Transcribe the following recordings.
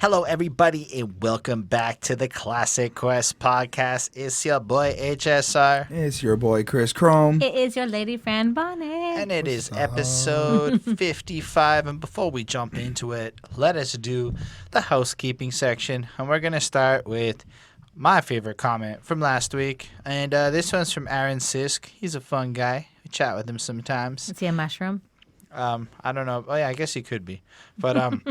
Hello, everybody, and welcome back to the Classic Quest podcast. It's your boy HSR, It's your boy Chris Chrome. It is your lady friend Bonnie. and it is What's up? episode 55. And before we jump into it, let us do the housekeeping section. And we're going to start with my favorite comment from last week. And this one's from Aaron Sisk. He's a fun guy. We chat with him sometimes. Is he a mushroom? I don't know. Oh, yeah, I guess he could be. But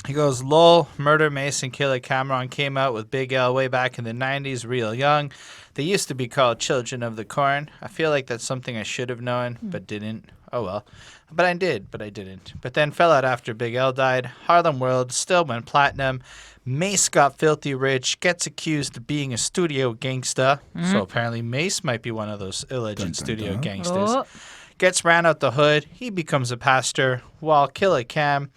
he goes, lol, Murder, Mason, Killer Cameron came out with Big L way back in the 90s, real young. They used to be called Children of the Corn. I feel like that's something I should have known, but didn't. Oh, well. But I did, but I didn't. But then fell out after Big L died. Harlem World still went platinum. Mace got filthy rich, gets accused of being a studio gangsta. So apparently Mace might be one of those alleged studio gangsters. Oh. Gets ran out the hood. He becomes a pastor, while Killer Cam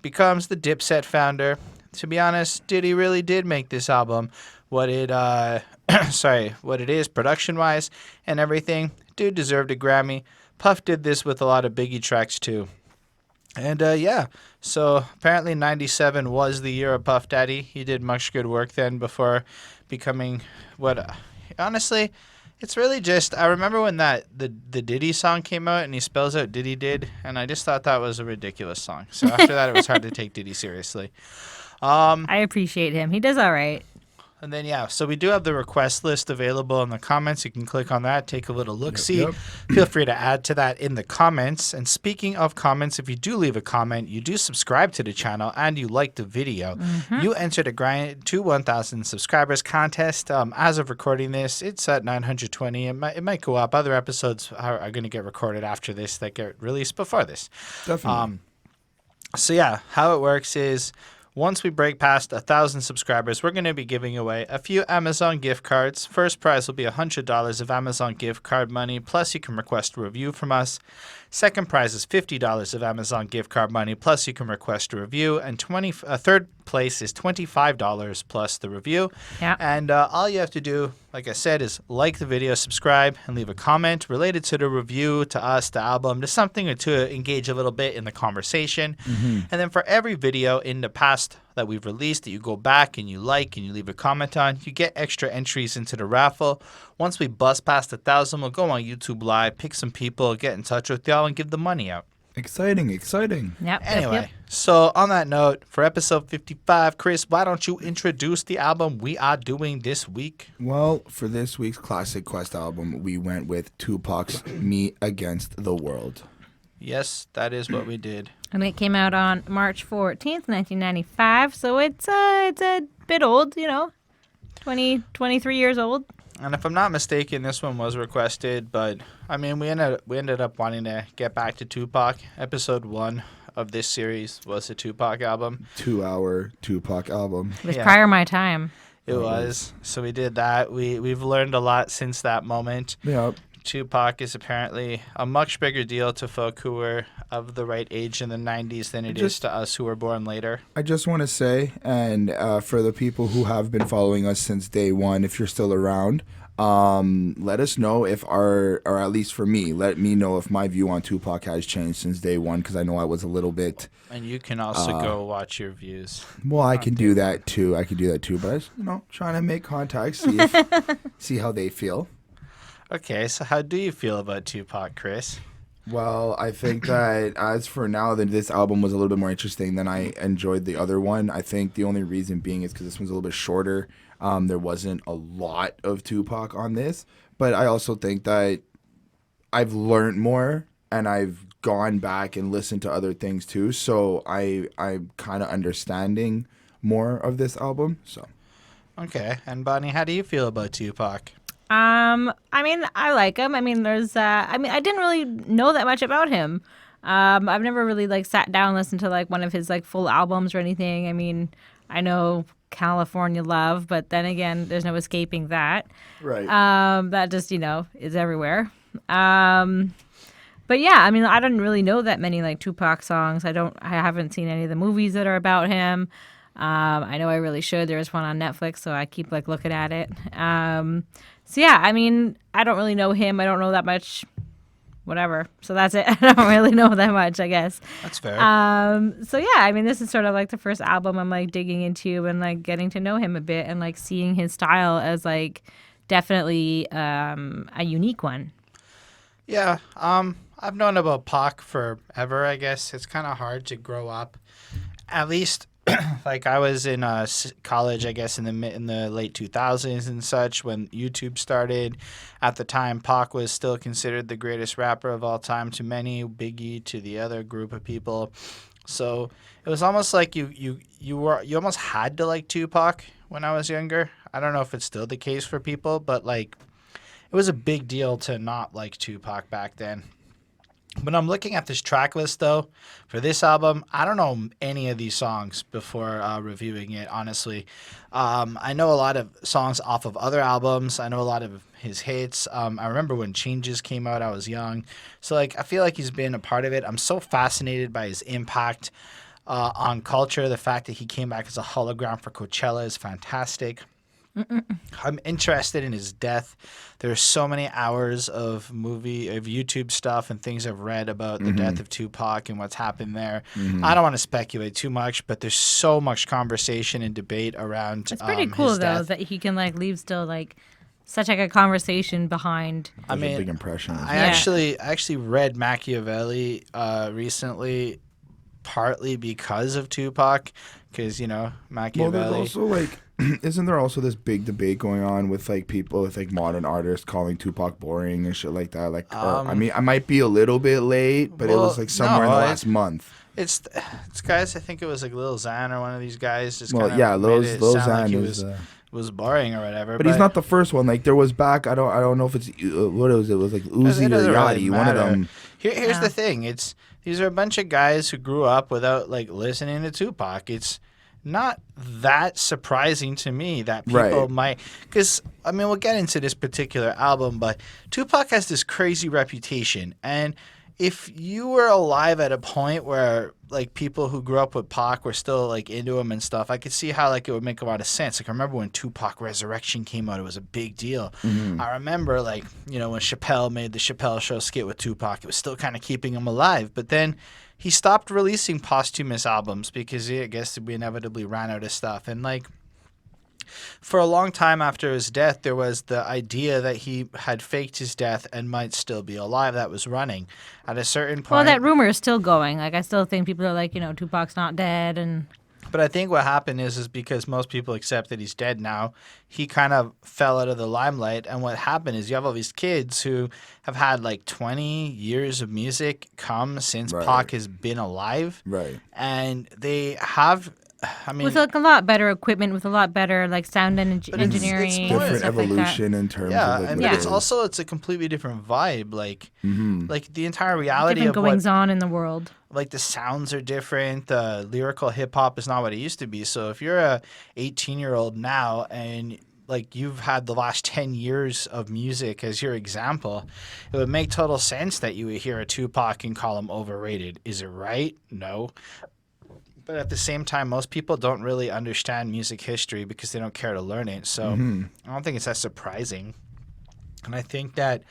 becomes the Dipset founder. To be honest, Diddy really did make this album what it is production-wise and everything. Dude deserved a Grammy. Puff did this with a lot of Biggie tracks too. And so apparently 97 was the year of Puff Daddy. He did much good work then before becoming what, honestly, it's really just, I remember when the Diddy song came out and he spells out Diddy did, and I just thought that was a ridiculous song. So after that, it was hard to take Diddy seriously. I appreciate him. He does all right. And then, so we do have the request list available in the comments. You can click on that, take a little look-see. Yep. Feel free to add to that in the comments. And speaking of comments, if you do leave a comment, you do subscribe to the channel, and you like the video, you enter the grind to 1,000 subscribers contest. As of recording this, it's at 920. It might go up. Other episodes are going to get recorded after this that get released before this. Definitely. So how it works is, once we break past 1,000 subscribers, we're going to be giving away a few Amazon gift cards. First prize will be $100 of Amazon gift card money, plus you can request a review from us. Second prize is $50 of Amazon gift card money, plus you can request a review. And third place is $25 plus the review. Yeah. And all you have to do, like I said, is like the video, subscribe, and leave a comment related to the review, to us, the album, to something, or to engage a little bit in the conversation. And then for every video in the past that we've released that you go back and you like and you leave a comment on, you get extra entries into the raffle. Once we bust past 1,000, we'll go on YouTube Live, pick some people, get in touch with y'all, and give the money out. Exciting. Yep. Anyway, Yep. so on that note, for episode 55, Chris, why don't you introduce the album we are doing this week? Well, for this week's Classic Quest album, we went with Tupac's Me Against the World. Yes, that is what we did. And it came out on March 14th, 1995. So it's a bit old, 23 years old. And if I'm not mistaken, this one was requested, but I mean, we ended up wanting to get back to Tupac. Episode 1 of this series was a Tupac album. 2-hour Tupac album. It was Yeah. prior my time. It was. So we did that. We've learned a lot since that moment. Yep. Tupac is apparently a much bigger deal to folk who were of the right age in the 90s than it is to us who were born later. I just want to say, and for the people who have been following us since day one, if you're still around, let us know if or at least for me, let me know if my view on Tupac has changed since day one, because I know I was a little bit... And you can also go watch your views. Well, I can do that too. But I was, trying to make contacts, see how they feel. Okay, so how do you feel about Tupac, Chris? Well, I think that as for now, that this album was a little bit more interesting than I enjoyed the other one. I think the only reason being is because this one's a little bit shorter. There wasn't a lot of Tupac on this, but I also think that I've learned more and I've gone back and listened to other things too. So I'm kind of understanding more of this album. So. Okay, and Bonnie, how do you feel about Tupac? I mean, I like him. I mean, I didn't really know that much about him. I've never really sat down and listened to one of his full albums or anything. I mean, I know California Love, but then again, there's no escaping that. Right. That just, is everywhere. But yeah, I mean, I didn't really know that many Tupac songs. I haven't seen any of the movies that are about him. I know I really should. There's one on Netflix, so I keep looking at it. So yeah, I mean, I don't really know him. I don't know that much whatever. So that's it. I don't really know that much, I guess. That's fair. So yeah, I mean, this is sort of like the first album I'm like digging into and like getting to know him a bit and like seeing his style as like definitely a unique one. Yeah, I've known about Pac forever, I guess. It's kind of hard to grow up. At least, like, I was in college, I guess, in the late 2000s and such when YouTube started. At the time, Pac was still considered the greatest rapper of all time to many, Biggie to the other group of people. So it was almost like you almost had to like Tupac when I was younger. I don't know if it's still the case for people, but, like, it was a big deal to not like Tupac back then. When I'm looking at this track list, though, for this album, I don't know any of these songs before reviewing it, honestly. I know a lot of songs off of other albums. I know a lot of his hits. I remember when Changes came out, I was young. So, like, I feel like he's been a part of it. I'm so fascinated by his impact on culture. The fact that he came back as a hologram for Coachella is fantastic. I'm interested in his death. There's so many hours of YouTube stuff and things I've read about the death of Tupac and what's happened there. I don't want to speculate too much, but there's so much conversation and debate around It's pretty cool his though death. that he can like leave still like such like a conversation behind. It was a big impression. I actually read Machiavelli recently, partly because of Tupac, because Machiavelli. Well, there's also like, isn't there also this big debate going on with like people with like modern artists calling Tupac boring and shit like that? Like, I mean, I might be a little bit late, but it was like somewhere in the last month. It's guys. I think it was like Lil Xan or one of these guys. Just Well, kind of yeah, Lil made it sound Xan like he is. was boring or whatever. But he's not the first one. Like there was back. I don't know if it's what it was. It was like Uzi or Yachty. One of them. Here's the thing. These are a bunch of guys who grew up without like listening to Tupac. It's not that surprising to me that people might, because I mean we'll get into this particular album, but Tupac has this crazy reputation, and if you were alive at a point where like people who grew up with Pac were still like into him and stuff, I could see how like it would make a lot of sense. Like I remember when Tupac Resurrection came out, it was a big deal. I remember like when Chappelle made the Chappelle Show skit with Tupac, it was still kind of keeping him alive, but then he stopped releasing posthumous albums because I guess we inevitably ran out of stuff. And like for a long time after his death, there was the idea that he had faked his death and might still be alive. That was running. At a certain point... Well, that rumor is still going. Like, I still think people are like, Tupac's not dead and... But I think what happened is because most people accept that he's dead now, he kind of fell out of the limelight. And what happened is you have all these kids who have had like 20 years of music come since Pac has been alive. Right. And they have... I mean, with like a lot better equipment, with a lot better like sound engineering, it's different like evolution in terms yeah, of but it's a completely different vibe. Like, like the entire reality different of goings on in the world. Like the sounds are different. The lyrical hip hop is not what it used to be. So if you're a 18-year-old now and like you've had the last 10 years of music as your example, it would make total sense that you would hear a Tupac and call him overrated. Is it right? No. But at the same time, most people don't really understand music history because they don't care to learn it. So I don't think it's that surprising. And I think that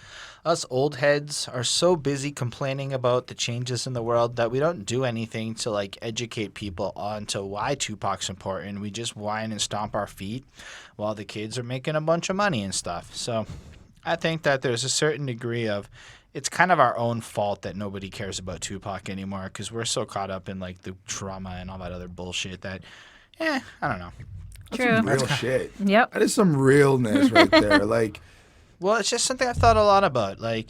us old heads are so busy complaining about the changes in the world that we don't do anything to like educate people on to why Tupac's important. We just whine and stomp our feet while the kids are making a bunch of money and stuff. So I think that there's a certain degree of it's kind of our own fault that nobody cares about Tupac anymore because we're so caught up in like the trauma and all that other bullshit that, I don't know. True. Some real shit. Yep. That is some realness right there. Like, well, it's just something I've thought a lot about. Like,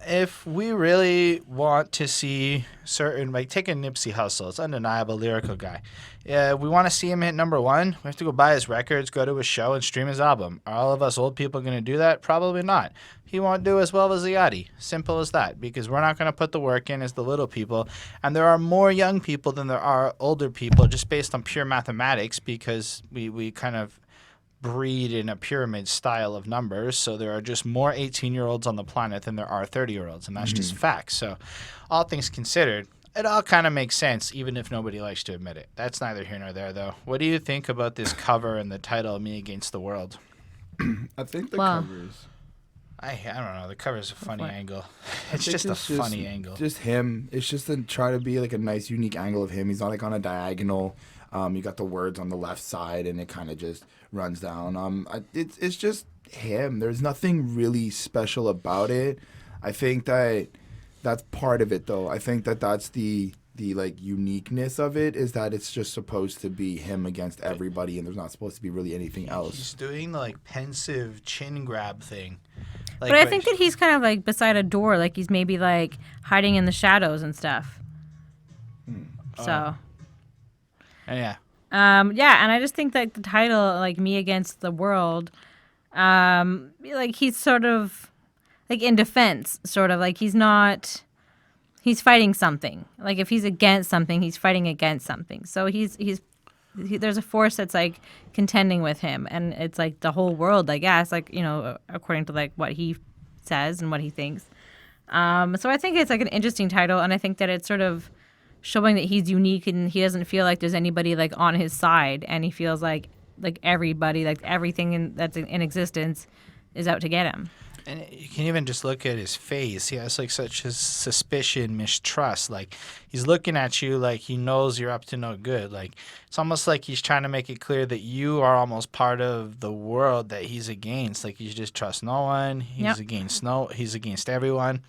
if we really want to see certain, like, take a Nipsey Hussle, it's undeniable lyrical guy. Yeah, we want to see him hit number one. We have to go buy his records, go to his show, and stream his album. Are all of us old people going to do that? Probably not. He won't do as well as Yachty. Simple as that. Because we're not going to put the work in as the little people. And there are more young people than there are older people just based on pure mathematics because we kind of breed in a pyramid style of numbers. So there are just more 18-year-olds on the planet than there are 30-year-olds. And that's just facts. So all things considered, it all kind of makes sense, even if nobody likes to admit it. That's neither here nor there, though. What do you think about this cover and the title, Me Against the World? I think the Wow. covers. I don't know. The cover's a funny what? angle. I It's think just a funny angle. Just him. It's just to try to be like a nice, unique angle of him. He's not like on a diagonal. You got the words on the left side, and it kind of just runs down. It's just him. There's nothing really special about it. I think that's part of it, though. I think that's the like uniqueness of it is that it's just supposed to be him against everybody, and there's not supposed to be really anything else. He's doing the like pensive chin grab thing. Like, But I think that he's kind of like beside a door, like he's maybe like hiding in the shadows and stuff. So. yeah. Yeah, and I just think that the title, like Me Against the World, like he's sort of like in defense, sort of like he's fighting something. Like if he's against something, he's fighting against something. So there's a force that's like contending with him, and it's like the whole world, I guess, like, you know, according to like what he says and what he thinks. So I think it's like an interesting title, and I think that it's sort of showing that he's unique and he doesn't feel like there's anybody like on his side, and he feels like everybody, like everything that's in existence is out to get him. And you can even just look at his face. He has like such a suspicion, mistrust. Like he's looking at you like he knows you're up to no good. Like it's almost like he's trying to make it clear that you are almost part of the world that he's against. Like you just trust no one. He's against everyone.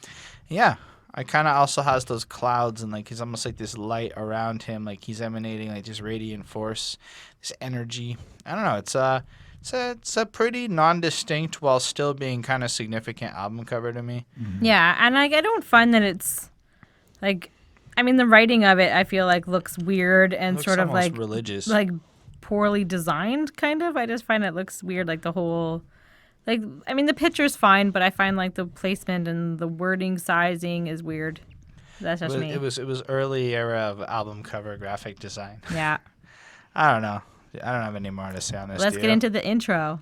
Yeah. I kind of also has those clouds, and like he's almost like this light around him. Like he's emanating like this radiant force, this energy. I don't know. It's a pretty non-distinct while still being kind of significant album cover to me. Mm-hmm. Yeah, and like I don't find that it's like, I mean, the writing of it I feel like looks weird and Looks sort of almost like religious. like poorly designed, kind of. I just find it looks weird, like the whole, like, I mean, the picture's fine, but I find like the placement and the wording sizing is weird. That's just me. It was early era of album cover graphic design. Yeah. I don't know. I don't have any more to say on this. Let's get into the intro.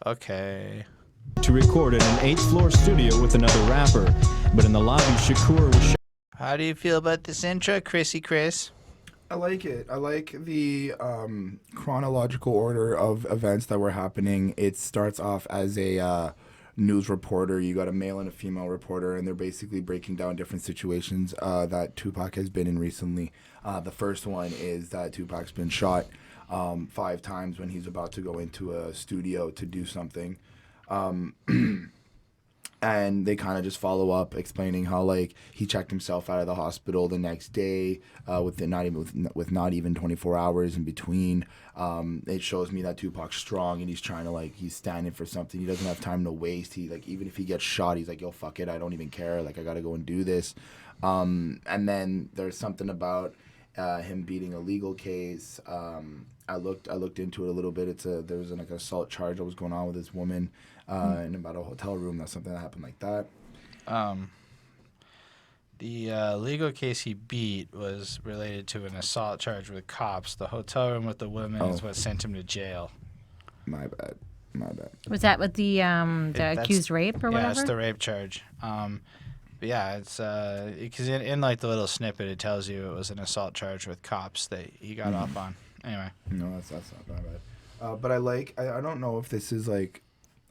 Okay. To record in an 8th floor studio with another rapper, but in the lobby Shakur was How do you feel about this intro, Chrissy Chris? I like it. I like the chronological order of events that were happening. It starts off as a news reporter. You got a male and a female reporter, and they're basically breaking down different situations that Tupac has been in recently. The first one is that Tupac's been shot 5 times when he's about to go into a studio to do something. And they kind of just follow up explaining how like he checked himself out of the hospital the next day with not even 24 hours in between. It shows me that Tupac's strong and he's trying to like, he's standing for something. He doesn't have time to waste. He like, even if he gets shot, he's like, yo, fuck it, I don't even care, like I gotta go and do this. And then there's something about him beating a legal case. I looked into it a little bit. There was like an assault charge that was going on with this woman in about a hotel room. That's something that happened like that. The legal case he beat was related to an assault charge with cops. The hotel room with the woman is what sent him to jail. My bad. Was that with the accused rape or whatever? Yeah, it's the rape charge. But yeah, it's because in like the little snippet it tells you it was an assault charge with cops that he got off on. Anyway. No, that's not bad. But I don't know if this is like,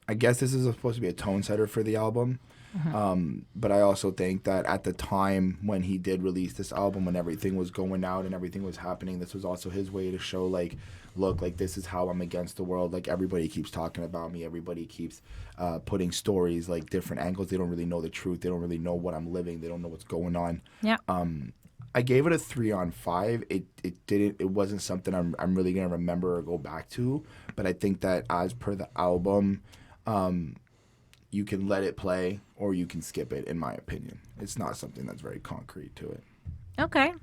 I guess this is supposed to be a tone setter for the album. But I also think that at the time when he did release this album, when everything was going out and everything was happening, this was also his way to show like, look, like this is how I'm against the world. Like everybody keeps talking about me. Everybody keeps putting stories, like different angles. They don't really know the truth. They don't really know what I'm living. They don't know what's going on. Yeah. I gave it a 3 on 5. It wasn't something I'm really gonna remember or go back to. But I think that as per the album, you can let it play or you can skip it. In my opinion, it's not something that's very concrete to it. Okay.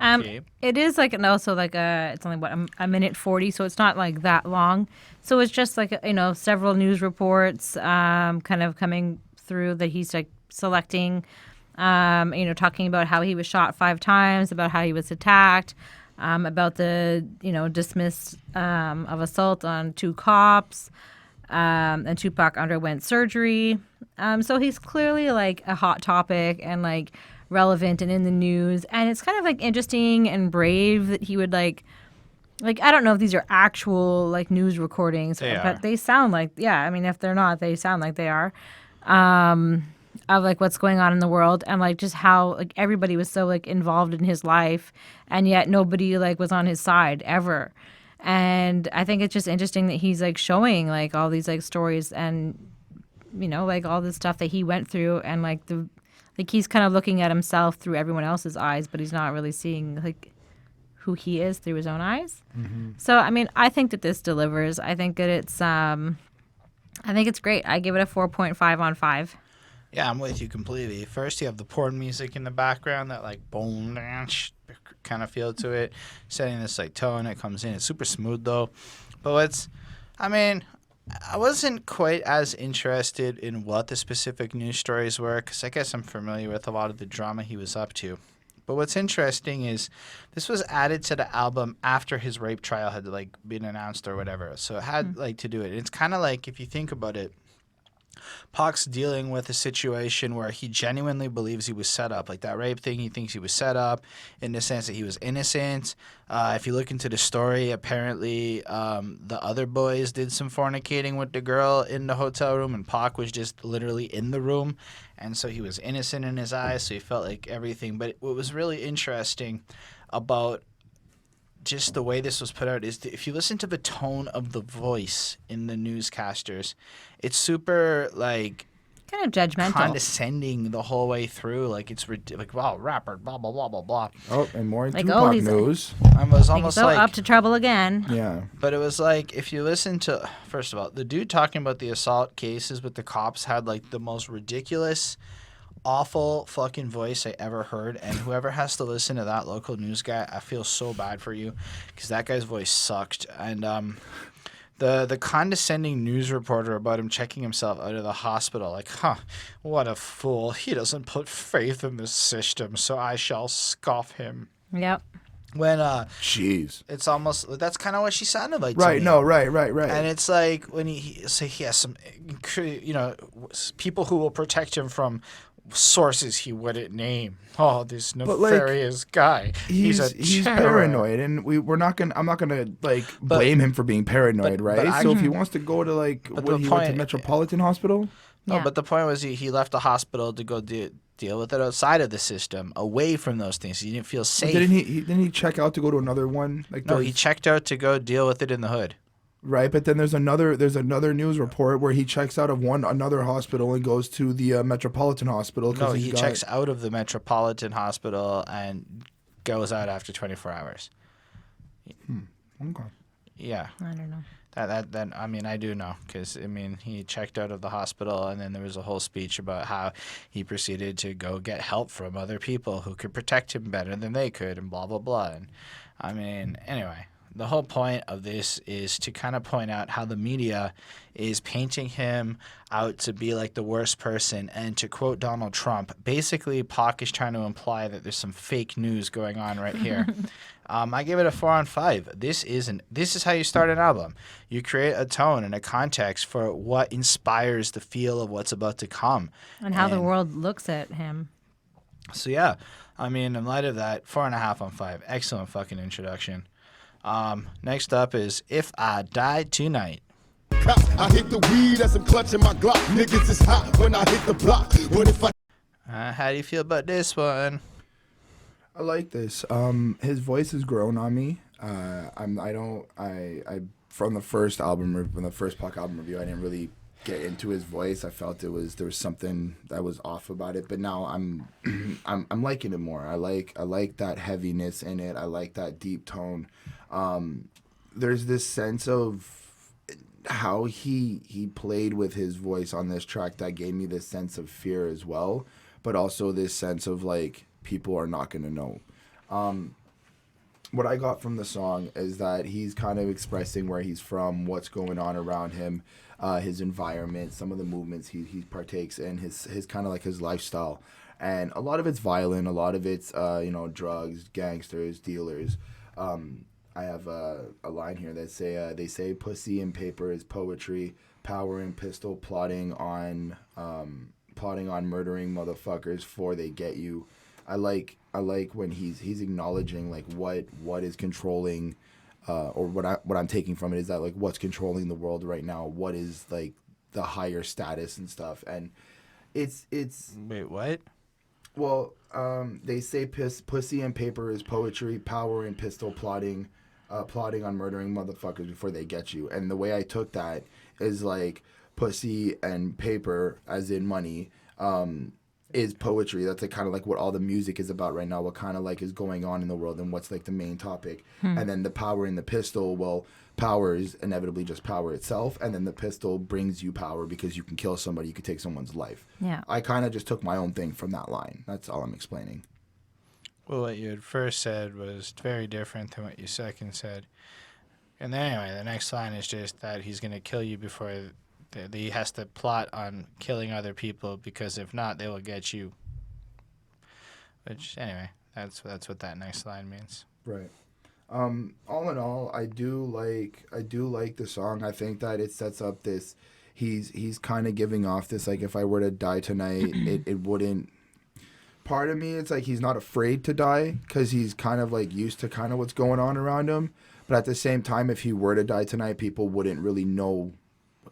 Okay. It is like, and also like it's only what a minute 40, so it's not like that long. So it's just like, you know, several news reports kind of coming through that he's like selecting. You know, talking about how he was shot 5 times, about how he was attacked, about the, you know, dismissed of assault on 2 cops, and Tupac underwent surgery. So he's clearly like a hot topic and like relevant and in the news. And it's kind of like interesting and brave that he would like I don't know if these are actual like news recordings, but they sound like, yeah, I mean, if they're not, they sound like they are. of like what's going on in the world, and like just how like everybody was so like involved in his life, and yet nobody like was on his side ever. And I think it's just interesting that he's like showing like all these like stories and like all the stuff that he went through, and like he's kind of looking at himself through everyone else's eyes, but he's not really seeing like who he is through his own eyes. So I mean, I think that this delivers. I think that it's great. I give it a 4.5 on 5. Yeah, I'm with you completely. First, you have the porn music in the background, that like boom, kind of feel to it, setting this like tone. It comes in. It's super smooth though. But I wasn't quite as interested in what the specific news stories were, because I guess I'm familiar with a lot of the drama he was up to. But what's interesting is this was added to the album after his rape trial had like been announced or whatever. So it had like to do it. It's kind of like, if you think about it, Pac's dealing with a situation where he genuinely believes he was set up. Like that rape thing, he thinks he was set up in the sense that he was innocent. If you look into the story, apparently the other boys did some fornicating with the girl in the hotel room, and Pac was just literally in the room. And so he was innocent in his eyes, so he felt like everything. But what was really interesting about just the way this was put out is if you listen to the tone of the voice in the newscasters, it's super like Kind of judgmental. condescending the whole way through. Like it's like, wow, rapper, blah blah blah blah blah. Oh, and more Like, Tupac he's- news. I was Like, almost so like, up to trouble again. Yeah. but it was like, if you listen to, first of all, the dude talking about the assault cases with the cops had like the most ridiculous, awful fucking voice I ever heard. And whoever has to listen to that local news guy, I feel so bad for you, because that guy's voice sucked. And the condescending news reporter about him checking himself out of the hospital, like, what a fool. He doesn't put faith in the system, so I shall scoff him. Yep. When Jeez. it's almost, that's kind of what she sounded like to Right. me. No. Right. And it's like when he has some, people who will protect him from sources he wouldn't name. Oh, this like, nefarious guy. He's terror. paranoid, and I'm not gonna like blame him for being paranoid, right? but So if he wants to go to like, But what, the he went to point- Metropolitan Hospital. No, Yeah. but the point was he left the hospital to go deal with it outside of the system, away from those things. He didn't feel safe. Didn't he check out to go to another one? Like No, there's- he checked out to go deal with it in the hood. Right, but then there's another news report where he checks out of another hospital and goes to the Metropolitan Hospital. No, he's he checks out of the Metropolitan Hospital and goes out after 24 hours. Okay. Yeah. I don't know. That I mean, I do know, because he checked out of the hospital, and then there was a whole speech about how he proceeded to go get help from other people who could protect him better than they could, and blah blah blah. And anyway, the whole point of this is to kind of point out how the media is painting him out to be like the worst person. And to quote Donald Trump, basically Pac is trying to imply that there's some fake news going on right here. I give it a 4 on 5. This is how you start an album. You create a tone and a context for what inspires the feel of what's about to come. And how the world looks at him. So yeah, in light of that, 4.5 on 5. Excellent fucking introduction. Next up is If I Died Tonight. I hit the weed as I'm clutching my Glock. Niggas is hot when I hit the block. What if I How do you feel about this one? I like this. His voice has grown on me. From the first Pac album review, I didn't really get into his voice. I felt there was something that was off about it. But now I'm liking it more. I like that heaviness in it. I like that deep tone. There's this sense of how he played with his voice on this track that gave me this sense of fear as well, but also this sense of like, people are not going to know. What I got from the song is that he's kind of expressing where he's from, what's going on around him, his environment, some of the movements he partakes in, his kind of like his lifestyle. And a lot of it's violent, a lot of it's drugs, gangsters, dealers. I have a line here that they say pussy and paper is poetry, power and pistol plotting on murdering motherfuckers before they get you. I like when he's acknowledging like what is controlling, or what I'm taking from it is that like what's controlling the world right now, what is like the higher status and stuff. And It's Wait, what? well, they say pussy and paper is poetry, power and pistol plotting on murdering motherfuckers before they get you. And the way I took that is like pussy and paper, as in money, is poetry. That's like kind of like what all the music is about right now, what kind of like is going on in the world and what's like the main topic. And then the power in the pistol, well, power is inevitably just power itself, and then the pistol brings you power because you can kill somebody, you can take someone's life. Yeah. I kind of just took my own thing from that line. That's all I'm explaining. Well, what you had first said was very different than what you second said. And then anyway, the next line is just that he's going to kill you before he has to plot on killing other people, because if not, they will get you. Which, anyway, that's what that next line means. Right. All in all, I do like the song. I think that it sets up this. He's kind of giving off this, like, if I were to die tonight, it wouldn't. Part of me, it's like he's not afraid to die because he's kind of like used to kind of what's going on around him. But at the same time, if he were to die tonight, people wouldn't really know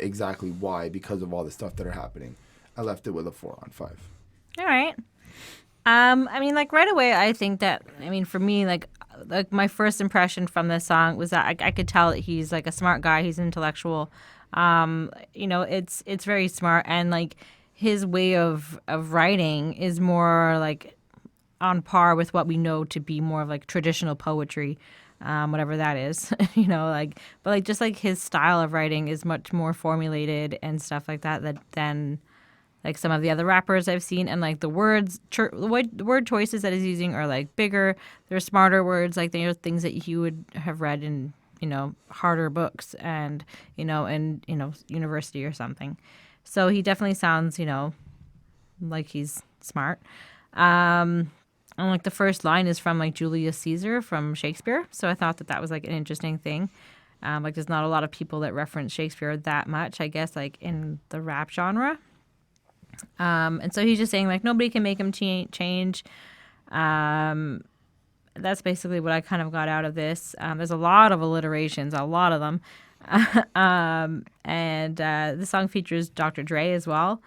exactly why, because of all the stuff that are happening. I left it with a 4 on 5. All right. I mean, like, right away, I think that, I mean, for me, like my first impression from this song was that I could tell that he's like a smart guy. He's intellectual. You know, it's very smart, and like his way of writing is more like on par with what we know to be more of like traditional poetry, whatever that is, you know, like, but like just like his style of writing is much more formulated and stuff like that than like some of the other rappers I've seen. And like the word choices that he's using are like bigger, they're smarter words, like they're things that you would have read in, you know, harder books and, you know, university or something. So he definitely sounds, you know, like he's smart. And like the first line is from like Julius Caesar from Shakespeare. So I thought that was like an interesting thing. Like there's not a lot of people that reference Shakespeare that much, I guess, like in the rap genre. And so he's just saying like nobody can make him change. That's basically what I kind of got out of this. There's a lot of alliterations, a lot of them. And the song features Dr. Dre as well.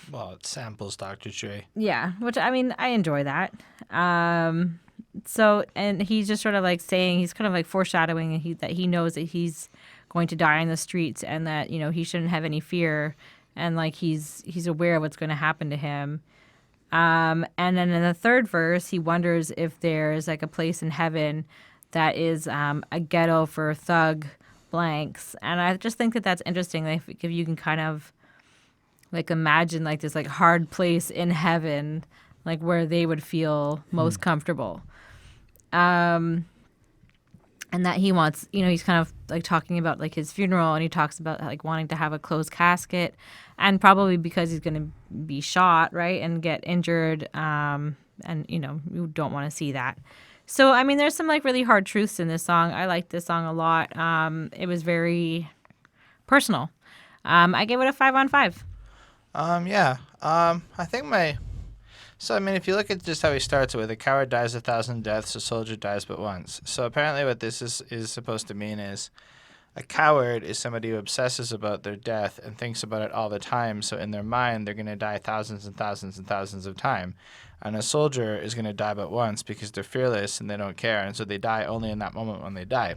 Well, it samples Dr. Dre. Yeah, which I mean, I enjoy that. So, and he's just sort of like saying, he's kind of like foreshadowing that he knows that he's going to die in the streets, and that, you know, he shouldn't have any fear, and like he's aware of what's going to happen to him. And then in the third verse, he wonders if there's like a place in heaven that is a ghetto for thug blanks. And I just think that that's interesting. Like if you can kind of like imagine like this like hard place in heaven, like where they would feel most comfortable. And that he wants, you know, he's kind of like talking about like his funeral, and he talks about like wanting to have a closed casket, and probably because he's going to be shot, right, and get injured. And, you know, you don't want to see that. So, I mean, there's some like really hard truths in this song. I like this song a lot. It was very personal. I gave it a 5 on 5. Yeah. I think So, I mean, if you look at just how he starts it with, a coward dies 1,000 deaths, a soldier dies but once. So apparently what this is supposed to mean is a coward is somebody who obsesses about their death and thinks about it all the time. So in their mind, they're going to die thousands and thousands and thousands of times. And a soldier is going to die but once because they're fearless and they don't care. And so they die only in that moment when they die.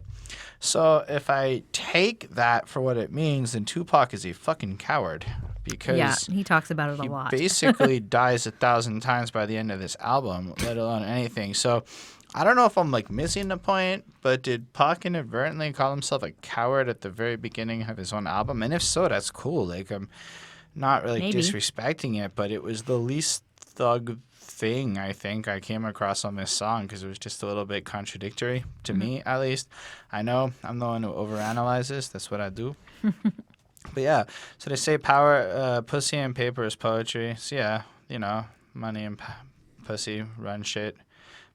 So if I take that for what it means, then Tupac is a fucking coward. Because yeah, he talks about it a lot. He basically dies 1,000 times by the end of this album, let alone anything. So I don't know if I'm like missing the point, but did Pac inadvertently call himself a coward at the very beginning of his own album? And if so, that's cool. Like, I'm not really disrespecting it, but it was the least thug thing I think I came across on this song, because it was just a little bit contradictory to me, at least. I know I'm the one who overanalyzes. That's what I do. But yeah, so they say power, pussy and paper is poetry. So yeah, you know, money and pussy run shit.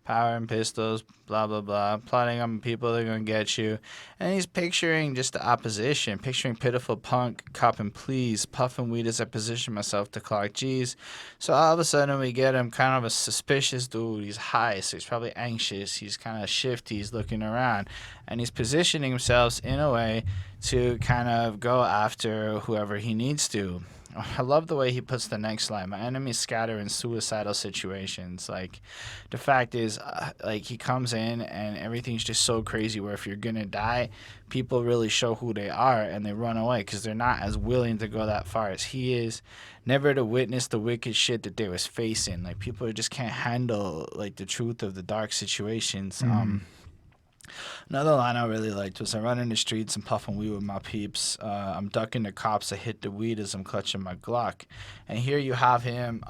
Power and pistols, blah, blah, blah. Plotting on people that are going to get you. And he's picturing just the opposition, picturing pitiful punk, copping please, puffing weed as I position myself to clock G's. So all of a sudden we get him kind of a suspicious dude. He's high, so he's probably anxious. He's kind of shifty. He's looking around. And he's positioning himself in a way to kind of go after whoever he needs to. I love the way he puts the next line. My enemies scatter in suicidal situations. Like, the fact is, like, he comes in and everything's just so crazy where if you're going to die, people really show who they are and they run away because they're not as willing to go that far as he is. Never to witness the wicked shit that they was facing. Like, people just can't handle, like, the truth of the dark situations. Another line I really liked was I run in the streets and puffing weed with my peeps. I'm ducking the cops. I hit the weed as I'm clutching my Glock. And here you have him.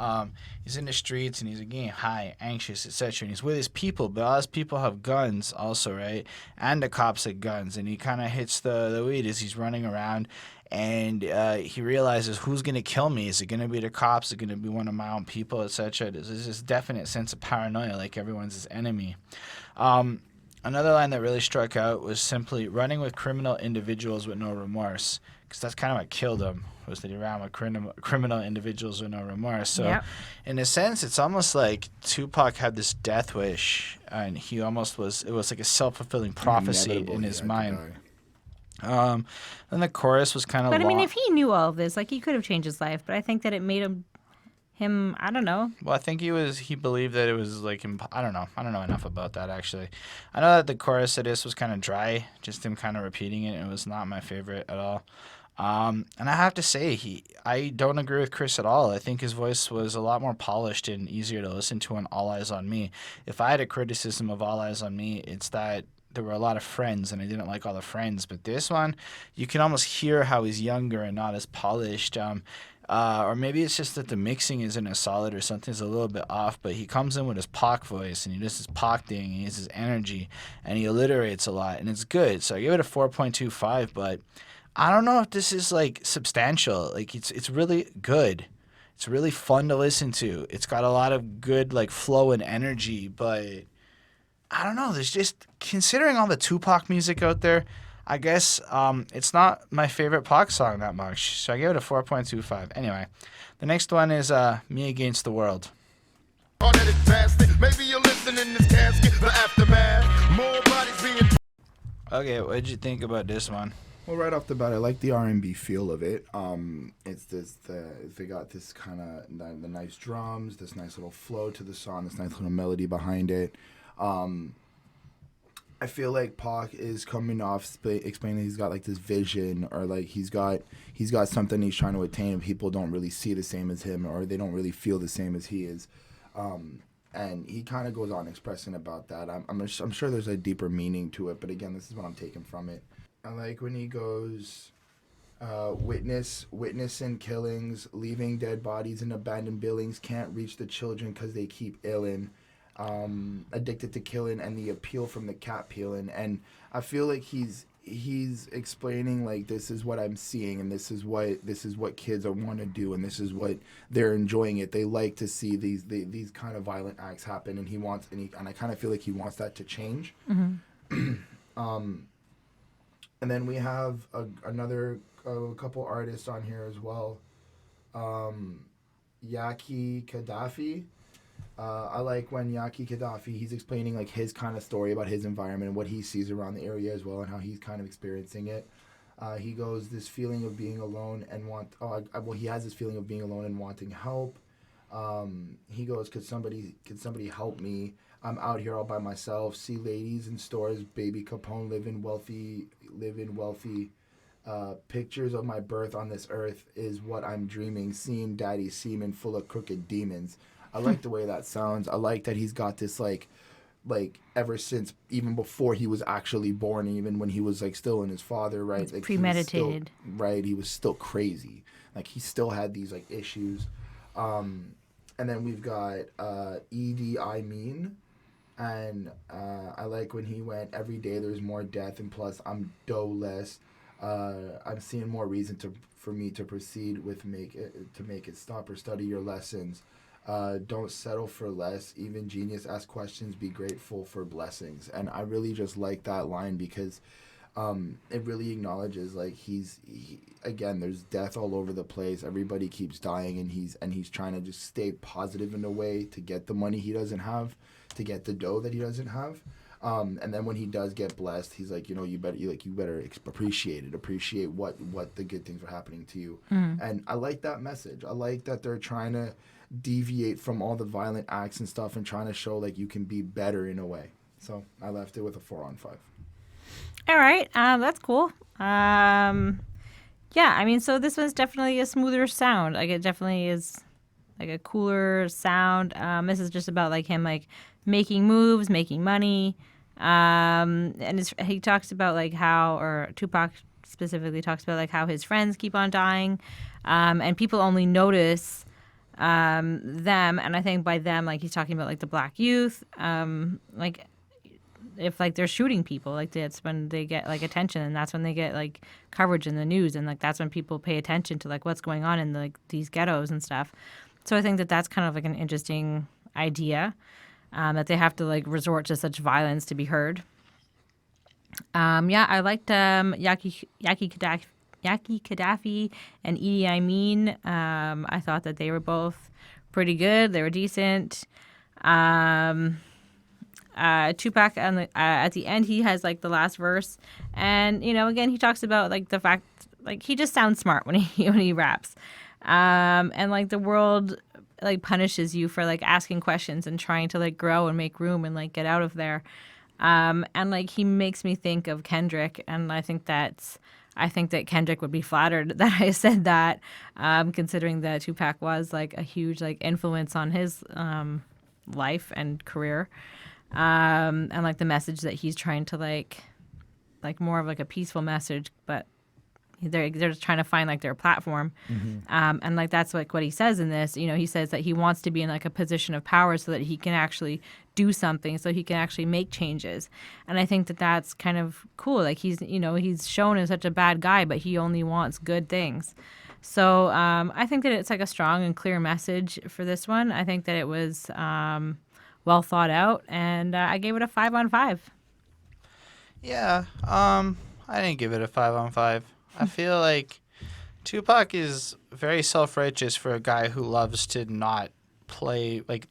He's in the streets and he's getting high, anxious, etc. And he's with his people, but all his people have guns also, right? And the cops have guns. And he kind of hits the weed as he's running around. And he realizes, who's going to kill me? Is it going to be the cops? Is it going to be one of my own people, etc.? There's this definite sense of paranoia, like everyone's his enemy. Another line that really struck out was simply running with criminal individuals with no remorse, because that's kind of what killed him, was that he ran with criminal individuals with no remorse. So Yep. in a sense, it's almost like Tupac had this death wish, and it was like a self-fulfilling prophecy Inevitable, in his he had to mind. die. Then the chorus was kind of But I mean, long. if he knew all of this, like he could have changed his life. But I think that it made him, I don't know. Well, I think he believed that it was like, I don't know enough about that actually. I know that the chorus of this was kind of dry, just him kind of repeating it. It was not my favorite at all. And I have to say, I don't agree with Chris at all. I think his voice was a lot more polished and easier to listen to on All Eyes on Me. If I had a criticism of All Eyes on Me, it's that there were a lot of friends and I didn't like all the friends. But this one, you can almost hear how he's younger and not as polished. Or maybe it's just that the mixing isn't as solid or something's a little bit off, but he comes in with his Pac voice and he does his Pac thing and he has his energy and he alliterates a lot and it's good. So I give it a 4.25, but I don't know if this is like substantial. Like it's really good. It's really fun to listen to. It's got a lot of good like flow and energy, but I don't know. There's just, considering all the Tupac music out there, I guess it's not my favorite Pac song that much, so I give it a 4.25. Anyway, the next one is Me Against the World. All that is bastard. Maybe you're listening in this casket, the aftermath. More bodies being. Okay, what did you think about this one? Well, right off the bat, I like the R&B feel of it. It's they got this kind of the nice drums, this nice little flow to the song, this nice little melody behind it. I feel like Pac is coming off explaining he's got like this vision, or like he's got something he's trying to attain, and people don't really see the same as him, or they don't really feel the same as he is. And he kind of goes on expressing about that. I'm sure there's a deeper meaning to it, but again, this is what I'm taking from it. I like when he goes, witnessing killings, leaving dead bodies in abandoned buildings, can't reach the children because they keep illing. Addicted to killing and the appeal from the cat peeling. And I feel like he's explaining like, this is what I'm seeing and this is what kids want to do and this is what they're enjoying it. They like to see these kind of violent acts happen, and and I kind of feel like he wants that to change. Mm-hmm. And then we have another couple artists on here as well. Yaki Gaddafi. I like when Yaki Gaddafi, he's explaining like his kind of story about his environment and what he sees around the area as well, and how he's kind of experiencing it. He goes, this feeling of being alone and he has this feeling of being alone and wanting help. He goes, could somebody help me? I'm out here all by myself. See ladies in stores, baby Capone, living wealthy. Pictures of my birth on this earth is what I'm dreaming. Seeing daddy's semen full of crooked demons. I like the way that sounds. I like that he's got this like ever since, even before he was actually born, even when he was like still in his father, right? It's like premeditated. He was still crazy. Like he still had these like issues. And then we've got Edie I Mean. And I like when he went, every day there's more death, and plus I'm less. I'm seeing more reason for me to proceed with make it stop, or study your lessons. Don't settle for less. Even genius ask questions. Be grateful for blessings. And I really just like that line because it really acknowledges like again, there's death all over the place. Everybody keeps dying, and he's trying to just stay positive in a way to get the money he doesn't have, to get the dough that he doesn't have. And then when he does get blessed, he's like, you better appreciate it, appreciate what the good things are happening to you. And I like that message. I like that they're trying to deviate from all the violent acts and stuff and trying to show like you can be better in a way. So I left it with a 4 on 5. All right, that's cool. Yeah, I mean, so this one's definitely a smoother sound. Like, it definitely is like a cooler sound. This is just about like him like making moves, making money. And he talks about like how, or Tupac specifically talks about like how his friends keep on dying, and people only notice them. And I think by them, like he's talking about like the black youth, like if like they're shooting people, like that's when they get like attention, and that's when they get like coverage in the news, and like that's when people pay attention to like what's going on in like these ghettos and stuff. So I think that that's kind of like an interesting idea, that they have to like resort to such violence to be heard. Yeah, I liked Yaki Gaddafi and Idi Amin. I thought that they were both pretty good. They were decent. Tupac at the end, he has like the last verse, and again he talks about like the fact like he just sounds smart when he raps, and like the world like punishes you for like asking questions and trying to like grow and make room and like get out of there, and like he makes me think of Kendrick, and I think that Kendrick would be flattered that I said that, considering that Tupac was like a huge like influence on his life and career. And like the message that he's trying to like more of like a peaceful message, but they're just trying to find like their platform. And like that's like what he says in this. He says that he wants to be in like a position of power so that he can actually do something, so he can actually make changes. And I think that that's kind of cool. Like he's shown as such a bad guy, but he only wants good things. So I think that it's like a strong and clear message for this one. I think that it was well thought out, and I gave it a 5 on 5. Yeah, I didn't give it a 5 on 5. I feel like Tupac is very self-righteous for a guy who loves to not play, like,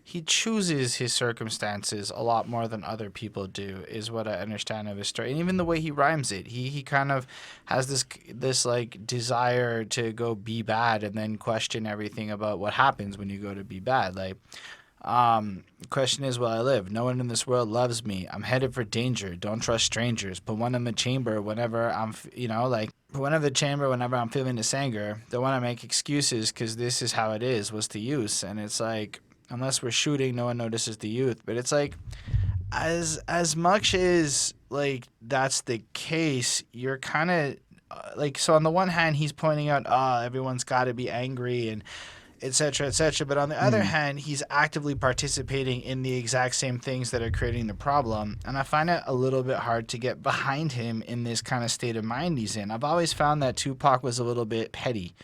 he chooses his circumstances a lot more than other people do, is what I understand of his story. And even the way he rhymes it, he kind of has this like desire to go be bad and then question everything about what happens when you go to be bad. Like, question is, will I live? No one in this world loves me. I'm headed for danger. Don't trust strangers. Put one in the chamber whenever I'm, put one in the chamber whenever I'm feeling this anger. Don't want to make excuses because this is how it is. What's the use? And it's like, unless we're shooting, no one notices the youth. But it's like, as much as like that's the case, you're kind of like, so on the one hand, he's pointing out, everyone's got to be angry and et cetera, et cetera. But on the other hand, he's actively participating in the exact same things that are creating the problem. And I find it a little bit hard to get behind him in this kind of state of mind he's in. I've always found that Tupac was a little bit petty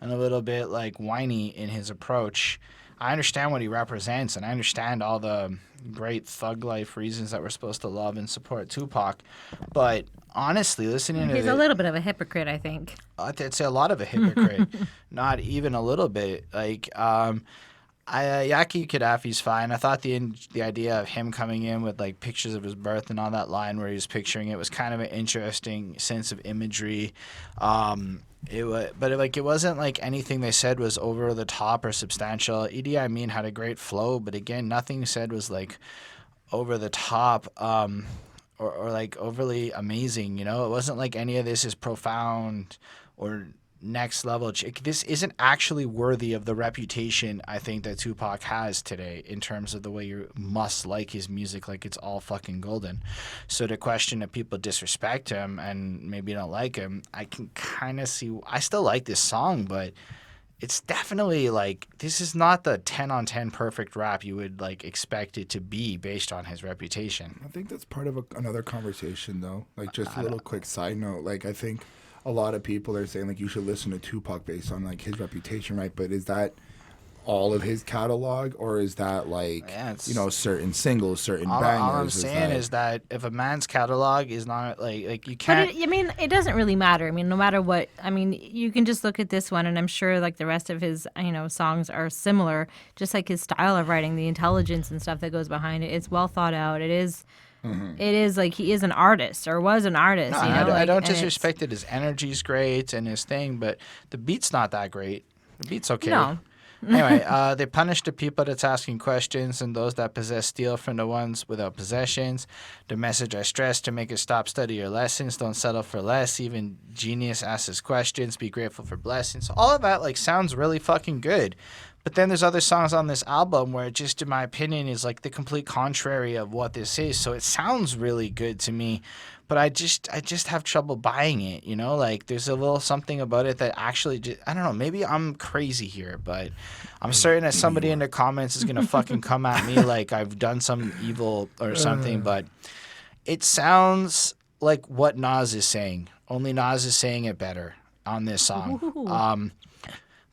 and a little bit like whiny in his approach. I understand what he represents, and I understand all the great thug life reasons that we're supposed to love and support Tupac. But honestly, listening to he's a little bit of a hypocrite, I think. I'd say a lot of a hypocrite, not even a little bit. Like, Yaki Gaddafi's fine. I thought the idea of him coming in with like pictures of his birth and all that line where he was picturing it was kind of an interesting sense of imagery. It wasn't like anything they said was over the top or substantial. Idi Amin had a great flow, but again, nothing said was like over the top or like overly amazing. It wasn't like any of this is profound or next level. This isn't actually worthy of the reputation I think that Tupac has today in terms of the way you must like his music like it's all fucking golden. So to question if people disrespect him and maybe don't like him, I can kind of see. I still like this song, but it's definitely like, this is not the 10 on 10 perfect rap you would like expect it to be based on his reputation. I think that's part of another conversation though. Like, just a little quick side note. Like, I think a lot of people are saying like you should listen to Tupac based on like his reputation, right? But is that all of his catalog, or is that like Yeah, it's- certain singles, certain All bangers? I'm saying is that if a man's catalog is not like you But can't. it doesn't really matter. I mean, no matter what, I mean, you can just look at this one, and I'm sure like the rest of his, songs are similar. Just like his style of writing, the intelligence and stuff that goes behind it, it's well thought out. It is like he is an artist or was an artist. No, I don't disrespect it. His energy's great and his thing, but the beat's not that great. The beat's okay. No. Anyway, they punish the people that's asking questions and those that possess steal from the ones without possessions. The message I stress to make it stop, study your lessons, don't settle for less. Even genius asks questions, be grateful for blessings. All of that like sounds really fucking good. But then there's other songs on this album where it just, in my opinion, is like the complete contrary of what this is. So it sounds really good to me, but I just have trouble buying it, Like there's a little something about it that actually I don't know, maybe I'm crazy here, but I'm certain that somebody in the comments is going to fucking come at me like I've done some evil or something, but it sounds like what Nas is saying. Only Nas is saying it better on this song.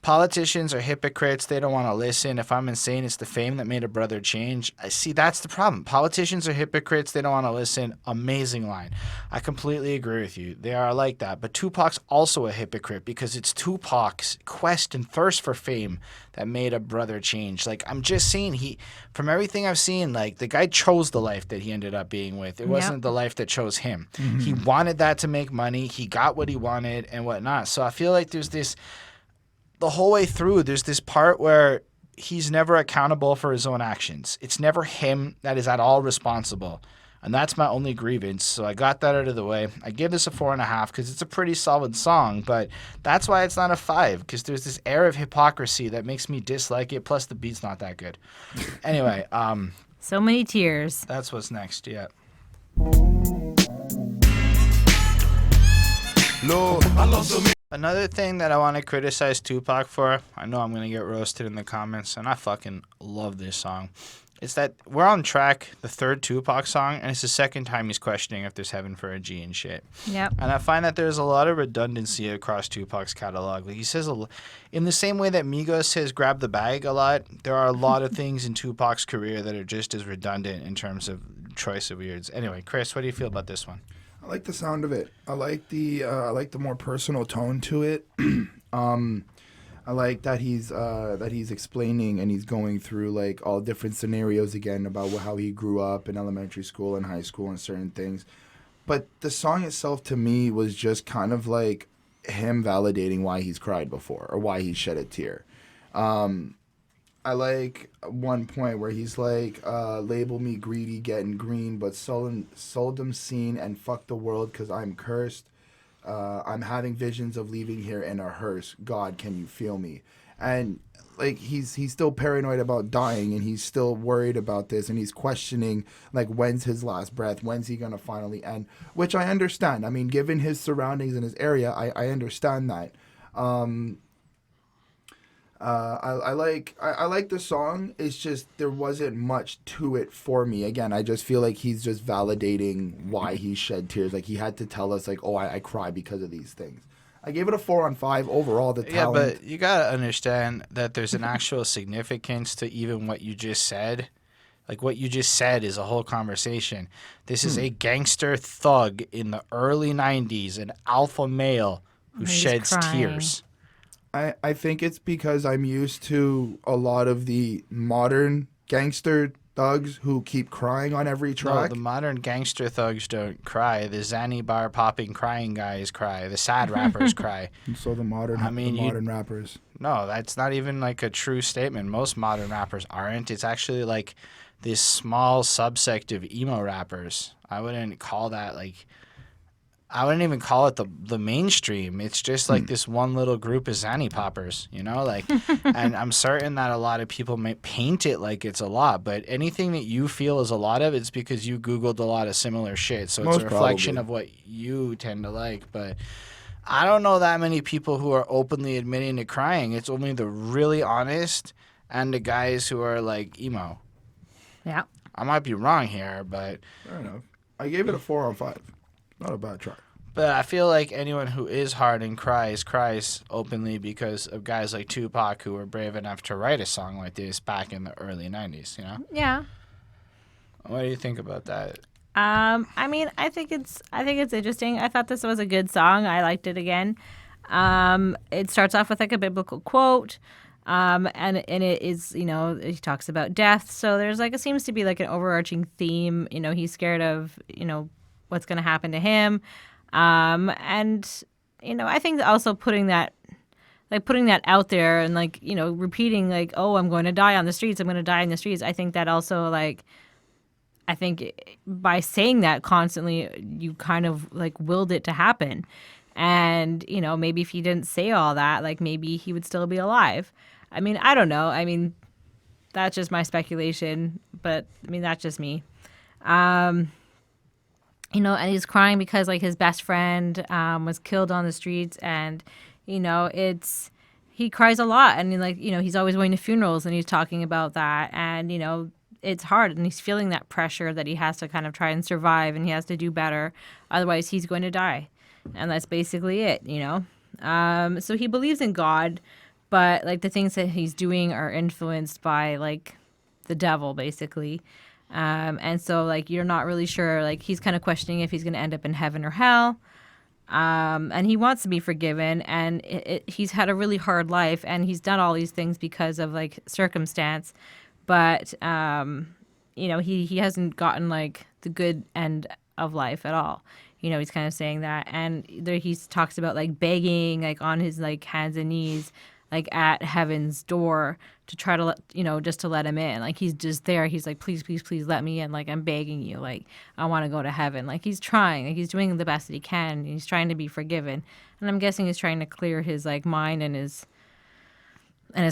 Politicians are hypocrites. They don't want to listen. If I'm insane, it's the fame that made a brother change. I see that's the problem. Politicians are hypocrites. They don't want to listen. Amazing line. I completely agree with you. They are like that. But Tupac's also a hypocrite because it's Tupac's quest and thirst for fame that made a brother change. Like, I'm just saying from everything I've seen, like, the guy chose the life that he ended up being with. It wasn't the life that chose him. Mm-hmm. He wanted that to make money. He got what he wanted and whatnot. So I feel like there's this... The whole way through, there's this part where he's never accountable for his own actions. It's never him that is at all responsible. And that's my only grievance. So I got that out of the way. I give this a 4.5 because it's a pretty solid song, but that's why it's not a 5, because there's this air of hypocrisy that makes me dislike it, plus the beat's not that good. Anyway, so many tears. That's what's next, yeah. Lord, I love so many. Another thing that I want to criticize Tupac for, I know I'm going to get roasted in the comments, and I fucking love this song, is that we're on track, the third Tupac song, and it's the second time he's questioning if there's heaven for a G and shit. Yep. And I find that there's a lot of redundancy across Tupac's catalog. Like he says, in the same way that Migos says grab the bag a lot, there are a lot of things in Tupac's career that are just as redundant in terms of choice of words. Anyway, Chris, what do you feel about this one? I like the sound of it. I like the more personal tone to it. I like that he's explaining and he's going through like all different scenarios again about how he grew up in elementary school and high school and certain things. But the song itself to me was just kind of like him validating why he's cried before or why he shed a tear. I like one point where he's like, label me greedy, getting green, but seldom seen, and fuck the world because I'm cursed. I'm having visions of leaving here in a hearse. God, can you feel me? And like he's still paranoid about dying, and he's still worried about this, and he's questioning like when's his last breath, when's he gonna finally end? Which I understand. I mean, given his surroundings in his area, I understand that. I like the song. It's just there wasn't much to it for me. Again, I just feel like he's just validating why he shed tears. Like he had to tell us, like, oh, I cry because of these things. I gave it a 4 on 5 overall. The talent. Yeah, but you gotta understand that there's an actual significance to even what you just said. Like what you just said is a whole conversation. This is a gangster thug in the early '90s, an alpha male who sheds tears. I think it's because I'm used to a lot of the modern gangster thugs who keep crying on every track. No, the modern gangster thugs don't cry. The Zanny bar popping crying guys cry. The sad rappers cry. And so the modern rappers. No, that's not even like a true statement. Most modern rappers aren't. It's actually like this small subsect of emo rappers. I wouldn't call that like... I wouldn't even call it the mainstream. It's just like this one little group of Zanny poppers, like, and I'm certain that a lot of people may paint it like it's a lot, but anything that you feel is a lot of, it's because you Googled a lot of similar shit. So it's a reflection of what you tend to like. But I don't know that many people who are openly admitting to crying. It's only the really honest and the guys who are like emo. Yeah. I might be wrong here, but... Fair enough. I gave it a 4 on 5. Not a bad track. But I feel like anyone who is hard and cries openly because of guys like Tupac who were brave enough to write a song like this back in the early 90s, you know? Yeah. What do you think about that? I mean, I think it's interesting. I thought this was a good song. I liked it again. It starts off with like a biblical quote. And it is, you know, he talks about death. So there's like, it seems to be like an overarching theme. You know, he's scared of, you know, what's going to happen to him. And, you know, I think also putting that out there and like, you know, repeating like, oh, I'm going to die on the streets. I'm going to die in the streets. I think that also like, I think by saying that constantly, you kind of like willed it to happen. And, you know, maybe if he didn't say all that, like maybe he would still be alive. I mean, I don't know. I mean, that's just my speculation, but I mean, that's just me. You know, and he's crying because like his best friend was killed on the streets, and you know, he cries a lot, and like, you know, he's always going to funerals and he's talking about that, and you know, it's hard, and he's feeling that pressure that he has to kind of try and survive, and he has to do better, otherwise he's going to die, and that's basically it, you know. So he believes in God, but like the things that he's doing are influenced by like the devil, basically. And so like you're not really sure, like he's kind of questioning if he's going to end up in heaven or hell. And he wants to be forgiven, and he's had a really hard life, and he's done all these things because of like circumstance, but you know, he hasn't gotten like the good end of life at all. You know, he's kind of saying that, and there he talks about like begging, like on his like hands and knees, like at heaven's door to try to let, you know, just to let him in. Like he's just there. He's like, please, please, please let me in. Like I'm begging you. Like I want to go to heaven. Like he's trying. Like he's doing the best that he can. He's trying to be forgiven. And I'm guessing he's trying to clear his like mind and his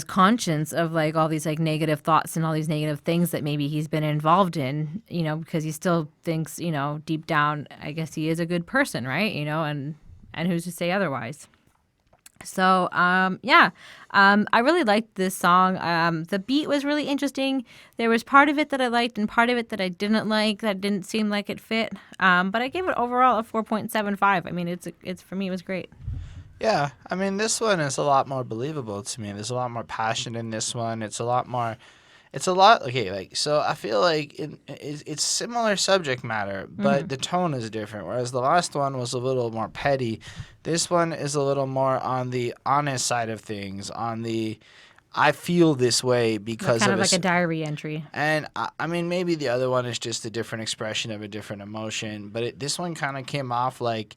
conscience of like all these like negative thoughts and all these negative things that maybe he's been involved in, you know, because he still thinks, you know, deep down, I guess he is a good person, right? You know, and who's to say otherwise? So, I really liked this song. The beat was really interesting. There was part of it that I liked and part of it that I didn't like, that didn't seem like it fit. But I gave it overall a 4.75. I mean, it's for me, it was great. Yeah, I mean, this one is a lot more believable to me. There's a lot more passion in this one. Okay, like, so I feel like it's similar subject matter, but the tone is different. Whereas the last one was a little more petty. This one is a little more on the honest side of things, on the I feel this way because kind of like a diary entry. And I mean, maybe the other one is just a different expression of a different emotion, but this one kind of came off like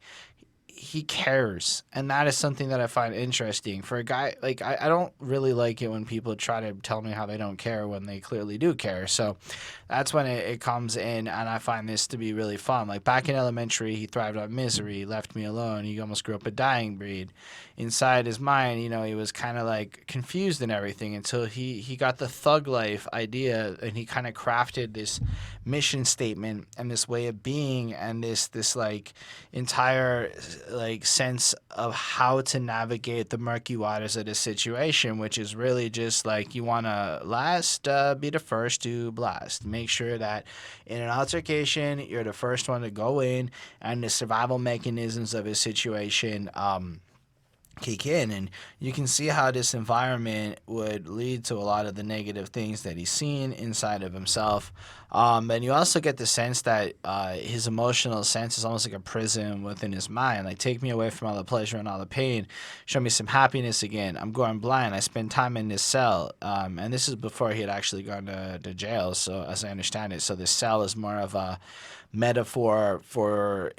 he cares, and that is something that I find interesting for a guy. Like I don't really like it when people try to tell me how they don't care when they clearly do care. So that's when it comes in, and I find this to be really fun. Like back in elementary, he thrived on misery, he left me alone, he almost grew up a dying breed. Inside his mind, you know, he was kind of like confused and everything until he got the thug life idea, and he kind of crafted this mission statement and this way of being and this like entire like sense of how to navigate the murky waters of this situation, which is really just like you want to last, be the first to blast. Make sure that in an altercation, you're the first one to go in, and the survival mechanisms of his situation kick in, and you can see how this environment would lead to a lot of the negative things that he's seen inside of himself. And you also get the sense that his emotional sense is almost like a prison within his mind. Like, take me away from all the pleasure and all the pain. Show me some happiness again. I'm going blind. I spend time in this cell. And this is before he had actually gone to jail, so as I understand it. So this cell is more of a metaphor for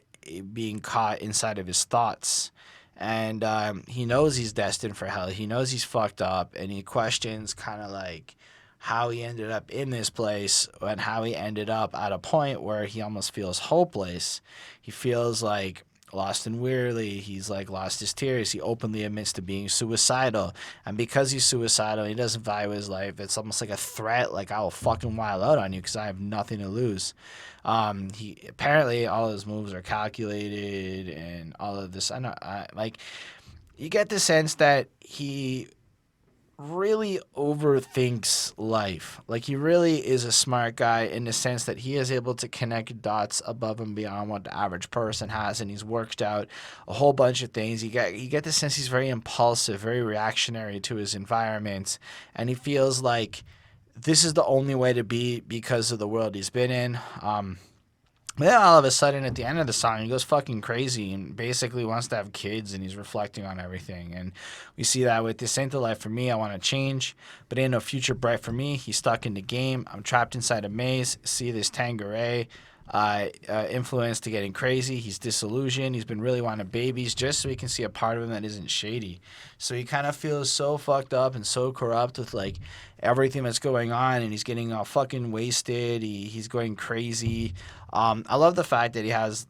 being caught inside of his thoughts. And he knows he's destined for hell. He knows he's fucked up, and he questions kind of like how he ended up in this place and how he ended up at a point where he almost feels hopeless. He feels like lost and weary. He's like lost his tears. He openly admits to being suicidal. And because he's suicidal, he doesn't value his life. It's almost like a threat, like I will fucking wild out on you because I have nothing to lose. He apparently all his moves are calculated and all of this. Like you get the sense that he really overthinks life. Like, he really is a smart guy in the sense that he is able to connect dots above and beyond what the average person has, and he's worked out a whole bunch of things. You get the sense he's very impulsive, very reactionary to his environment, and he feels like this is the only way to be because of the world he's been in. But then all of a sudden, at the end of the song, he goes fucking crazy and basically wants to have kids, and he's reflecting on everything. And we see that with "This Ain't the Life for Me, I Want to Change, but ain't no future bright for me. He's stuck in the game. I'm trapped inside a maze. See this Tanqueray influence to getting crazy. He's disillusioned. He's been really wanting babies just so he can see a part of him that isn't shady. So he kind of feels so fucked up and so corrupt with like everything that's going on, and he's getting all fucking wasted. He's going crazy. I love the fact that he has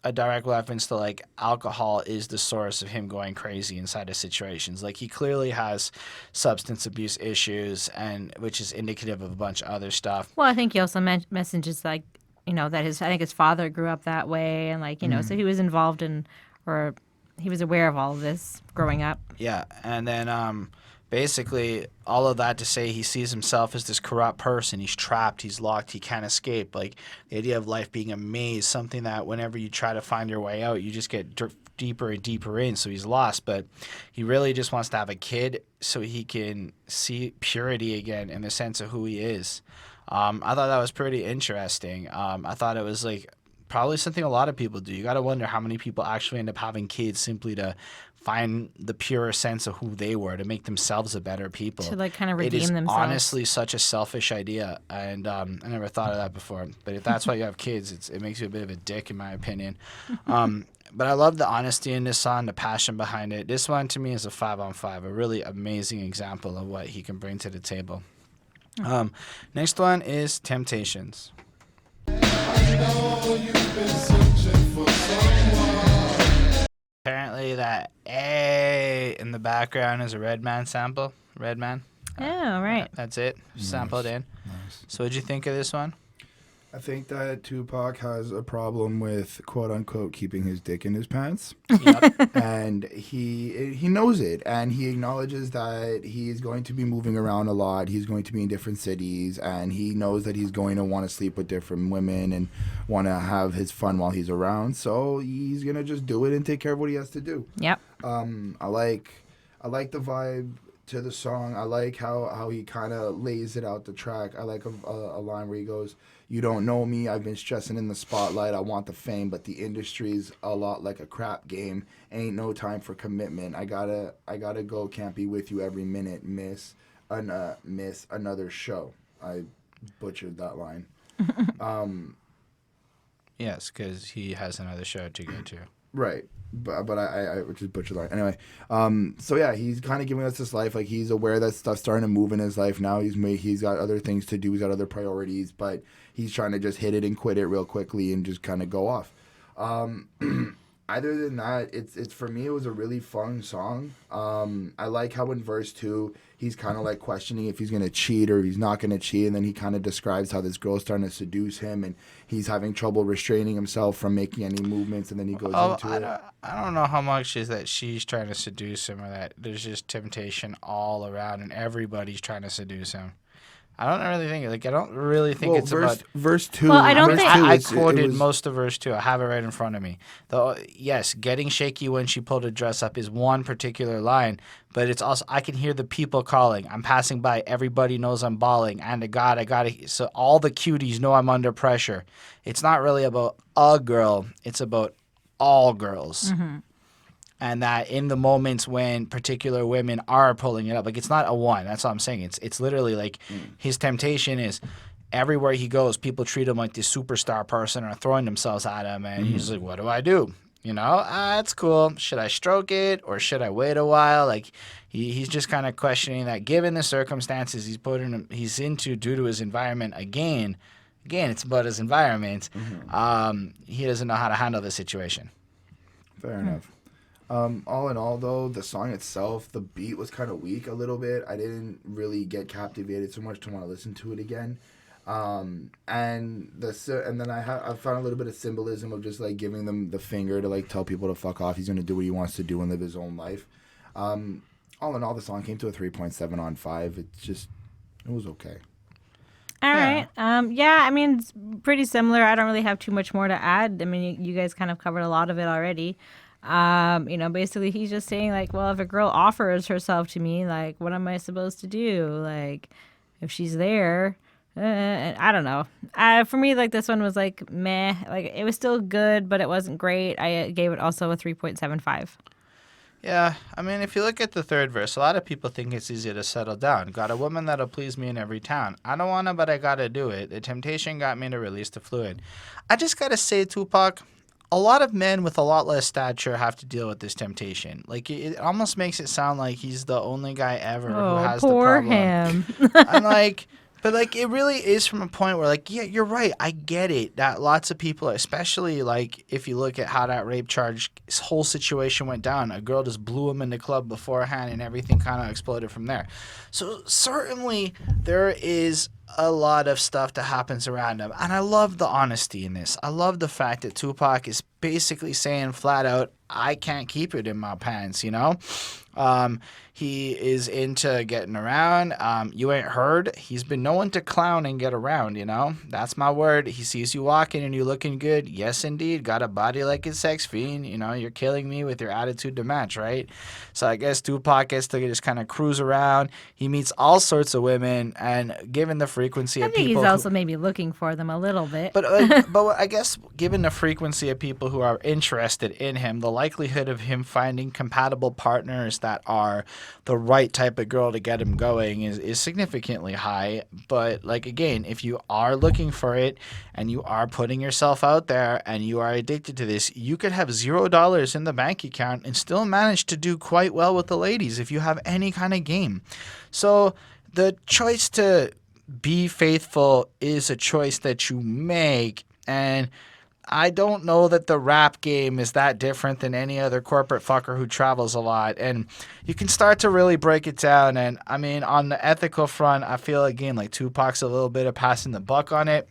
a direct reference to like alcohol is the source of him going crazy inside of situations. Like, he clearly has substance abuse issues, and which is indicative of a bunch of other stuff. Well, I think he also messages like, that I think his father grew up that way, and like, so he was involved in, or he was aware of all of this growing up. Yeah, and then basically all of that to say he sees himself as this corrupt person. He's trapped, he's locked, he can't escape. Like, the idea of life being a maze, something that whenever you try to find your way out, you just get deeper and deeper in. So he's lost, but he really just wants to have a kid so he can see purity again in the sense of who he is. I thought that was pretty interesting. I thought it was like probably something a lot of people do. You got to wonder how many people actually end up having kids simply to find the pure sense of who they were, to make themselves a better people. To like kind of redeem themselves. It is themselves. honestly such a selfish idea, and I never thought of that before. But if that's why you have kids, it makes you a bit of a dick, in my opinion. But I love the honesty in this song, the passion behind it. This one to me is a 5 on 5, a really amazing example of what he can bring to the table. Next one is Temptations. Apparently that A in the background is a Redman sample. Redman. Oh, right. That's it. Sampled in. Nice. So what'd you think of this one? I think that Tupac has a problem with quote unquote keeping his dick in his pants. Yep. And he knows it, and he acknowledges that he's going to be moving around a lot. He's going to be in different cities, and he knows that he's going to want to sleep with different women and want to have his fun while he's around. So he's gonna just do it and take care of what he has to do. Yep. I like the vibe to the song. I like how he kind of lays it out the track. I like a line where he goes, "You don't know me, I've been stressing in the spotlight, I want the fame, but the industry's a lot like a crap game. Ain't no time for commitment. I gotta go, can't be with you every minute, miss another show." I butchered that line. Yes, because he has another show to go to. Right. But I just butchered that. Anyway, so yeah, he's kind of giving us this life. Like, he's aware that stuff's starting to move in his life now. He's got other things to do. He's got other priorities, but he's trying to just hit it and quit it real quickly and just kind of go off. Other than that, it's for me, it was a really fun song. I like how in verse 2, he's kind of like questioning if he's going to cheat or if he's not going to cheat. And then he kind of describes how this girl's starting to seduce him and he's having trouble restraining himself from making any movements. And then he goes into it. I don't know how much is that she's trying to seduce him or that there's just temptation all around and everybody's trying to seduce him. I don't really think it's about verse 2. Well, I don't think I quoted most of verse 2. I have it right in front of me. Though, yes, getting shaky when she pulled her dress up is one particular line, but it's also I can hear the people calling. I'm passing by. Everybody knows I'm bawling. And to God, I gotta. So all the cuties know I'm under pressure. It's not really about a girl. It's about all girls. Mm-hmm. And that in the moments when particular women are pulling it up, like, it's not a one. That's all I'm saying. It's literally like his temptation is everywhere he goes, people treat him like this superstar person or are throwing themselves at him. And he's like, what do I do? It's cool. Should I stroke it or should I wait a while? Like, he's just kind of questioning that given the circumstances he's into due to his environment again, it's about his environment. He doesn't know how to handle the situation. Fair enough. All in all, though, the song itself, the beat was kind of weak a little bit. I didn't really get captivated so much to want to listen to it again. And then I found a little bit of symbolism of just like giving them the finger to like tell people to fuck off. He's gonna do what he wants to do and live his own life. all in all, the song came to a 3.7 on 5. It was okay. All Yeah. right. Yeah, I mean, it's pretty similar. I don't really have too much more to add. I mean, you guys kind of covered a lot of it already. Basically, he's just saying, like, well, if a girl offers herself to me, like, what am I supposed to do? Like, if she's there, I don't know. For me, like, this one was, like, meh. Like, it was still good, but it wasn't great. I gave it also a 3.75. Yeah, I mean, if you look at the third verse, a lot of people think it's easy to settle down. Got a woman that'll please me in every town. I don't wanna, but I gotta do it. The temptation got me to release the fluid. I just gotta say, Tupac, a lot of men with a lot less stature have to deal with this temptation. Like, it almost makes it sound like he's the only guy ever who Oh, has the poor problem. him. I'm like, but like, it really is from a point where, like, yeah, you're right. I get it that lots of people, especially like if you look at how that rape charge this whole situation went down, a girl just blew him in the club beforehand, and everything kind of exploded from there. So certainly there is a lot of stuff that happens around him, and I love the honesty in this. I love the fact that Tupac is basically saying flat out, I can't keep it in my pants, you know? He is into getting around. You ain't heard. He's been known to clown and get around, you know? That's my word. He sees you walking and you looking good. Yes, indeed. Got a body like a sex fiend. You know, you're killing me with your attitude to match, right? So I guess Tupac gets to just kind of cruise around. He meets all sorts of women, and given the frequency I of think people he's who- also maybe looking for them a little bit. but I guess given the frequency of people who are interested in him, the likelihood of him finding compatible partners that are the right type of girl to get him going is significantly high. But like, again, if you are looking for it and you are putting yourself out there and you are addicted to this, you could have $0 in the bank account and still manage to do quite well with the ladies if you have any kind of game. So the choice to be faithful is a choice that you make, and I don't know that the rap game is that different than any other corporate fucker who travels a lot. And you can start to really break it down. And I mean, on the ethical front, I feel again like Tupac's a little bit of passing the buck on it.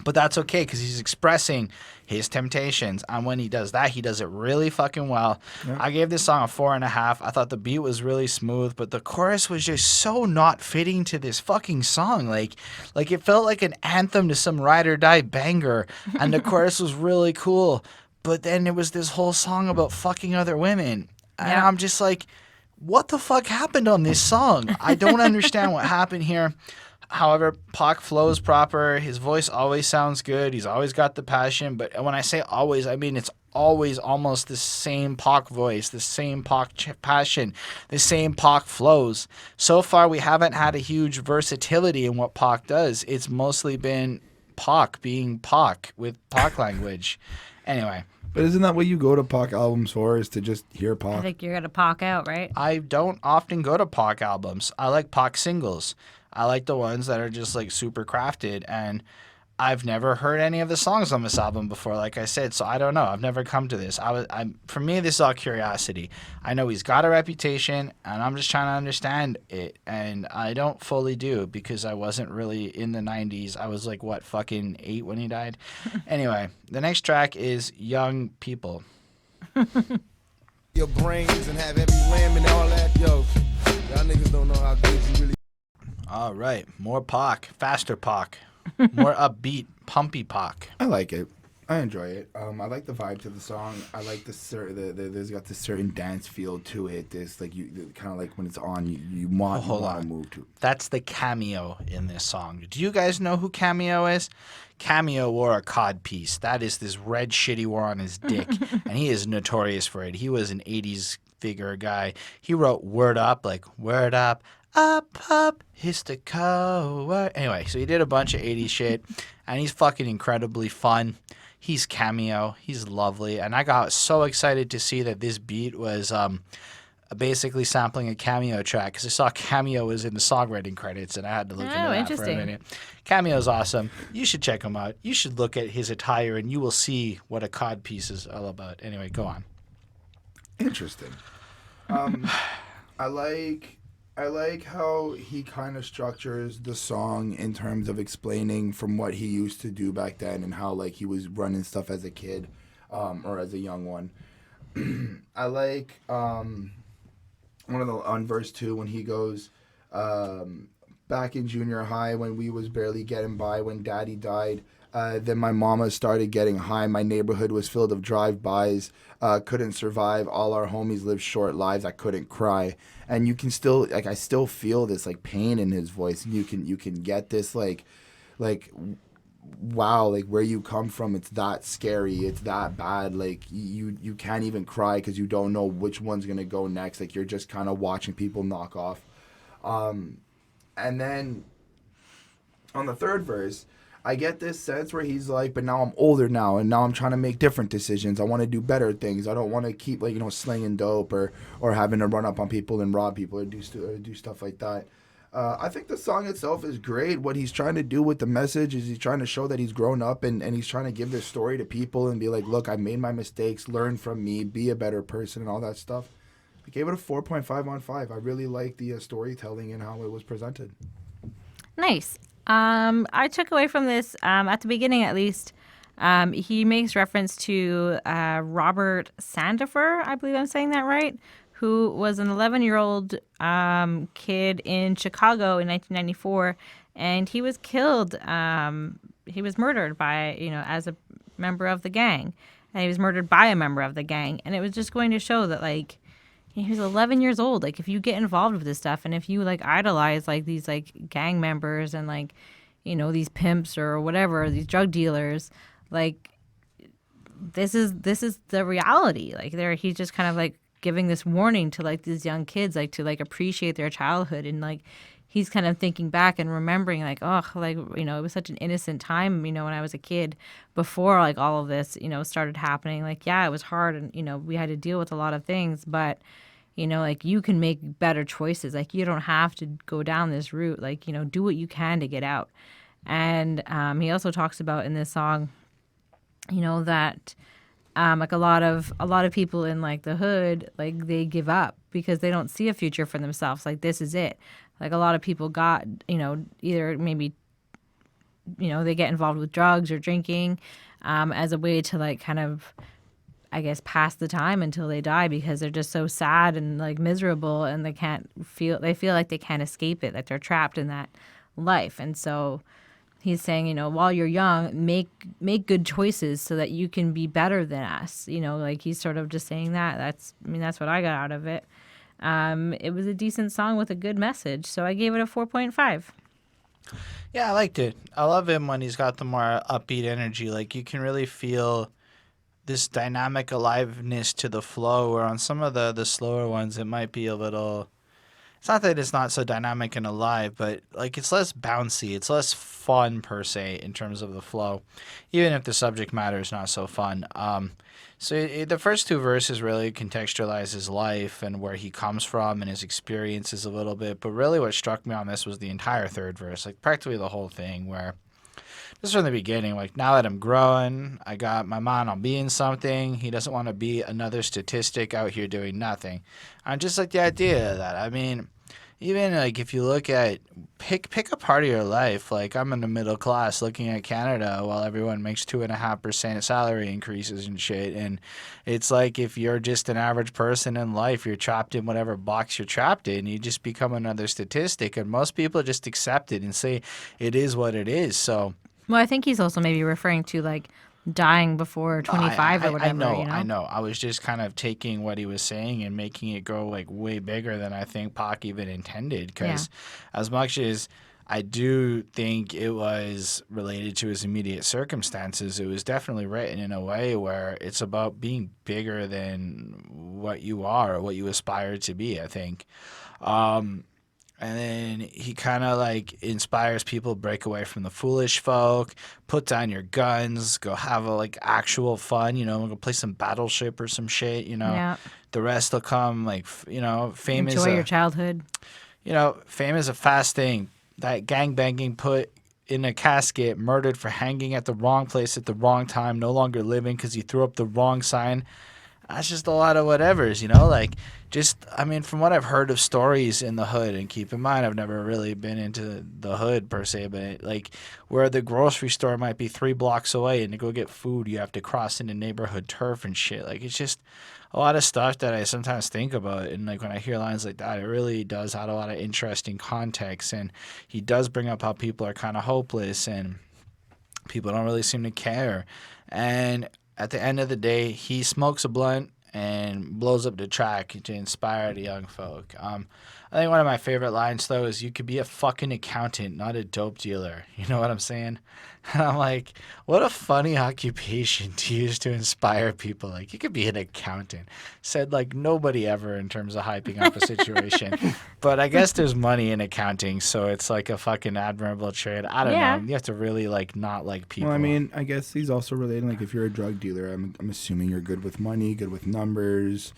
But that's okay because he's expressing his temptations. And when he does that, he does it really fucking well. Yeah. I gave this song a 4.5. I thought the beat was really smooth, but the chorus was just so not fitting to this fucking song. Like it felt like an anthem to some ride or die banger. And the chorus was really cool. But then it was this whole song about fucking other women. And Yeah. I'm just like, what the fuck happened on this song? I don't understand what happened here. However, Pac flows proper. His voice always sounds good. He's always got the passion. But when I say always, I mean it's always almost the same Pac voice, the same Pac passion, the same Pac flows. So far, we haven't had a huge versatility in what Pac does. It's mostly been Pac being Pac with Pac language. Anyway. But isn't that what you go to Pac albums for, is to just hear Pac? I think you're going to Pac out, right? I don't often go to Pac albums. I like Pac singles. I like the ones that are just like super crafted, and I've never heard any of the songs on this album before, like I said, so I don't know. I've never come to this. For me, this is all curiosity. I know he's got a reputation, and I'm just trying to understand it, and I don't fully do because I wasn't really in the 90s. I was like, what, fucking 8 when he died? Anyway, the next track is Young People. Your brains and have every limb and all that, yo. Y'all niggas don't know how good you really. All right, more Pac, faster Pac, more upbeat, pumpy Pac. I like it. I enjoy it. I like the vibe to the song. I like there's got this certain dance feel to it. This like you kind of like when it's on, you want to move to. That's the cameo in this song. Do you guys know who Cameo is? Cameo wore a cod piece. That is this red shit he wore on his dick, and he is notorious for it. He was an 80s figure guy. He wrote Word Up, like Word Up. Up, hiss the co. Anyway, so he did a bunch of 80s shit, and he's fucking incredibly fun. He's Cameo. He's lovely. And I got so excited to see that this beat was basically sampling a Cameo track because I saw Cameo was in the songwriting credits, and I had to look into that for a minute. Cameo's awesome. You should check him out. You should look at his attire, and you will see what a cod piece is all about. Anyway, go on. Interesting. I like how he kind of structures the song in terms of explaining from what he used to do back then and how like he was running stuff as a kid or as a young one. I like on verse 2 when he goes, back in junior high when we was barely getting by when daddy died. Then my mama started getting high. My neighborhood was filled of drive-bys. Couldn't survive. All our homies lived short lives. I couldn't cry. And you can still I still feel this like pain in his voice. You can get this like wow, like where you come from, it's that scary, it's that bad. Like you can't even cry because you don't know which one's gonna go next. Like you're just kind of watching people knock off. And then on the third verse, I get this sense where he's like, but now I'm older now, and now I'm trying to make different decisions. I want to do better things. I don't want to keep slinging dope or having to run up on people and rob people or do stuff like that. I think the song itself is great. What he's trying to do with the message is he's trying to show that he's grown up and he's trying to give this story to people and be like, look, I made my mistakes, learn from me, be a better person and all that stuff. I gave it a 4.5 on 5. I really like the storytelling and how it was presented. Nice. I took away from this, at the beginning at least, he makes reference to Robert Sandifer, I believe I'm saying that right, who was an 11-year-old kid in Chicago in 1994, and he was killed. He was murdered by, as a member of the gang, and he was murdered by a member of the gang, and it was just going to show that, like, he was 11 years old. Like, if you get involved with this stuff and if you, like, idolize, like, these, like, gang members and, like, these pimps or whatever, these drug dealers, like, this is the reality. Like, he's just kind of, like, giving this warning to, like, these young kids, like, to, like, appreciate their childhood. And, like, he's kind of thinking back and remembering, like, oh, like, it was such an innocent time, when I was a kid before, like, all of this, started happening. Like, yeah, it was hard and, we had to deal with a lot of things, but, like, you can make better choices. Like, you don't have to go down this route. Like, do what you can to get out. And he also talks about in this song, that like a lot of people in, like, the hood, like, they give up because they don't see a future for themselves. Like, this is it. Like, a lot of people got, either maybe, they get involved with drugs or drinking as a way to, like, kind of, I guess, pass the time until they die because they're just so sad and, like, miserable, and they feel like they can't escape it, like they're trapped in that life. And so he's saying, while you're young, make good choices so that you can be better than us. Like, he's sort of just saying that. That's what I got out of it. It was a decent song with a good message, so I gave it a 4.5. Yeah, I liked it. I love him when he's got the more upbeat energy. Like, you can really feel this dynamic aliveness to the flow, where on some of the slower ones it might be a little, it's not that it's not so dynamic and alive, but, like, it's less bouncy, it's less fun per se in terms of the flow, even if the subject matter is not so fun. The first two verses really contextualize his life and where he comes from and his experiences a little bit, but really what struck me on this was the entire third verse, like practically the whole thing, where just from the beginning, like, now that I'm growing, I got my mind on being something. He doesn't want to be another statistic out here doing nothing. I just like the idea of that. I mean, even, like, if you look at, pick a part of your life, like, I'm in the middle class looking at Canada while everyone makes 2.5% salary increases and shit. And it's like, if you're just an average person in life, you're trapped in whatever box you're trapped in. You just become another statistic. And most people just accept it and say it is what it is. So, well, I think he's also maybe referring to, like, dying before 25 or whatever. I know. I was just kind of taking what he was saying and making it go, like, way bigger than I think Pac even intended. Because as much as I do think it was related to his immediate circumstances, it was definitely written in a way where it's about being bigger than what you are or what you aspire to be, I think. And then he kind of, like, inspires people to break away from the foolish folk, put down your guns, go have like actual fun, go play some Battleship or some shit, Yeah. The rest will come, like, fame Enjoy your childhood. Fame is a fast thing. That gangbanging put in a casket, murdered for hanging at the wrong place at the wrong time, no longer living because you threw up the wrong sign. That's just a lot of whatevers, like from what I've heard of stories in the hood, and keep in mind, I've never really been into the hood per se, but like where the grocery store might be 3 blocks away and to go get food, you have to cross into neighborhood turf and shit. Like, it's just a lot of stuff that I sometimes think about. And like when I hear lines like that, it really does add a lot of interesting context. And he does bring up how people are kind of hopeless and people don't really seem to care. And at the end of the day, he smokes a blunt and blows up the track to inspire the young folk. I think one of my favorite lines, though, is, "You could be a fucking accountant, not a dope dealer." You know what I'm saying? And I'm like, what a funny occupation to use to inspire people. Like, you could be an accountant. Said like nobody ever in terms of hyping up a situation. But I guess there's money in accounting, so it's like a fucking admirable trade. I don't know. You have to really like not like people. Well, I mean, I guess he's also relating, like, if you're a drug dealer, I'm assuming you're good with money, good with numbers.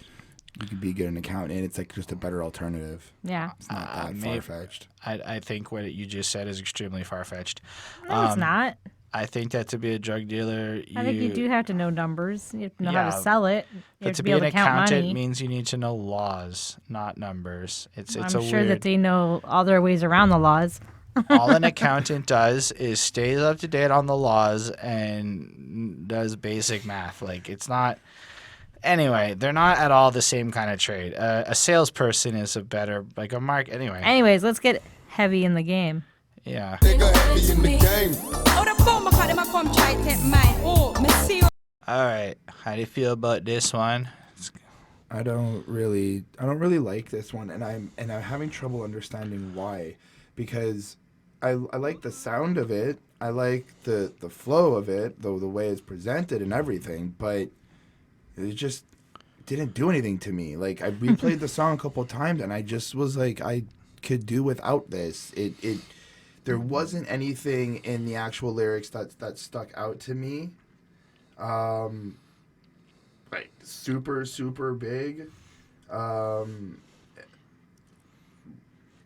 You could be good an accountant. It's like just a better alternative. Yeah. It's not that far-fetched. I think what you just said is extremely far-fetched. No, it's not. I think that to be a drug dealer, I think you do have to know numbers. You have to know how to Yeah, sell it. You but have to be be able an to count accountant money. means you need to know laws, not numbers. It's I'm a sure weird. that they know all their ways around the laws. All an accountant does is stays up to date on the laws and does basic math. Like, it's not. Anyway, they're not at all the same kind of trade. A salesperson is a better, like a mark. Anyway, Anyways, let's get heavy in the game. yeah. Nigga heavy in the game. All right. How do you feel about this one? I don't really like this one, and I'm having trouble understanding why, because I like the sound of it, I like the flow of it, the way it's presented and everything, but it just didn't do anything to me. Like, I replayed the song a couple of times, and I just was like, I could do without this. There wasn't anything in the actual lyrics that stuck out to me. Like super big. Got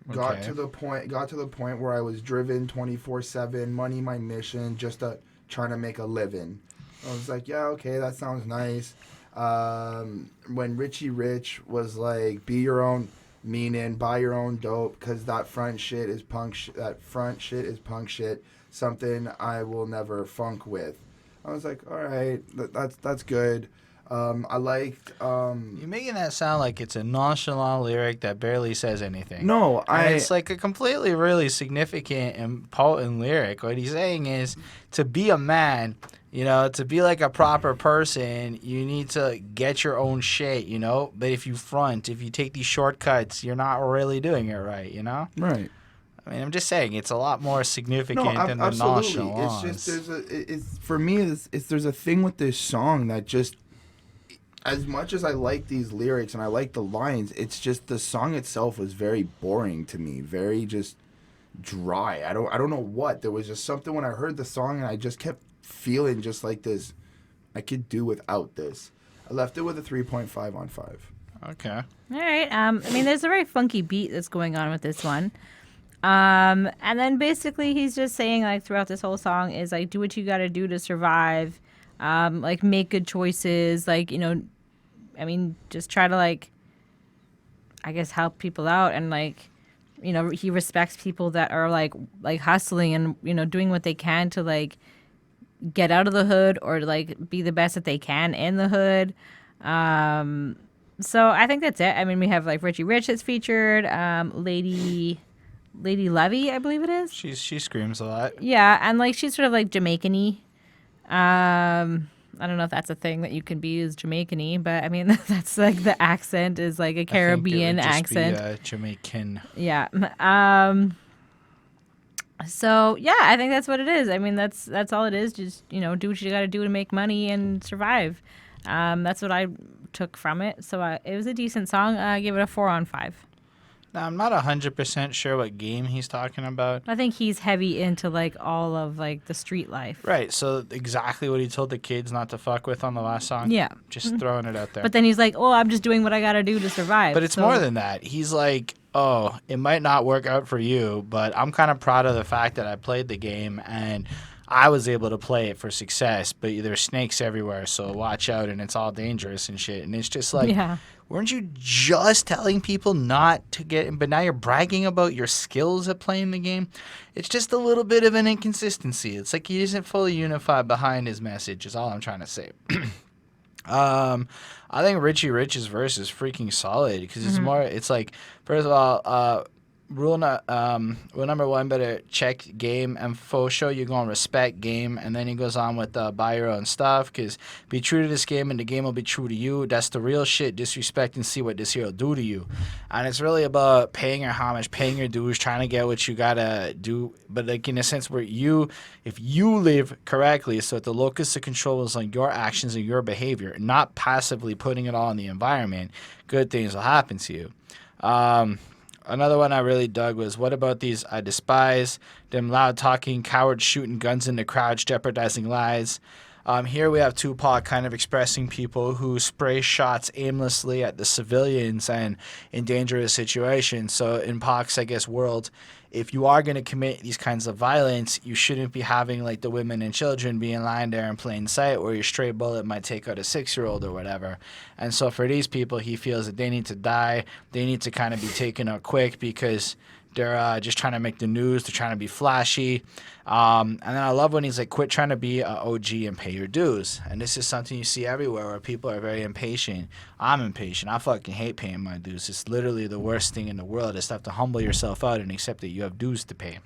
Okay. to the point where I was driven 24/7, money my mission, just trying to make a living. I was like, yeah, okay, that sounds nice. When Richie Rich was like, be your own meaning, buy your own dope, cause that front shit is punk shit, something I will never funk with. I was like, all right, that's good. I liked. You're making that sound like it's a nonchalant lyric that barely says anything. No, And it's like a completely really significant and potent lyric. What he's saying is, to be a man, to be like a proper person, you need to get your own shit, But if you take these shortcuts, you're not really doing it right, right. I mean, I'm just saying it's a lot more significant than the Absolutely. nonchalance. It's just for me. There's a thing with this song that just, as much as I like these lyrics and I like the lines, it's just the song itself was very boring to me, very just dry. I don't know what. There was just something when I heard the song and I just kept feeling just like this. I could do without this. I left it with a 3.5 on 5. All Okay. right. I mean, there's a very funky beat that's going on with this one. And then basically he's just saying, like, throughout this whole song is like, do what you got to do to survive. Like, make good choices. Like, just try to, like, I guess help people out. And, like, he respects people that are like hustling and, doing what they can to, like, get out of the hood or, like, be the best that they can in the hood. So I think that's it. I mean, we have, like, Richie Rich that's featured, Lady Levi, I believe it is. She screams a lot. Yeah, and, like, she's sort of, like, Jamaican-y. I don't know if that's a thing that you can be as Jamaican-y, but, I mean, that's, like, the accent is, like, a Caribbean accent. Jamaican. Yeah. So, yeah, I think that's what it is. I mean, that's all it is. Just, do what you got to do to make money and survive. That's what I took from it. So it was a decent song. I gave it a 4 on 5. Now, I'm not 100% sure what game he's talking about. I think he's heavy into, like, all of, like, the street life. Right, so exactly what he told the kids not to fuck with on the last song? Yeah. Just throwing it out there. But then he's like, oh, I'm just doing what I got to do to survive. But it's more than that. He's like, oh, it might not work out for you, but I'm kind of proud of the fact that I played the game and I was able to play it for success, but there's snakes everywhere, so watch out, and it's all dangerous and shit. And it's just like, Yeah. weren't you just telling people not to get, but now you're bragging about your skills at playing the game? It's just a little bit of an inconsistency. It's like he isn't fully unified behind his message, is all I'm trying to say. I think Richie Rich's verse is freaking solid because it's more. It's like, first of all, rule number one, better check game info show. You're gonna respect game, and then he goes on with buy your own stuff because be true to this game, and the game will be true to you. That's the real shit. Disrespect and see what this here will do to you. And it's really about paying your homage, paying your dues, trying to get what you gotta do. But like in a sense where if you live correctly, so that the locus of control is on your actions and your behavior, not passively putting it all in the environment, good things will happen to you. Another one I really dug was, what about these I despise, them loud-talking, cowards shooting guns in the crowds, jeopardizing lives. Here we have Tupac kind of expressing people who spray shots aimlessly at the civilians and endanger the situation. So in Pac's, I guess, world, if you are going to commit these kinds of violence, you shouldn't be having like the women and children being lying there in plain sight where your stray bullet might take out a 6-year-old or whatever. And so for these people, he feels that they need to die. They need to kind of be taken out quick because they're just trying to make the news. They're trying to be flashy. And then I love when he's like, quit trying to be an OG and pay your dues. And this is something you see everywhere where people are very impatient. I'm impatient. I fucking hate paying my dues. It's literally the worst thing in the world is to have to humble yourself out and accept that you have dues to pay.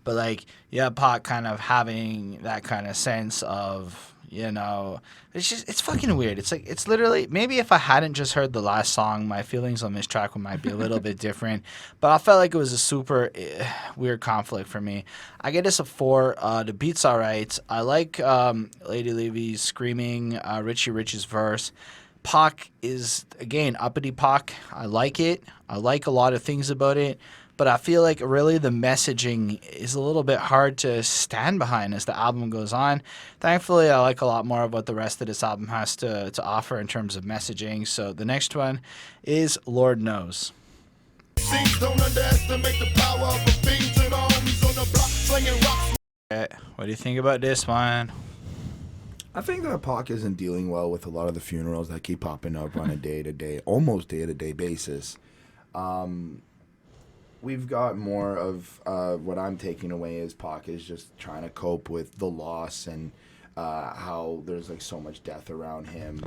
But like, yeah, Pac kind of having that kind of sense of, you know, it's fucking weird. It's like, it's literally, maybe if I hadn't just heard the last song, my feelings on this track might be a little bit different. But I felt like it was a super weird conflict for me. I get this a 4. The beat's all right. I like Lady Levy's screaming, Richie Rich's verse. Pac is, again, uppity Pac. I like it. I like a lot of things about it. But I feel like really the messaging is a little bit hard to stand behind as the album goes on. Thankfully, I like a lot more of what the rest of this album has to offer in terms of messaging. So the next one is Lord Knows. Don't underestimate the power of a fiend to the homies on the block slinging rocks. What do you think about this one? I think that Pac isn't dealing well with a lot of the funerals that keep popping up on a day-to-day, almost day-to-day basis. We've got more of what I'm taking away is Pac is just trying to cope with the loss and how there's like so much death around him.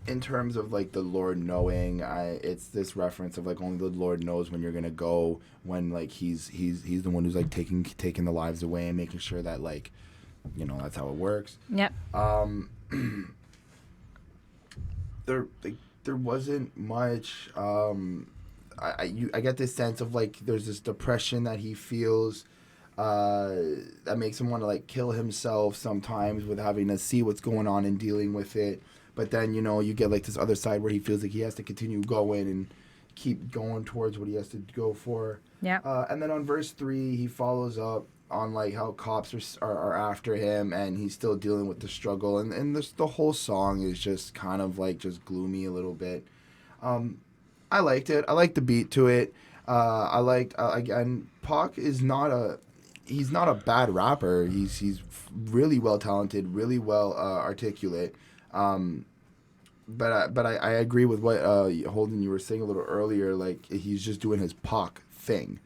In terms of like the Lord knowing, it's this reference of like only the Lord knows when you're gonna go, when like he's the one who's like taking the lives away and making sure that like, you know, that's how it works. Yep. There wasn't much. I get this sense of like there's this depression that he feels that makes him want to like kill himself sometimes with having to see what's going on and dealing with it. But then, you know, you get like this other side where he feels like he has to continue going and keep going towards what he has to go for. Yeah. And then on verse 3, he follows up on like how cops are after him and he's still dealing with the struggle. And the whole song is just kind of like just gloomy a little bit. I liked it. I liked the beat to it. Again, Pac is he's not a bad rapper. He's really well talented, really well articulate. But I agree with what Holden, you were saying a little earlier. Like he's just doing his Pac thing.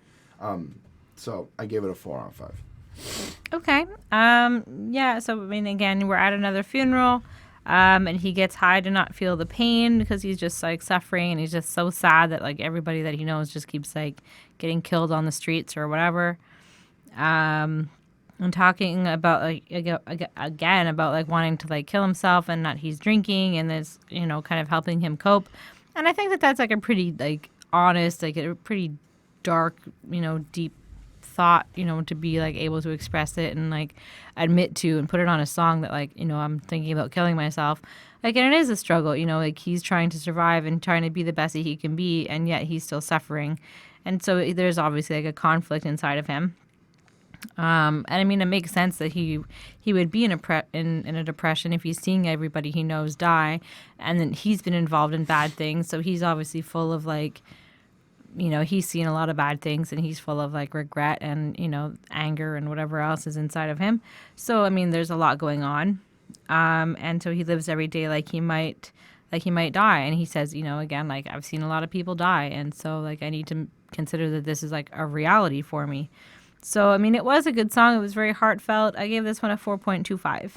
So I gave it a 4 out of 5. Okay. Yeah. So I mean, again, we're at another funeral. And he gets high to not feel the pain because he's just like suffering and he's just so sad that like everybody that he knows just keeps like getting killed on the streets or whatever. And talking about like again about like wanting to like kill himself and that he's drinking and this, you know, kind of helping him cope. And I think that that's like a pretty like honest, like a pretty dark, you know, deep thought, you know, to be like able to express it and like admit to and put it on a song that like, you know, I'm thinking about killing myself. Like, and it is a struggle, you know, like he's trying to survive and trying to be the best that he can be, and yet he's still suffering. And so there's obviously like a conflict inside of him. And I mean, it makes sense that he would be in a depression if he's seeing everybody he knows die, and then he's been involved in bad things. So he's obviously full of like, he's seen a lot of bad things and he's full of like regret and, anger and whatever else is inside of him. So, I mean, there's a lot going on. And so he lives every day like he might die. And he says, again, like I've seen a lot of people die. And so like I need to consider that this is like a reality for me. So, I mean, it was a good song. It was very heartfelt. I gave this one a 4.25.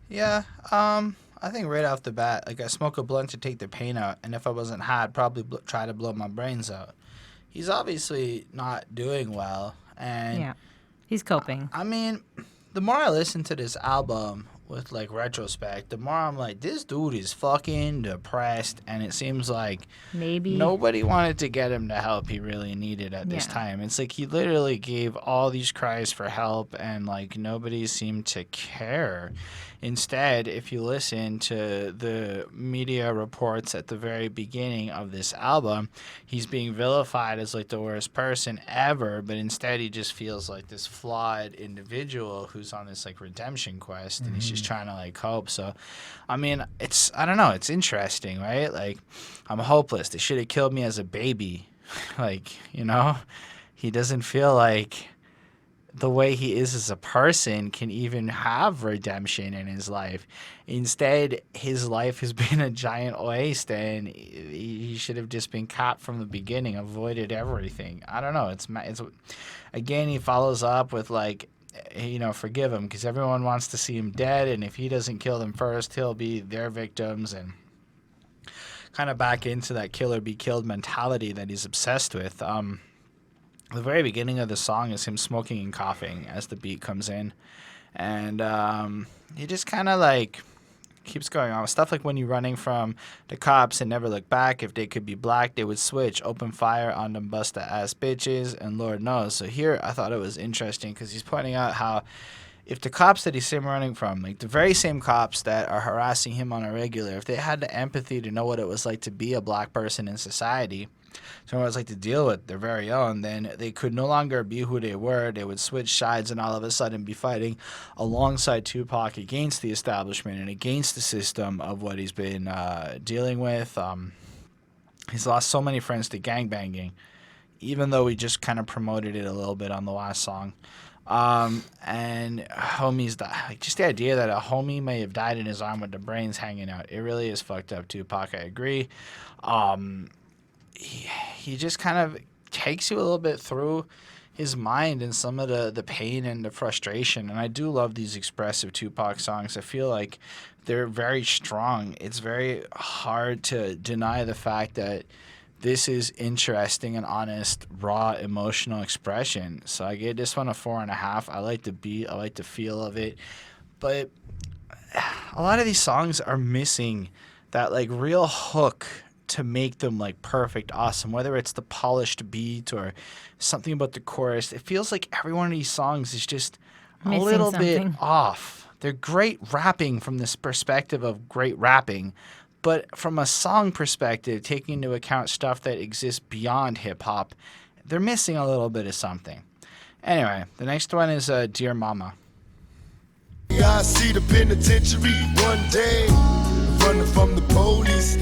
Yeah, I think right off the bat, like I smoke a blunt to take the pain out, and if I wasn't high, I'd probably try to blow my brains out. He's obviously not doing well, and Yeah, he's coping. I mean, the more I listen to this album with like retrospect, the more I'm like, this dude is fucking depressed, and it seems like Maybe. nobody wanted to get him the help he really needed at this Yeah. time. It's like he literally gave all these cries for help, and like nobody seemed to care. Instead, if you listen to the media reports at the very beginning of this album, he's being vilified as like the worst person ever, but instead he just feels like this flawed individual who's on this like redemption quest, and he's just trying to like cope. So, I mean, I don't know, it's interesting, right? Like, I'm hopeless. They should have killed me as a baby. Like, he doesn't feel like the way he is as a person can even have redemption in his life. Instead, his life has been a giant waste, and he should have just been capped from the beginning, avoided everything. I don't know. It's again, he follows up with like, forgive him, because everyone wants to see him dead, and if he doesn't kill them first, he'll be their victims, and kind of back into that kill or be killed mentality that he's obsessed with. The very beginning of the song is him smoking and coughing as the beat comes in. And he just kind of like keeps going on. Stuff like when you're running from the cops and never look back. If they could be black, they would switch. Open fire on them busta-ass bitches. And Lord knows. So here I thought it was interesting because he's pointing out how if the cops that he's seen running from, like the very same cops that are harassing him on a regular, if they had the empathy to know what it was like to be a black person in society, so what it's like to deal with their very own, then they could no longer be who they were. They would switch sides and all of a sudden be fighting alongside Tupac against the establishment and against the system of what he's been dealing with. He's lost so many friends to gangbanging, even though we just kind of promoted it a little bit on the last song. And homies died. Like, just the idea that a homie may have died in his arm with the brains hanging out. It really is fucked up, Tupac. I agree. He just kind of takes you a little bit through his mind and some of the pain and the frustration. And I do love these expressive Tupac songs. I feel like they're very strong. It's very hard to deny the fact that this is interesting and honest, raw, emotional expression. So I gave this one a 4.5. I like the beat. I like the feel of it. But a lot of these songs are missing that like real hook to make them like perfect, awesome, whether it's the polished beat or something about the chorus. It feels like every one of these songs is just a Missing little something. bit off. They're great rapping from this perspective of great rapping, but from a song perspective, taking into account stuff that exists beyond hip-hop, they're missing a little bit of something. Anyway, the next one is Dear Mama. I see the penitentiary one day, running from the police.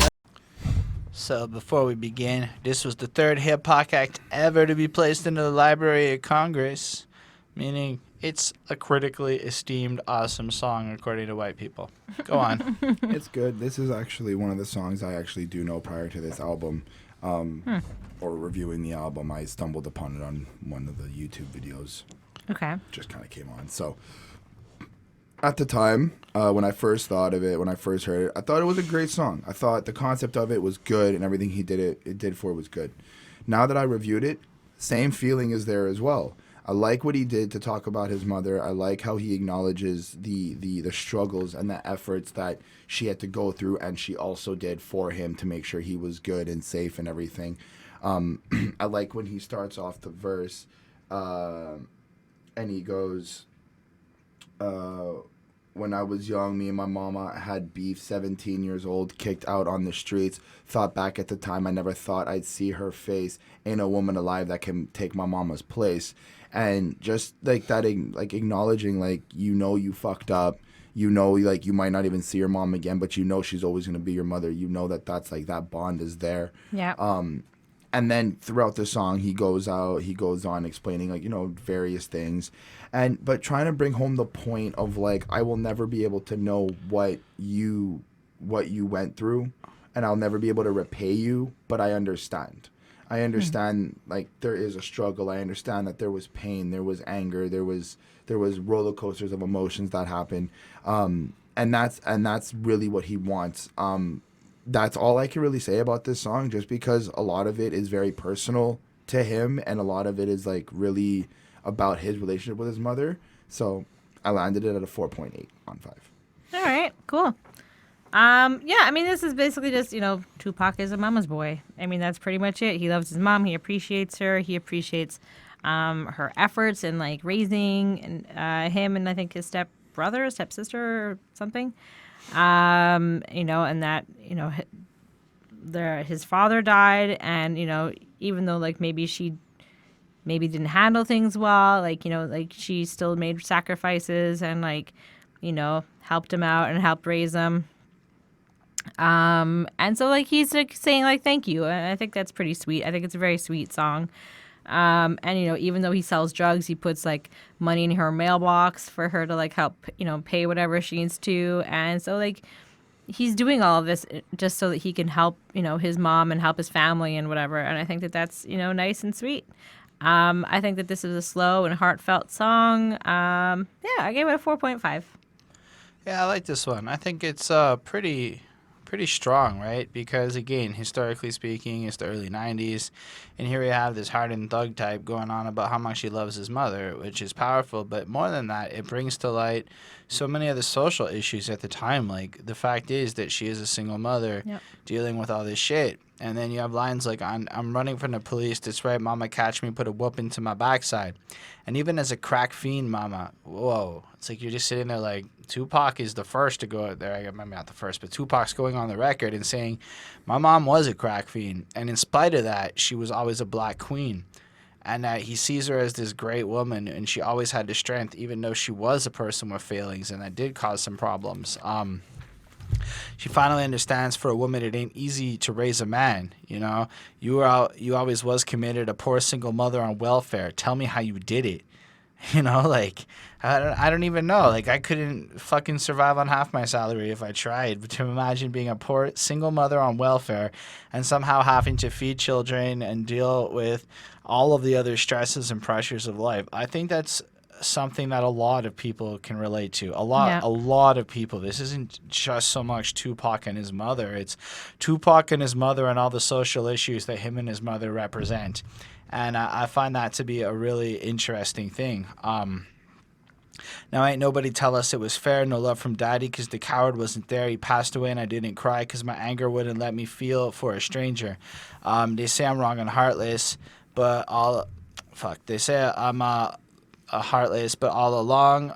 So before we begin, this was the third hip-hop act ever to be placed into the Library of Congress, meaning it's a critically esteemed, awesome song according to white people. Go on. It's good. This is actually one of the songs I actually do know prior to this album, or reviewing the album. I stumbled upon it on one of the YouTube videos. Okay. Just kind of came on. So at the time, when I first thought of it, when I first heard it, I thought it was a great song. I thought the concept of it was good, and everything he did for it was good. Now that I reviewed it, same feeling is there as well. I like what he did to talk about his mother. I like how he acknowledges the struggles and the efforts that she had to go through, and she also did for him to make sure he was good and safe and everything. I like when he starts off the verse, and he goes, when I was young, me and my mama had beef, 17 years old, kicked out on the streets. Thought back at the time, I never thought I'd see her face. Ain't a woman alive that can take my mama's place. And just like that, like acknowledging, like, you fucked up. Like, you might not even see your mom again, but she's always going to be your mother. That's like, that bond is there. Yeah. And then throughout the song, he goes on explaining like, various things, but trying to bring home the point of like, I will never be able to know what you went through, and I'll never be able to repay you, but I understand. I understand like there is a struggle. I understand that there was pain, there was anger, there was roller coasters of emotions that happen. And that's really what he wants. That's all I can really say about this song, just because a lot of it is very personal to him, and a lot of it is like really about his relationship with his mother. So I landed it at a 4.8 on 5. All right, cool. Yeah, I mean, this is basically just, Tupac is a mama's boy. I mean, that's pretty much it. He loves his mom. He appreciates her. He appreciates her efforts in like raising him and I think his stepsister or something. And that, his father died, and, even though like maybe she didn't handle things well, like, like she still made sacrifices and like, helped him out and helped raise him. And so like he's like saying like thank you, and I think that's pretty sweet. I think it's a very sweet song. And even though he sells drugs, he puts like money in her mailbox for her to like help pay whatever she needs to. And so like he's doing all of this just so that he can help his mom and help his family and whatever. And I think that that's nice and sweet. I think that this is a slow and heartfelt song. Yeah, I gave it a 4.5. Yeah, I like this one. I think it's pretty strong, right? Because again, historically speaking, it's the early 90s, and here we have this hardened thug type going on about how much he loves his mother, which is powerful. But more than that, it brings to light so many of the social issues at the time. Like the fact is that she is a single mother dealing with all this shit. And then you have lines like, I'm running from the police. That's right, mama, catch me, put a whoop into my backside. And even as a crack fiend, mama, whoa. It's like you're just sitting there like, Tupac is the first to go out there. I mean, not the first, but Tupac's going on the record and saying, my mom was a crack fiend. And in spite of that, she was always a black queen. And that he sees her as this great woman, and she always had the strength, even though she was a person with failings, and that did cause some problems. She finally understands for a woman it ain't easy to raise a man. You always was committed, a poor single mother on welfare. Tell me how you did it. Like I don't even know. Like I couldn't fucking survive on half my salary if I tried. But to imagine being a poor single mother on welfare and somehow having to feed children and deal with all of the other stresses and pressures of life, I think that's something that a lot of people can relate to. A lot of people. This isn't just so much Tupac and his mother. It's Tupac and his mother and all the social issues that him and his mother represent. And I find that to be a really interesting thing. Now, ain't nobody tell us it was fair. No love from daddy because the coward wasn't there. He passed away and I didn't cry because my anger wouldn't let me feel for a stranger. They say I'm wrong and heartless, but they say I'm heartless, but all along,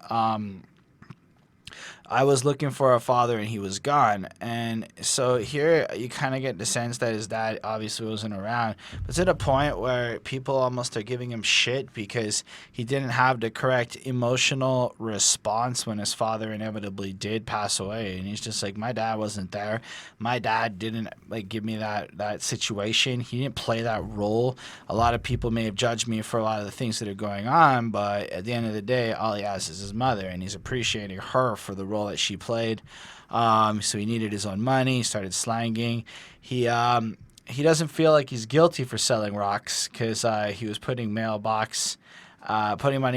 I was looking for a father and he was gone. And so here you kind of get the sense that his dad obviously wasn't around. But to the point where people almost are giving him shit because he didn't have the correct emotional response when his father inevitably did pass away. And he's just like, my dad wasn't there. My dad didn't like give me that situation. He didn't play that role. A lot of people may have judged me for a lot of the things that are going on, but at the end of the day, all he has is his mother, and he's appreciating her for the role that she played. So he needed his own money. He started slanging. He doesn't feel like he's guilty for selling rocks because he was putting money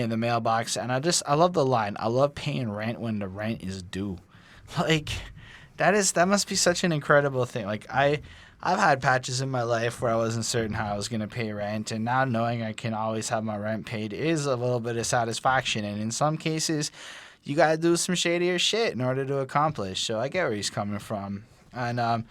in the mailbox. And I love the line. I love paying rent when the rent is due. Like that must be such an incredible thing. Like I've had patches in my life where I wasn't certain how I was going to pay rent, and now knowing I can always have my rent paid is a little bit of satisfaction. And in some cases, you got to do some shadier shit in order to accomplish. So I get where he's coming from. And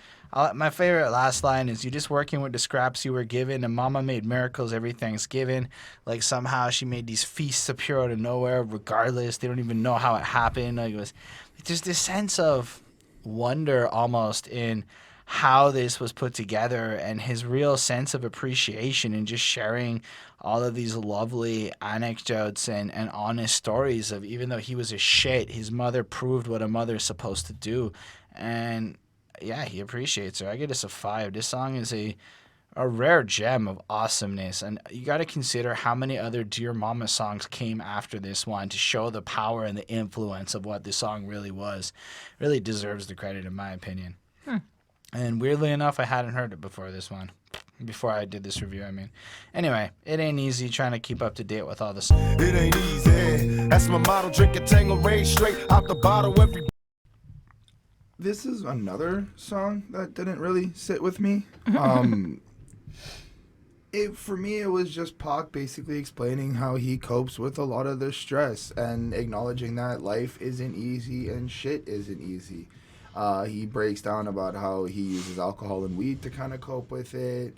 my favorite last line is, you just working with the scraps you were given, and mama made miracles every Thanksgiving. Like somehow she made these feasts appear out of nowhere regardless. They don't even know how it happened. Like there's this sense of wonder almost in how this was put together, and his real sense of appreciation and just sharing all of these lovely anecdotes and honest stories of, even though he was a shit, his mother proved what a mother's supposed to do. And yeah, he appreciates her. I give this a 5. This song is a a rare gem of awesomeness, and you got to consider how many other Dear Mama songs came after this one to show the power and the influence of what this song really was. Really deserves the credit, in my opinion. And weirdly enough, I hadn't heard it before this one. Before I did this review, I mean. Anyway, it ain't easy trying to keep up to date with all this. It ain't easy. That's my motto. Drink a Tanqueray straight out the bottle every. This is another song that didn't really sit with me. For me, it was just Pac basically explaining how he copes with a lot of the stress and acknowledging that life isn't easy and shit isn't easy. He breaks down about how he uses alcohol and weed to kind of cope with it.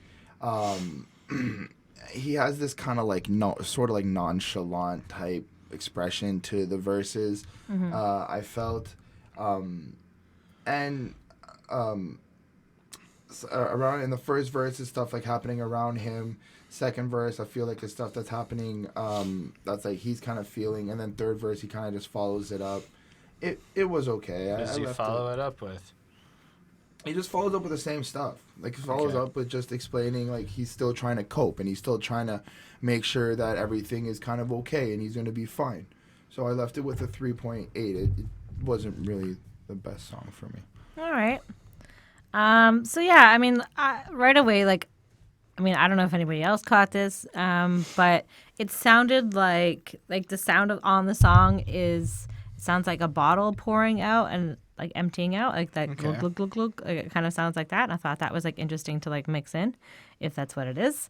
He has this kind of like sort of like nonchalant type expression to the verses. I felt, around in the first verse is stuff like happening around him. Second verse, I feel like it's stuff that's happening that's like he's kind of feeling, and then third verse he kind of just follows it up. It was okay. What does he follow it up with? He just follows up with the same stuff. Like he follows up with just explaining like he's still trying to cope and he's still trying to make sure that everything is kind of okay and he's going to be fine. So I left it with a 3.8. It wasn't really the best song for me. All right. So yeah, I mean, right away, like, I mean, I don't know if anybody else caught this, but it sounded like the sound on the song sounds like a bottle pouring out and like emptying out, like that glug, glug, glug, glug. Like, it kind of sounds like that. And I thought that was like interesting to like mix in, if that's what it is.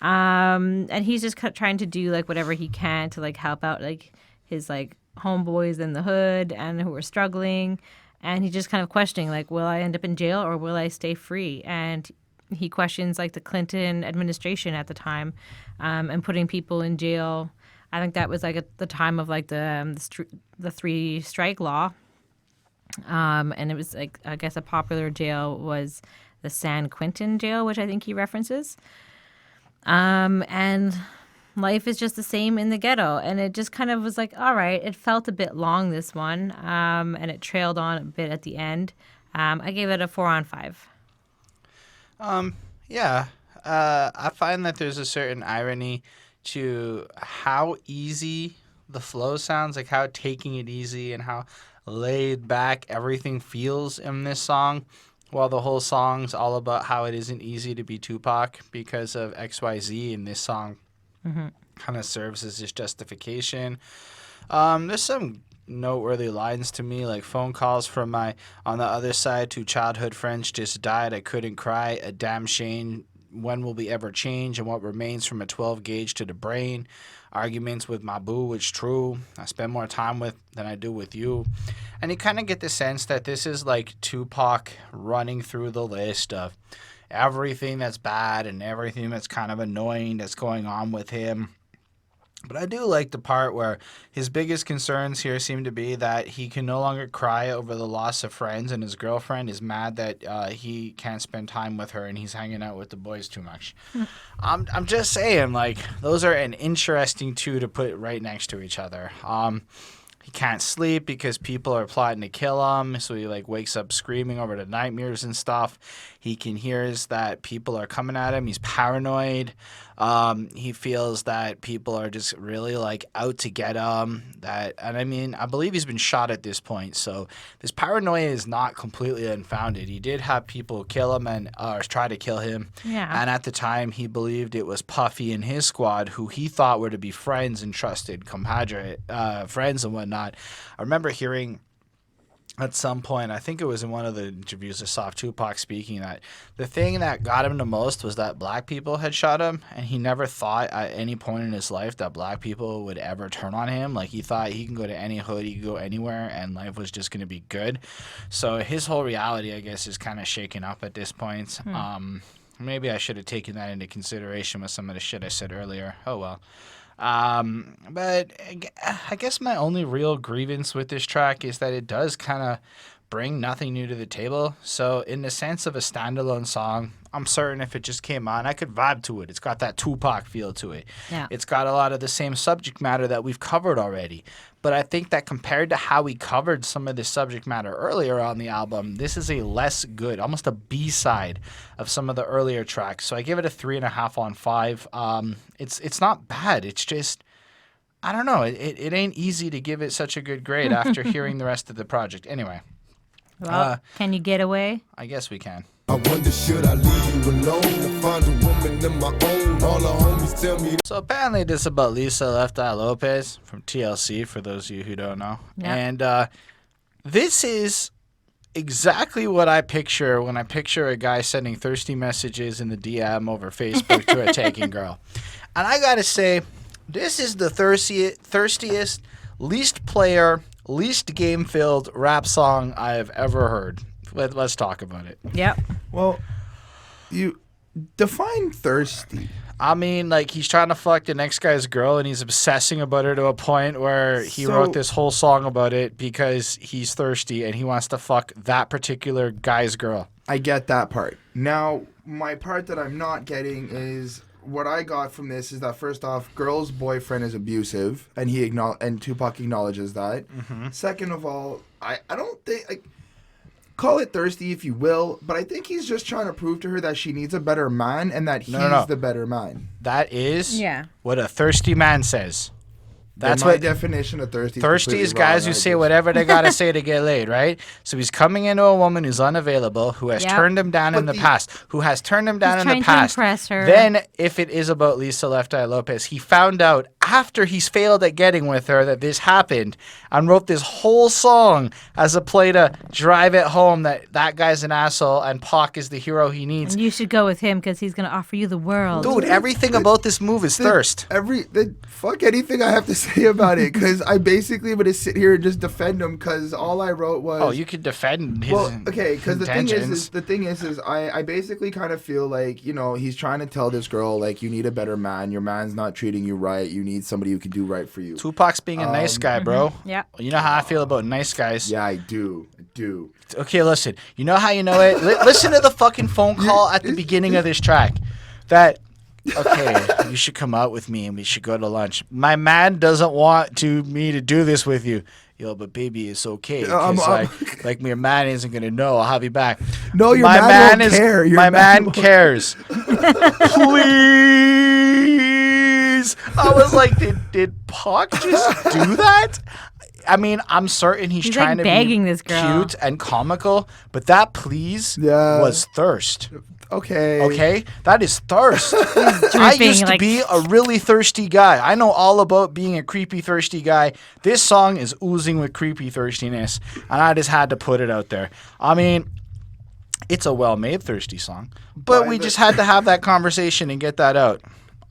And he's just trying to do like whatever he can to like help out like his like homeboys in the hood and who are struggling. And he's just kind of questioning like, will I end up in jail or will I stay free? And he questions like the Clinton administration at the time, and putting people in jail. I think that was like at the time of like the 3 strike law. And it was like, I guess a popular jail was the San Quentin jail, which I think he references. And life is just the same in the ghetto. And it just kind of was like, all right, it felt a bit long, this one. And it trailed on a bit at the end. I gave it a 4 on 5. Yeah. I find that there's a certain irony to how easy the flow sounds, like how taking it easy and how laid back everything feels in this song, while the whole song's all about how it isn't easy to be Tupac because of XYZ, and this song kind of serves as his justification. There's some noteworthy lines to me, like phone calls from my on the other side, 2 childhood friends just died, I couldn't cry, a damn shame, when will we ever change, and what remains from a 12 gauge to the brain, arguments with my boo, it's true, I spend more time with than I do with you. And you kind of get the sense that this is like Tupac running through the list of everything that's bad and everything that's kind of annoying that's going on with him. But I do like the part where his biggest concerns here seem to be that he can no longer cry over the loss of friends, and his girlfriend is mad that he can't spend time with her and he's hanging out with the boys too much. I'm just saying, like, those are an interesting two to put right next to each other. He can't sleep because people are plotting to kill him, so he like wakes up screaming over the nightmares and stuff. He can hear that people are coming at him. He's paranoid. He feels that people are just really like out to get him. And I mean, I believe he's been shot at this point, so this paranoia is not completely unfounded. He did have people kill him or try to kill him. Yeah. And at the time, he believed it was Puffy and his squad, who he thought were to be friends and trusted compadre friends and whatnot. I remember hearing at some point, I think it was in one of the interviews I saw of Tupac speaking, that the thing that got him the most was that black people had shot him, and he never thought at any point in his life that black people would ever turn on him. Like, he thought he can go to any hood, he can go anywhere, and life was just going to be good. So his whole reality, I guess, is kind of shaken up at this point. Maybe I should have taken that into consideration with some of the shit I said earlier. Oh well. But I guess my only real grievance with this track is that it does kind of bring nothing new to the table. So in the sense of a standalone song, I'm certain if it just came on, I could vibe to it. It's got that Tupac feel to it. Yeah. It's got a lot of the same subject matter that we've covered already. But I think that compared to how we covered some of this subject matter earlier on the album, this is a less good, almost a B-side of some of the earlier tracks. So I give it a 3.5 on 5. It's not bad. It's just, I don't know. It ain't easy to give it such a good grade after hearing the rest of the project. Anyway, Well, can you get away? I guess we can. I wonder, should I leave you alone to find a woman of my own? All the homies tell me So apparently this is about Lisa Left Eye Lopez from TLC, for those of you who don't know. Yeah. And this is exactly what I picture when I picture a guy sending thirsty messages in the DM over Facebook to a taken girl. And I gotta say, this is the thirstiest, least player, least game-filled rap song I have ever heard. Let's talk about it. Yep. Well, you define thirsty. I mean, like, he's trying to fuck the next guy's girl, and he's obsessing about her to a point where he wrote this whole song about it because he's thirsty and he wants to fuck that particular guy's girl. I get that part. Now, my part that I'm not getting is what I got from this is that first off, girl's boyfriend is abusive, and and Tupac acknowledges that. Mm-hmm. Second of all, I don't think call it thirsty if you will, but I think he's just trying to prove to her that she needs a better man and that he's the better man. That is Yeah. what a thirsty man says. That's my what definition of thirsty. thirsty is guys who say whatever they gotta say to get laid, right? So he's coming into a woman who's unavailable, who has Yep. turned him down in But the past, who has turned him down He's in the trying to past. impress her. Then, if it is about Lisa Left Eye Lopez, he found out after he's failed at getting with her that this happened, and wrote this whole song as a play to drive it home that guy's an asshole and Pac is the hero he needs. And you should go with him because he's going to offer you the world. Dude, everything about this move is thirst. Fuck anything I have to say about it, because I basically am gonna sit here and just defend him, because all I wrote was. Oh, you could defend his because intentions. the thing is I basically kind of feel like, he's trying to tell this girl, like, you need a better man. Your man's not treating you right. You need somebody who can do right for you. Tupac's being a nice guy, bro. Yeah. You know how I feel about nice guys. Yeah, I do. Okay, listen. You know how you know it? Listen to the fucking phone call at the beginning of this track. Okay, you should come out with me and we should go to lunch. My man doesn't want me to do this with you. Yo, but baby, it's okay. 'Cause like your man isn't going to know. I'll have you back. No, your man won't care. My man cares. Please. I was like, did Pac just do that? I mean, I'm certain he's He's, trying like, to begging be this girl. cute and comical, but that please Yeah. was thirst. Okay. Okay? That is thirst. I used to like- be a really thirsty guy. I know all about being a creepy, thirsty guy. This song is oozing with creepy thirstiness, and I just had to put it out there. I mean, it's a well-made thirsty song, but we just had to have that conversation and get that out.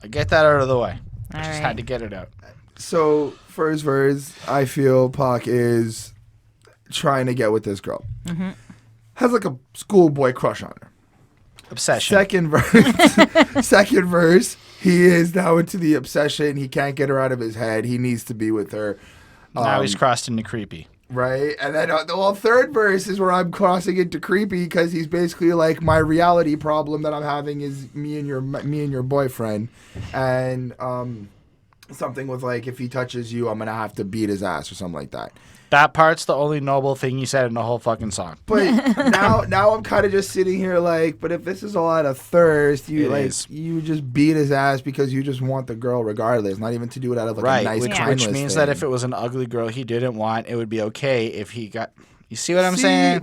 Get that out of the way. I All just right. had to get it out. So, first verse, I feel Pac is trying to get with this girl. Mm-hmm. Has like a schoolboy crush on her. Obsession. Second verse, he is now into the obsession. He can't get her out of his head. He needs to be with her. Now he's crossed into creepy. Right? And then third verse is where I'm crossing into creepy, because he's basically like, my reality problem that I'm having is me and your boyfriend. And something with like, if he touches you, I'm going to have to beat his ass or something like that. That part's the only noble thing he said in the whole fucking song. But now I'm kind of just sitting here like, but if this is all out of thirst, you just beat his ass because you just want the girl regardless, not even to do it out of like a nice kindness which means thing. that if it was an ugly girl he didn't want, it would be okay if he got. You see what I'm saying?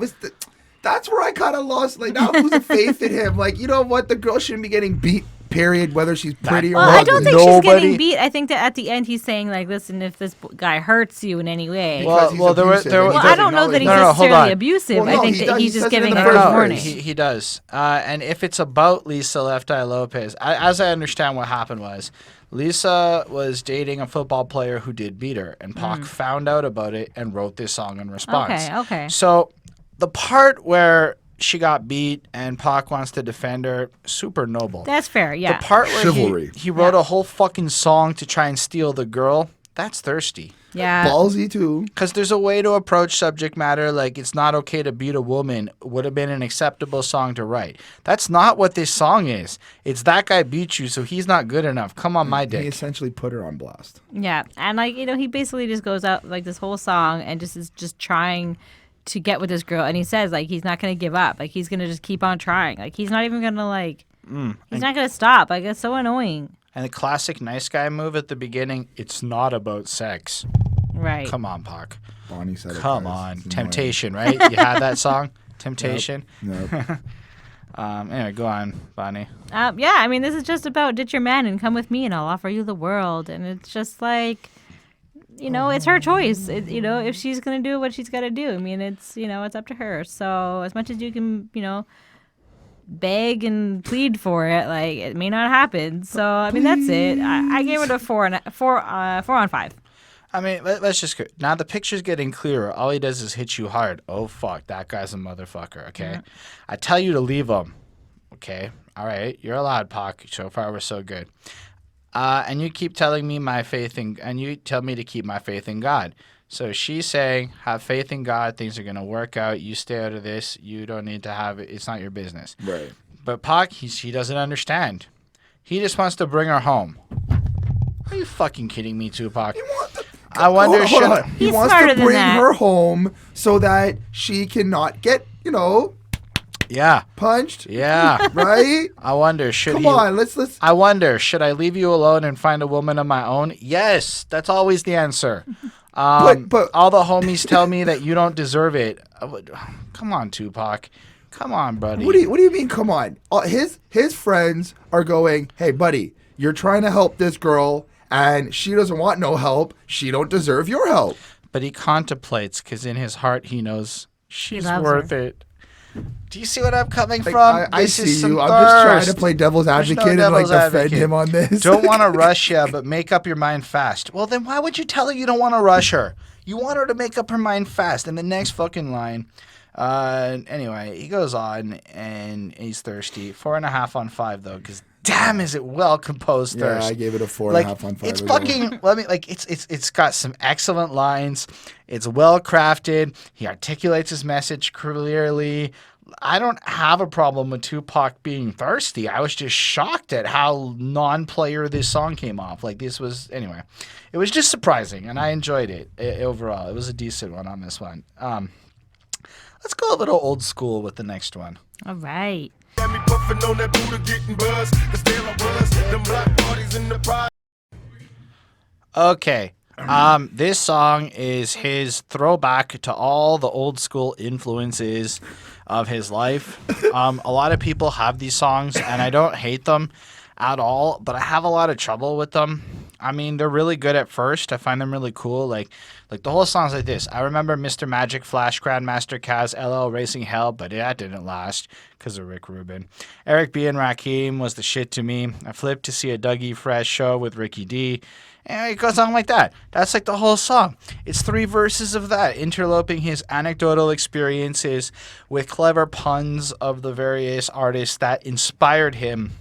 That's where I kind of lost. Like, now I'm losing faith in him. Like, you know what? The girl shouldn't be getting beat. Period. Whether she's pretty or Well, ugly. I don't think Nobody- she's getting beat. I think that at the end he's saying, like, listen, if this guy hurts you in any way. Because he's abusive, and he Well, doesn't I don't know that he's No, hold necessarily on. abusive. Well, no, I think he that does. he's He just says it in giving the her first a verse. warning. He does. And if it's about Lisa Left Eye Lopez, as I understand what happened was, Lisa was dating a football player who did beat her, and Pac found out about it and wrote this song in response. Okay. So the part where she got beat and Pac wants to defend her, super noble. That's fair, yeah. The part where Chivalry. he wrote a whole fucking song to try and steal the girl, That's thirsty. Yeah. Ballsy too. Because there's a way to approach subject matter like it's not okay to beat a woman would have been an acceptable song to write. That's not what this song is. It's that guy beat you, so he's not good enough. Come on my He dick. essentially put her on blast. Yeah. And like, he basically just goes out like this whole song and just is just trying to get with this girl. And he says like he's not going to give up. Like he's going to just keep on trying. Like he's not even going to like, he's not going to stop. Like it's so annoying. And the classic nice guy move at the beginning, it's not about sex. Right. Come on, Pac. Bonnie said it. Come guys. on. It's annoying. Temptation, right? You had that song? Temptation? Nope. Anyway, go on, Bonnie. Yeah, I mean, this is just about ditch your man and come with me and I'll offer you the world. And it's just like, it's her choice. If she's going to do what she's got to do. I mean, it's up to her. So as much as you can, beg and plead for it, like it may not happen. So, I mean, that's it. I gave it a 4 on 5. I mean, let's just go. Now the picture's getting clearer. All he does is hit you hard. Oh, fuck. That guy's a motherfucker, okay? Yeah. I tell you to leave him, okay? All right? You're allowed, Pac. So far, we're so good. And you keep telling me and you tell me to keep my faith in God. So she's saying, have faith in God. Things are going to work out. You stay out of this. You don't need to have it. It's not your business. Right. But Pac, he doesn't understand. He just wants to bring her home. Are you fucking kidding me, Tupac? I wonder Hold on. should... He He's wants smarter to than bring that. her home so that she cannot get, Yeah. punched. Yeah. Right? I wonder, should Come he... on, let's. I wonder, should I leave you alone and find a woman of my own? Yes, that's always the answer. But all the homies tell me that you don't deserve it. Come on, Tupac. Come on, buddy. What do you mean? Come on. His friends are going, hey, buddy, you're trying to help this girl, and she doesn't want no help. She don't deserve your help. But he contemplates because in his heart he knows she's loves worth her. it. Do you see what I'm coming Like, from? I This see is some you. I'm just trying to thirst. play devil's There's no advocate and devil's defend advocate. him on this. Don't want to rush you, but make up your mind fast. Well, then why would you tell her you don't want to rush her? You want her to make up her mind fast. And the next fucking line. Anyway, he goes on and he's thirsty. 4.5 on 5 though, because damn, is it well composed Yeah, thirst. I gave it a 4.5 Like on 5. it's as well. fucking. It's got some excellent lines. It's well crafted. He articulates his message clearly. I don't have a problem with Tupac being thirsty. I was just shocked at how non-player this song came off. Like this was anyway. It was just surprising, and I enjoyed it overall. It was a decent one on this one. Let's go a little old school with the next one. All right. Got me puffin' on that Buddha getting buzzed. 'Cause there I was, them black parties in the pride. Okay. This song is his throwback to all the old school influences of his life. A lot of people have these songs, and I don't hate them at all, but I have a lot of trouble with them. I mean, they're really good at first. I find them really cool. Like the whole song's like this. I remember Mr. Magic, Flash, Grandmaster Kaz, LL, Racing Hell, but that didn't last because of Rick Rubin. Eric B. and Rakim was the shit to me. I flipped to see a Dougie Fresh show with Ricky D. And it goes on like that. That's like the whole song. It's 3 verses of that, interloping his anecdotal experiences with clever puns of the various artists that inspired him,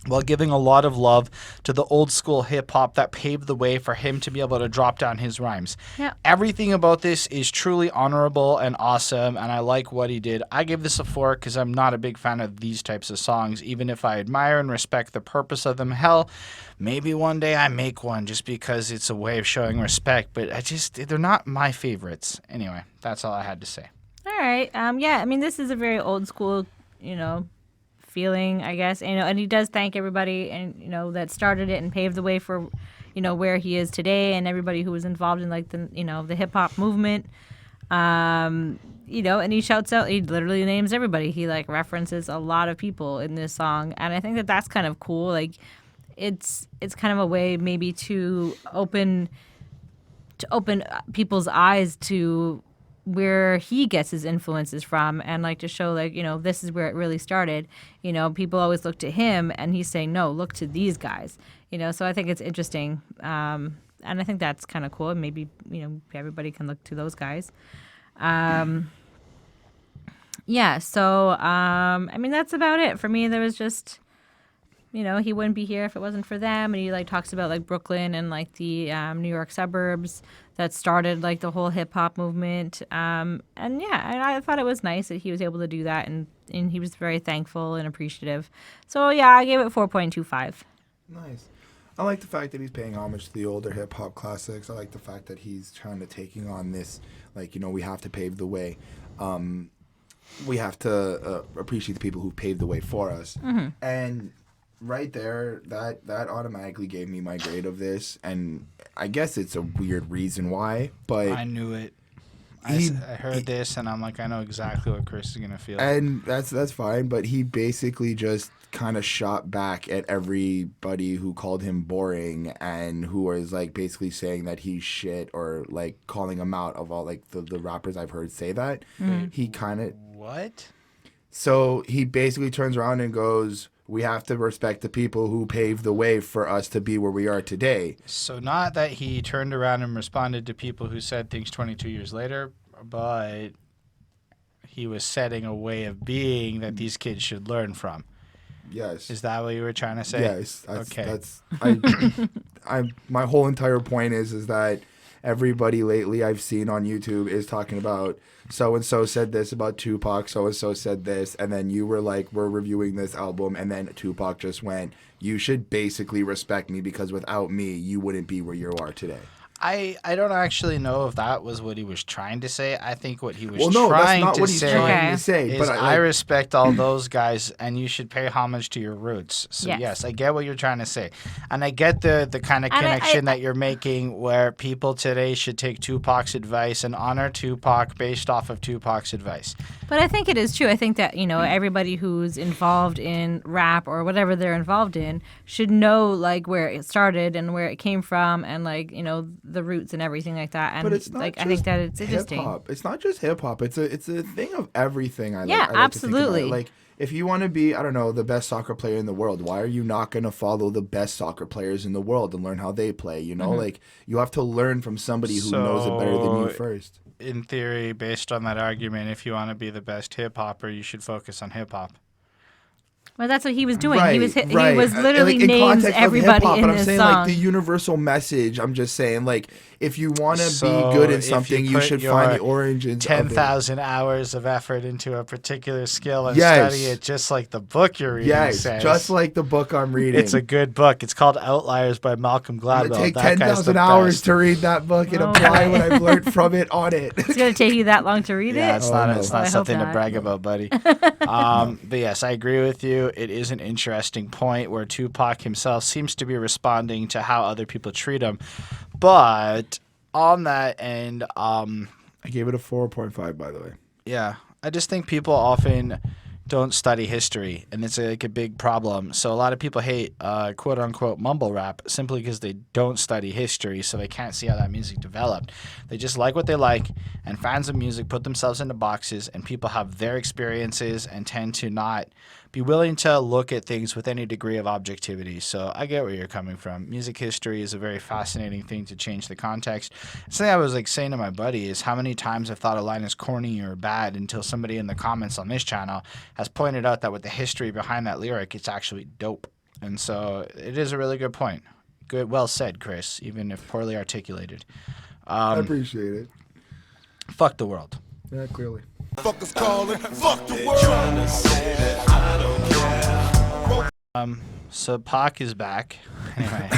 while giving a lot of love to the old school hip hop that paved the way for him to be able to drop down his rhymes. Yeah. Everything about this is truly honorable and awesome, and I like what he did. I give this a 4 because I'm not a big fan of these types of songs, even if I admire and respect the purpose of them. Hell, maybe one day I make one just because it's a way of showing respect, but they're not my favorites. Anyway, that's all I had to say. All right. Yeah, I mean, this is a very old school, feeling, I guess. And he does thank everybody and, that started it and paved the way for, where he is today and everybody who was involved in like the, the hip hop movement. And he shouts out, he literally names everybody. He like references a lot of people in this song. And I think that that's kind of cool. Like it's kind of a way maybe to open people's eyes to where he gets his influences from and like to show like, this is where it really started. People always look to him and he's saying, no, look to these guys, so I think it's interesting. And I think that's kind of cool. Maybe, everybody can look to those guys. Yeah. So, I mean, that's about it for me. There was just he wouldn't be here if it wasn't for them. And he like talks about like Brooklyn and like the New York suburbs that started like the whole hip hop movement. And I thought it was nice that he was able to do that, and he was very thankful and appreciative. So yeah, I gave it 4.25. Nice. I like the fact that he's paying homage to the older hip hop classics. I like the fact that he's trying to taking on this, like, we have to pave the way. We have to appreciate the people who paved the way for us. Mm-hmm. And right there, that automatically gave me my grade of this. And I guess it's a weird reason why, but I knew it. I heard this, and I'm like, I know exactly what Chris is gonna feel. And that's fine, but he basically just kind of shot back at everybody who called him boring and who was like basically saying that he's shit, or like calling him out of all like the rappers I've heard say that. Mm-hmm. He kind of what? So he basically turns around and goes, we have to respect the people who paved the way for us to be where we are today. So not that he turned around and responded to people who said things 22 years later, but he was setting a way of being that these kids should learn from. Yes. Is that what you were trying to say? Yes. Okay. My whole entire point is that everybody lately I've seen on YouTube is talking about so-and-so said this about Tupac, so-and-so said this, and then you were like, we're reviewing this album, and then Tupac just went, you should basically respect me because without me, you wouldn't be where you are today. I don't actually know if that was what he was trying to say. I think what he was trying to what he's say trying to say. Is but I respect all those guys, and you should pay homage to your roots. So yes, I get what you're trying to say, and I get the kind of connection that you're making, where people today should take Tupac's advice and honor Tupac based off of Tupac's advice. But I think it is true. I think that everybody who's involved in rap or whatever they're involved in should know like where it started and where it came from, and like the roots and everything like that. And but it's not like just I think that it's interesting. Hip-hop. It's not just hip hop. It's a thing of everything. I like absolutely. To think about. Like if you want to be, I don't know, the best soccer player in the world, why are you not going to follow the best soccer players in the world and learn how they play? Like you have to learn from somebody who knows it better than you first. In theory, based on that argument, if you want to be the best hip hopper, you should focus on hip hop. Well, that's what he was doing. Right, he was literally like, names everybody hip-hop, in but I'm this saying song. like the universal message. I'm just saying like if you want to be good in something, you should find the origins. 10,000 hours of effort into a particular skill and study it, just like the book you're reading says. Just like the book I'm reading. It's a good book. It's called Outliers by Malcolm Gladwell. It'll take 10,000 hours to read that book and apply what I've learned from it on it. It's gonna take you that long to read it? It's not something to brag about, buddy. But yes, I agree with you. It is an interesting point where Tupac himself seems to be responding to how other people treat him. But on that end, I gave it a 4.5, by the way. Yeah, I just think people often don't study history, and it's like a big problem. So a lot of people hate quote unquote mumble rap simply because they don't study history, so they can't see how that music developed. They just like what they like, and fans of music put themselves into boxes, and people have their experiences and tend to not be willing to look at things with any degree of objectivity. So I get where you're coming from. Music history is a very fascinating thing to change the context. Something I was like saying to my buddy is how many times I've thought a line is corny or bad until somebody in the comments on this channel has pointed out that with the history behind that lyric, it's actually dope. And so it is a really good point. Good, well said, Chris, even if poorly articulated. I appreciate it. Fuck the world. Yeah, clearly. Fuckers calling, fuck the world. So Pac is back. Anyway,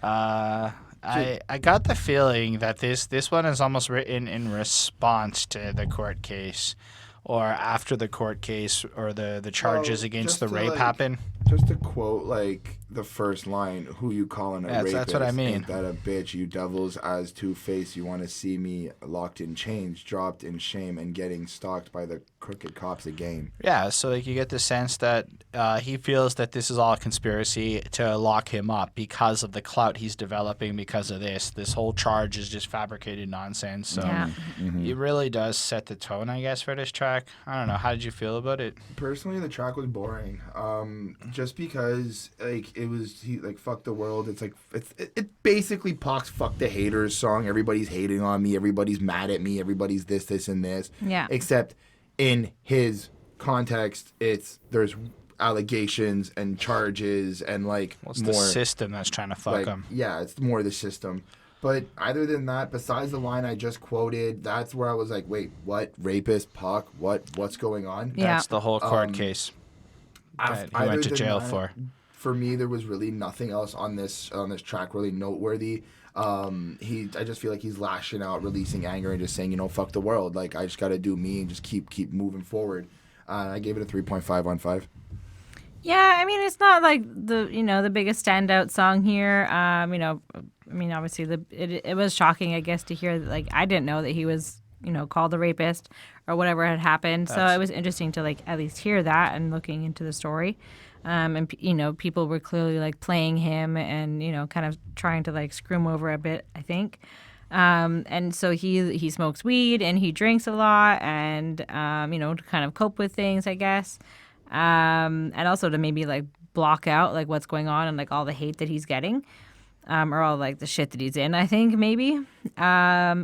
I got the feeling that this one is almost written in response to the court case, or after the court case, or the charges against the rape happen. Just to quote like the first line, who you calling a rapist? That's what I mean. Ain't that a bitch? You devils as two-faced. You want to see me locked in chains, dropped in shame, and getting stalked by the crooked cops again. Yeah, so like you get the sense that he feels that this is all a conspiracy to lock him up because of the clout he's developing because of this. This whole charge is just fabricated nonsense. So it really does set the tone, I guess, for this track. I don't know. How did you feel about it? Personally, the track was boring. Just because like it was fuck the world. It's like it basically Pac's fuck the haters song. Everybody's hating on me. Everybody's mad at me. Everybody's this and this. Yeah. Except in his context, there's allegations and charges and like What's more the system that's trying to fuck like, him? yeah, it's more the system. But other than that, besides the line I just quoted, that's where I was like, wait, what? Rapist, Puck? What's going on? Yeah. That's the whole court case that he Other went to than jail that, for. For me, there was really nothing else on this track really noteworthy. I just feel like he's lashing out, releasing anger, and just saying, fuck the world. Like, I just got to do me and just keep moving forward. I gave it a 3.5 on 5. Yeah, I mean, it's not like the biggest standout song here. Obviously it was shocking, I guess, to hear that, like, I didn't know that he was, called a rapist or whatever had happened. So it was interesting to, like, at least hear that and looking into the story. And people were clearly, like, playing him and, kind of trying to, like, screw him over a bit, I think. And so he smokes weed and he drinks a lot and, to kind of cope with things, I guess. And also to maybe, like, block out, like, what's going on and, like, all the hate that he's getting. Or all, like, the shit that he's in, I think, maybe.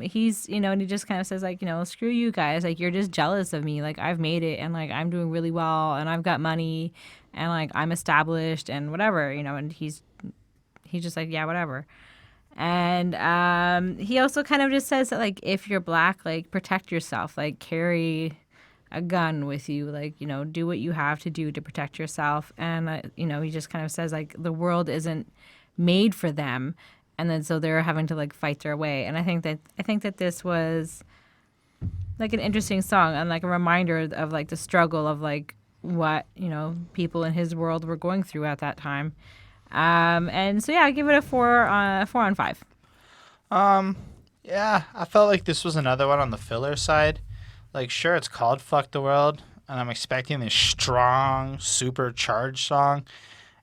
He's, and he just kind of says, like, screw you guys. Like, you're just jealous of me. Like, I've made it and, like, I'm doing really well and I've got money and, like, I'm established and whatever, and he's just like, yeah, whatever. And he also kind of just says that, like, if you're black, like, protect yourself. Like, carry a gun with you. Like, do what you have to do to protect yourself. And, he just kind of says, like, the world isn't made for them. And then so they're having to, like, fight their way. And I think that this was, like, an interesting song and, like, a reminder of, like, the struggle of, like, what, people in his world were going through at that time. And so, yeah, I give it a 4 on 5. Yeah, I felt like this was another one on the filler side. Like, sure, it's called Fuck the World, and I'm expecting this strong, supercharged song,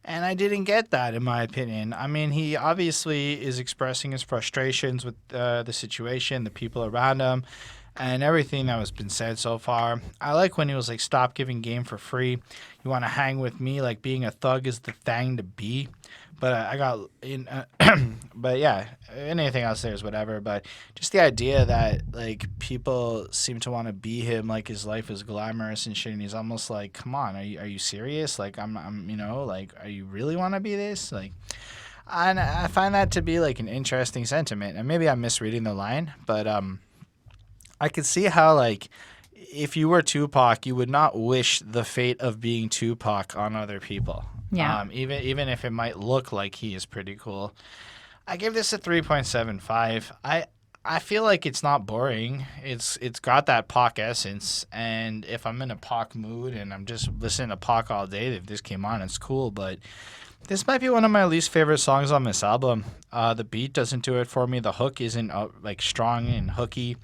and I didn't get that, in my opinion. I mean, he obviously is expressing his frustrations with the situation, the people around him, and everything that has been said so far. I like when he was like, stop giving game for free. You want to hang with me, like being a thug is the thing to be. But I got in, but yeah, anything else there is whatever. But just the idea that like people seem to want to be him, like his life is glamorous and shit, and he's almost like, come on, are you serious? Like I'm like, are you really want to be this? Like, and I find that to be like an interesting sentiment, and maybe I'm misreading the line, but I could see how like if you were Tupac, you would not wish the fate of being Tupac on other people. Yeah. Even if it might look like he is pretty cool. I give this a 3.75. I feel like it's not boring. It's got that Pac essence, and if I'm in a Pac mood and I'm just listening to Pac all day, if this came on, it's cool. But this might be one of my least favorite songs on this album. The beat doesn't do it for me. The hook isn't like strong and hooky.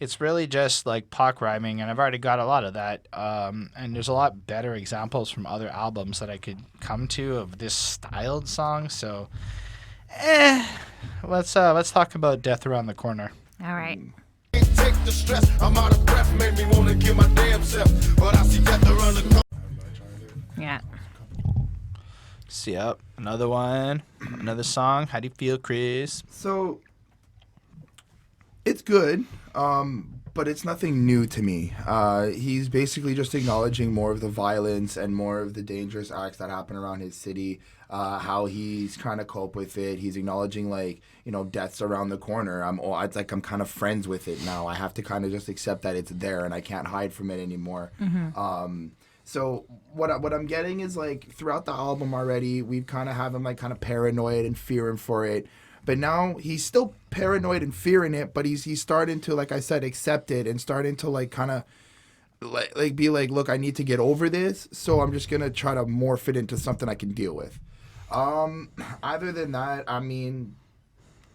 It's really just like Pac rhyming, and I've already got a lot of that. And there's a lot better examples from other albums that I could come to of this styled song. So, let's talk about Death Around the Corner. All right. Can't take the stress. I'm out of breath, made me wanna kill my damn self. But I see death around the corner. Yeah. See, yep, another one, another song. How do you feel, Chris? So it's good, but it's nothing new to me. He's basically just acknowledging more of the violence and more of the dangerous acts that happen around his city, how he's trying to cope with it. He's acknowledging, like, death's around the corner. It's like I'm kind of friends with it now. I have to kind of just accept that it's there and I can't hide from it anymore. Mm-hmm. So what I'm getting is, like, throughout the album already, we've kind of have him, like, kind of paranoid and fearing for it. But now he's still paranoid and fearing it, but he's starting to, like I said, accept it and starting to, like, kind of like be like, look, I need to get over this, so I'm just gonna try to morph it into something I can deal with. Other than that, I mean,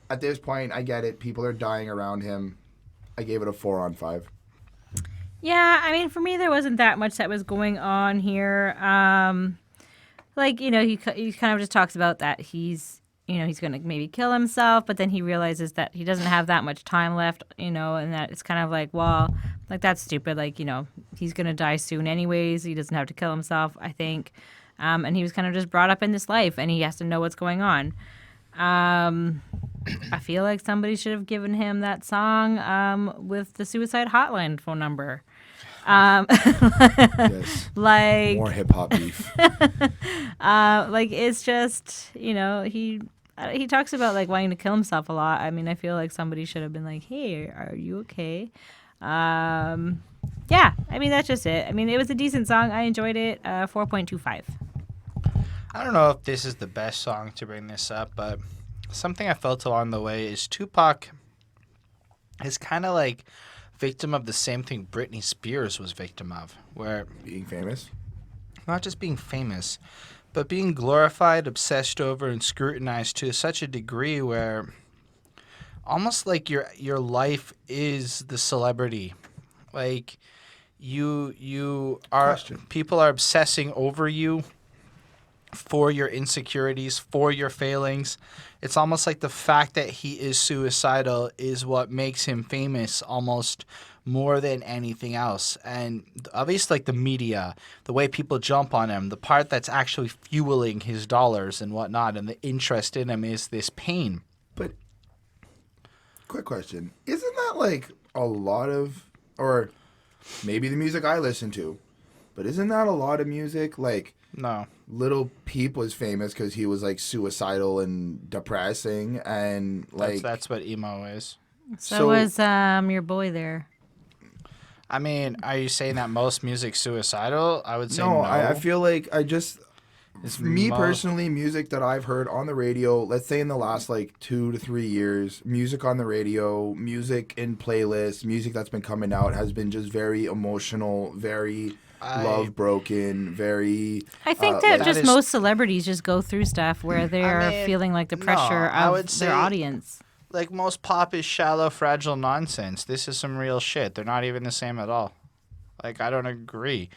at this point, I get it. People are dying around him. I gave it a 4 on 5. Yeah, I mean, for me, there wasn't that much that was going on here. Like, he kind of just talks about that he's going to maybe kill himself, but then he realizes that he doesn't have that much time left, and that it's kind of like, well, like, that's stupid. Like, he's going to die soon anyways. He doesn't have to kill himself, I think. And he was kind of just brought up in this life, and he has to know what's going on. I feel like somebody should have given him that song with the suicide hotline phone number. Yes. Like, More hip hop beef. like it's just, he talks about like wanting to kill himself a lot. I mean, I feel like somebody should have been like, "Hey, are you okay?" Yeah, I mean, that's just it. I mean, it was a decent song. I enjoyed it. 4.25. I don't know if this is the best song to bring this up, but something I felt along the way is Tupac is kind of like victim of the same thing Britney Spears was victim of, where Being famous. not just being famous, but being glorified, obsessed over, and scrutinized to such a degree where almost like your life is the celebrity. Like you are Question. people are obsessing over you for your insecurities, for your failings. It's almost like the fact that he is suicidal is what makes him famous almost more than anything else. And obviously, like the media, the way people jump on him, the part that's actually fueling his dollars and whatnot and the interest in him is this pain. But, quick question. Isn't that like a lot of, or maybe the music I listen to, but isn't that a lot of music? Like, No. Little Peep was famous because he was like suicidal and depressing, and like That's what emo is. So was your boy there. I mean, are you saying that most music's suicidal? I would say no. I feel like It's me mo- personally, music that I've heard on the radio, let's say in the last like 2 to 3 years, music on the radio, music in playlists, music that's been coming out has been just very emotional, very love broken, very. I think that that just is- most celebrities just go through stuff where they're mean, feeling like the no, pressure I of would say- their audience. Like most pop is shallow, fragile nonsense. This is some real shit. They're not even the same at all. Like, I don't agree.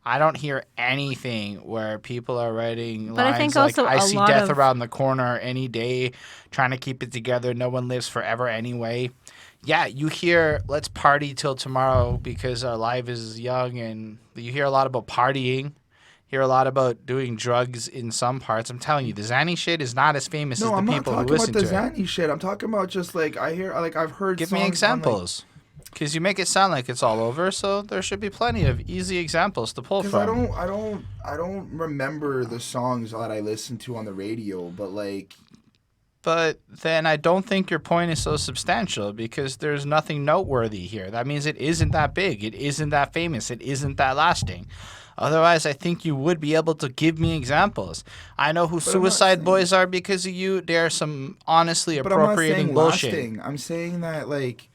I don't hear anything where people are writing But I lines think like, also I a see lot death of- around the corner any day, trying to keep it together. No one lives forever anyway. Yeah, you hear, let's party till tomorrow because our life is young, and you hear a lot about partying. Hear a lot about doing drugs in some parts. I'm telling you, the Zanny shit is not as famous as No, the I'm not people who talking about listen the to it. Zanny shit. I'm talking about just like I've heard. Give songs me on, like- examples. Because you make it sound like it's all over, so there should be plenty of easy examples to pull Because from. I don't remember the songs that I listened to on the radio, but like But then I don't think your point is so substantial because there's nothing noteworthy here. That means it isn't that big. It isn't that famous. It isn't that lasting. Otherwise, I think you would be able to give me examples. I know who I'm not Suicide saying- Boys are because of you. They're some honestly but I'm not appropriating saying bullshit. lasting. I'm saying that like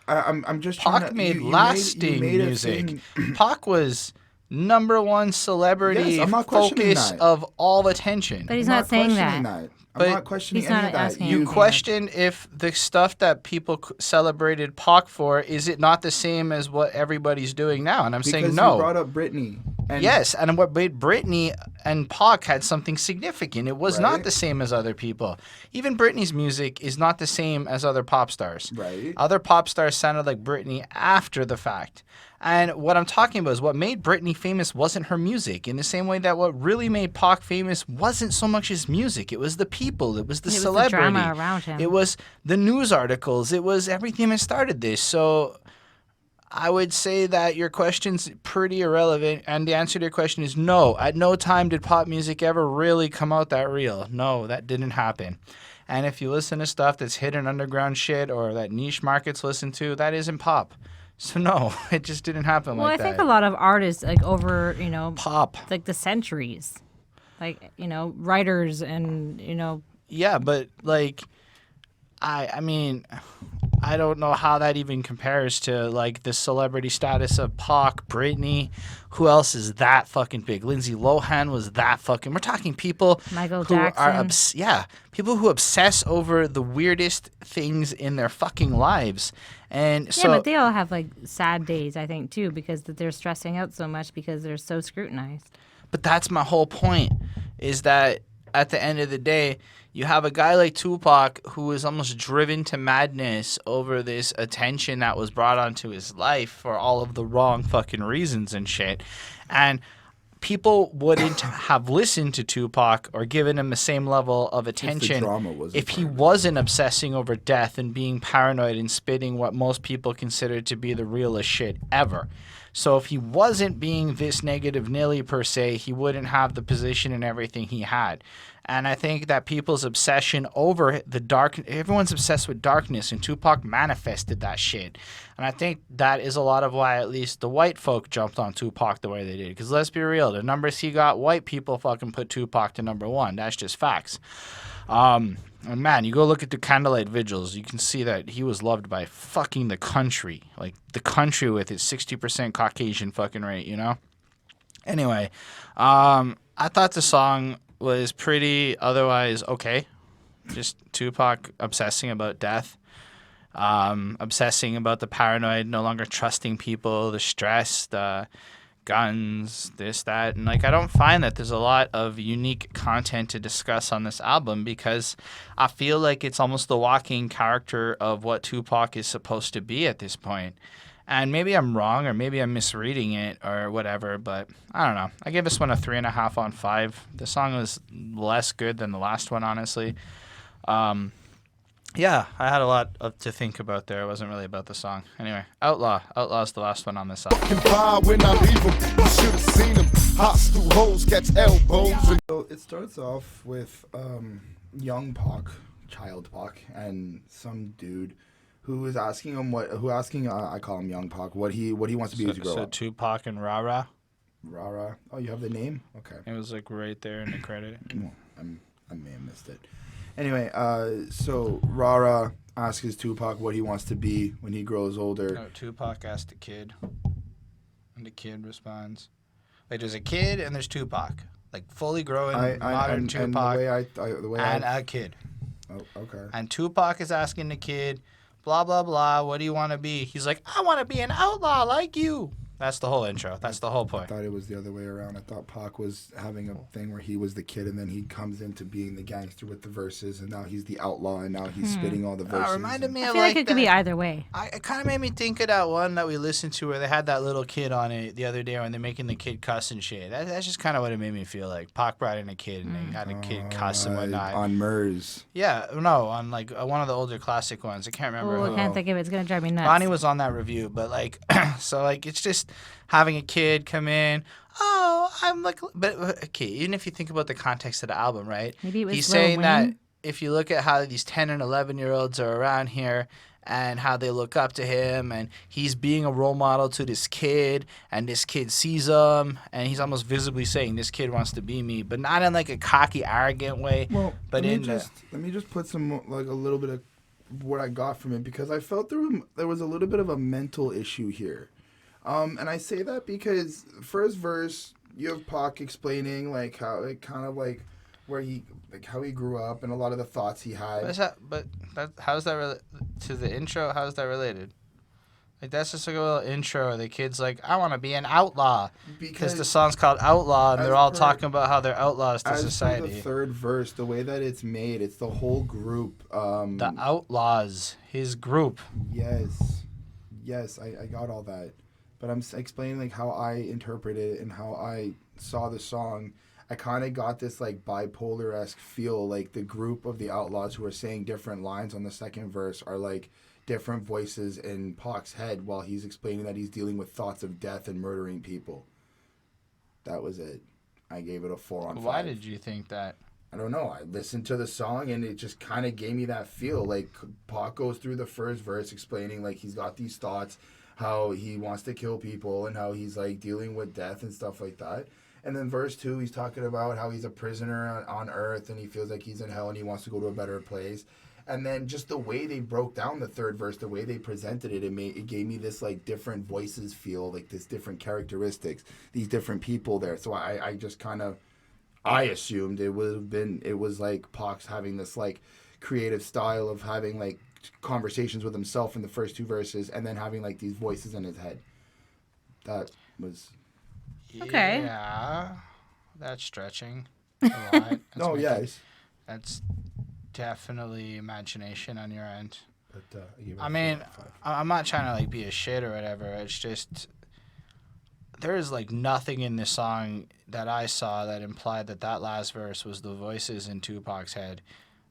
I'm just trying Pac to. made you lasting made a music. thing- Pac was #1 celebrity Yes, I'm not questioning focus that. of all attention. But he's I'm not saying questioning that. I'm But not questioning he's any not of that. asking You anything. question if the stuff that people celebrated Pac for, is it not the same as what everybody's doing now? And I'm because saying you no. brought up Britney. And Yes, and what made Britney and Pac had something significant. It was not Right. the same as other people. Even Britney's music is not the same as other pop stars. Right. Other pop stars sounded like Britney after the fact. And what I'm talking about is what made Britney famous wasn't her music, in the same way that what really made Pac famous wasn't so much his music. It was the people. It was the It was the celebrity. drama around him. It was the news articles. It was everything that started this. So I would say that your question's pretty irrelevant, and the answer to your question is no. At no time did pop music ever really come out that real. No, that didn't happen. And if you listen to stuff that's hidden underground shit or that niche markets listen to, that isn't pop. So no, it just didn't happen Well, like I that. think a lot of artists, like over, Pop. like the centuries, like, writers and, Yeah, but like, I mean, I don't know how that even compares to like the celebrity status of Pac, Britney. Who else is that fucking big? Lindsay Lohan was that fucking. We're talking people Michael who are Jackson. people who obsess over the weirdest things in their fucking lives, and Yeah, so but they all have like sad days, I think, too, because that they're stressing out so much because they're so scrutinized. But that's my whole point, is that at the end of the day, you have a guy like Tupac who is almost driven to madness over this attention that was brought onto his life for all of the wrong fucking reasons and shit. And people wouldn't have listened to Tupac or given him the same level of attention drama wasn't if he part of it. wasn't obsessing over death and being paranoid and spitting what most people consider to be the realest shit ever. So if he wasn't being this negative Nilly per se, he wouldn't have the position and everything he had. And I think that people's obsession over the dark, everyone's obsessed with darkness, and Tupac manifested that shit. And I think that is a lot of why at least the white folk jumped on Tupac the way they did. Because let's be real, the numbers he got, white people fucking put Tupac to number one. That's just facts. And man, you go look at the Candlelight Vigils, you can see that he was loved by fucking the country. Like the country with its 60% Caucasian fucking rate, you know? Anyway, I thought the song was pretty otherwise okay. Just Tupac obsessing about death, obsessing about the paranoid, no longer trusting people, the stress, the guns, this, that. And like, I don't find that there's a lot of unique content to discuss on this album because I feel like it's almost the walking character of what Tupac is supposed to be at this point. And maybe I'm wrong, or maybe I'm misreading it, or whatever, but I don't know. I gave this one a 3.5 on 5. The song was less good than the last one, honestly. Yeah, I had a lot to think about there. It wasn't really about the song. Anyway, Outlaw. Outlaw's the last one on this album. When I leave 'em, you should have seen 'em. Hostile hoes catch elbows. So it starts off with young Pac, child Pac, and some dude who is asking him I call him young Pac, what he wants to be as he grow So up. Tupac and Rara. Rara. Oh, you have the name? Okay. It was like right there in the credit. Well, I may have missed it. Anyway, so Rara asks Tupac what he wants to be when he grows older. No, Tupac asked the kid, and the kid responds. Like, there's a kid and there's Tupac. Like, fully growing modern Tupac and a kid. Oh, okay. And Tupac is asking the kid, blah, blah, blah, what do you want to be? He's like, I want to be an outlaw like you. That's the whole intro. That's the whole I point. thought it was the other way around. I thought Pac was having a thing where he was the kid and then he comes into being the gangster with the verses and now he's the outlaw and now he's spitting all the verses. Reminded me I of feel like it could be that. either way. It kind of made me think of that one that we listened to where they had that little kid on it the other day when they're making the kid cuss and shit. That's just kind of what it made me feel like. Pac brought in a kid and they had a kid cuss and whatnot. On Murs. Yeah, no, on like one of the older classic ones. I can't remember Oh, who. I can't think of it. It's going to drive me nuts. Bonnie was on that review, but like, so like, it's just having a kid come in. Oh, I'm like, but okay. Even if you think about the context of the album, right? Maybe it was He's Lil saying that Wayne. if you look at how these 10 and 11-year-olds are around here and how they look up to him, and he's being a role model to this kid, and this kid sees him, and he's almost visibly saying, "This kid wants to be me," but not in like a cocky, arrogant way. Well, but let me just put some like a little bit of what I got from it because I felt there was a little bit of a mental issue here. And I say that because first verse you have Pac explaining like how like kind of like where he like how he grew up and a lot of the thoughts he had. How's that to the intro? How's that related? Like that's just like a little intro. The kid's like, I want to be an outlaw because the song's called Outlaw, and they're all talking about how they're outlaws to society. For the third verse, the way that it's made, it's the whole group. The Outlaws, his group. Yes, I got all that. But I'm explaining like how I interpreted it and how I saw the song. I kind of got this like bipolar-esque feel, like the group of the outlaws who are saying different lines on the second verse are like different voices in Pac's head while he's explaining that he's dealing with thoughts of death and murdering people. That was it. I gave it a 4 on 5. Why did you think that? I don't know. I listened to the song and it just kind of gave me that feel. Like Pac goes through the first verse explaining like he's got these thoughts, how he wants to kill people and how he's like dealing with death and stuff like that. And then verse 2, he's talking about how he's a prisoner on earth and he feels like he's in hell and he wants to go to a better place. And then just the way they broke down the third verse, the way they presented it, it gave me this like different voices feel, like this different characteristics, these different people there. So I just kind of, I assumed it was like Pac's having this like creative style of having like conversations with himself in the first 2 verses and then having like these voices in his head. That was Okay. Yeah, that's stretching a lot. That's definitely imagination on your end. But I mean, I'm not trying to like be a shit or whatever. It's just there is like nothing in this song that I saw that implied that last verse was the voices in Tupac's head.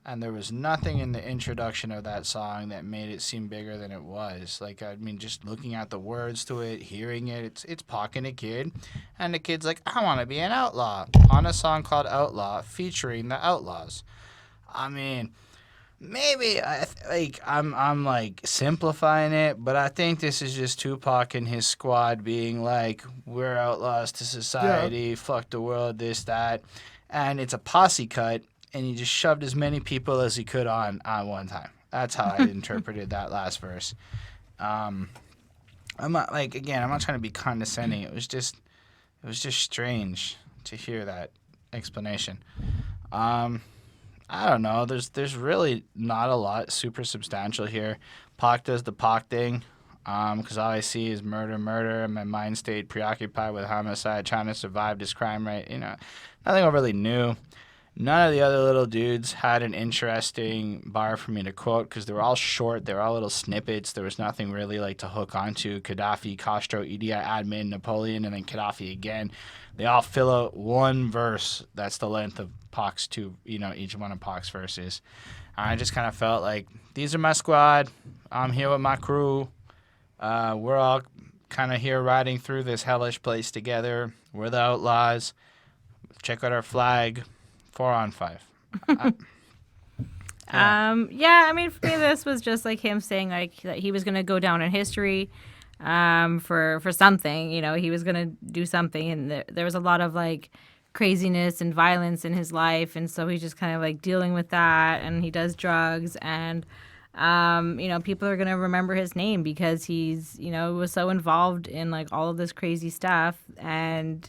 And there was nothing in the introduction of that song that made it seem bigger than it was. Like, I mean, just looking at the words to it, hearing it, it's Pac and a kid. And the kid's like, I want to be an outlaw on a song called Outlaw featuring the Outlawz. I mean, maybe I'm like simplifying it, but I think this is just Tupac and his squad being like, we're outlaws to society, fuck the world, this, that. And it's a posse cut. And he just shoved as many people as he could on one time. That's how I interpreted that last verse. I'm not I'm not trying to be condescending. It was just strange to hear that explanation. I don't know. There's really not a lot super substantial here. Pac does the Pac thing, because all I see is murder, and my mind stayed preoccupied with homicide, trying to survive this crime rate. You know, nothing overly new. None of the other little dudes had an interesting bar for me to quote because they were all short. They were all little snippets. There was nothing really like to hook onto. Gaddafi, Castro, Idi Amin, Napoleon, and then Gaddafi again. They all fill out one verse that's the length of Pac's each one of Pac's verses. I just kind of felt like these are my squad. I'm here with my crew. We're all kind of here riding through this hellish place together. We're the Outlaws. Check out our flag. 4 on 5. Yeah, I mean, for me, this was just like him saying like that he was gonna go down in history, for something. You know, he was gonna do something, and there was a lot of like craziness and violence in his life, and so he's just kind of like dealing with that, and he does drugs, and people are gonna remember his name because he's was so involved in like all of this crazy stuff, and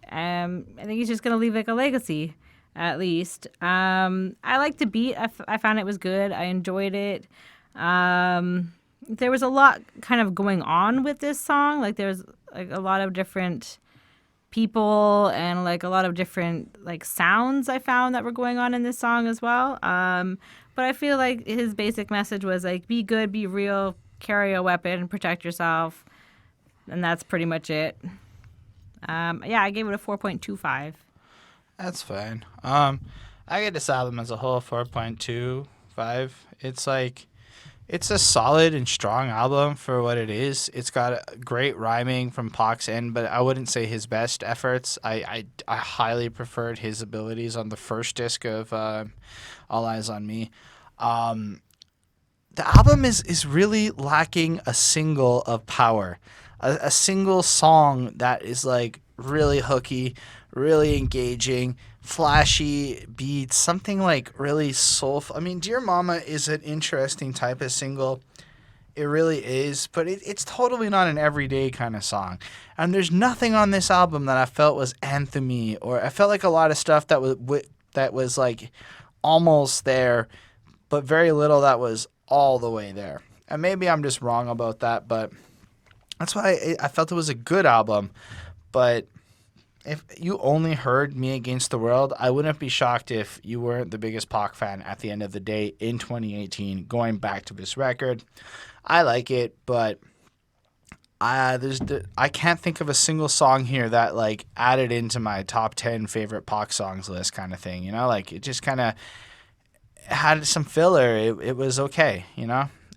I think he's just gonna leave like a legacy. At least. I liked the beat. I found it was good. I enjoyed it. There was a lot kind of going on with this song. Like there's like a lot of different people and like a lot of different like sounds I found that were going on in this song as well. But I feel like his basic message was like, be good, be real, carry a weapon, protect yourself. And that's pretty much it. I gave it a 4.25. That's fine. I get this album as a whole 4.25. It's a solid and strong album for what it is. It's got great rhyming from Pac's end, but I wouldn't say his best efforts. I highly preferred his abilities on the first disc of All Eyes on Me. The album is really lacking a single of power, a single song that is like really hooky, really engaging, flashy beats, something like really soulful. I mean, Dear Mama is an interesting type of single. It really is, but it's totally not an everyday kind of song. And there's nothing on this album that I felt was anthem-y, or I felt like a lot of stuff that was like almost there, but very little that was all the way there. And maybe I'm just wrong about that, but that's why I felt it was a good album. But if you only heard Me Against the World, I wouldn't be shocked if you weren't the biggest Pac fan at the end of the day in 2018, going back to this record. I like it, but I can't think of a single song here that like added into my top 10 favorite Pac songs list kind of thing, like it just kind of had some filler. It was okay,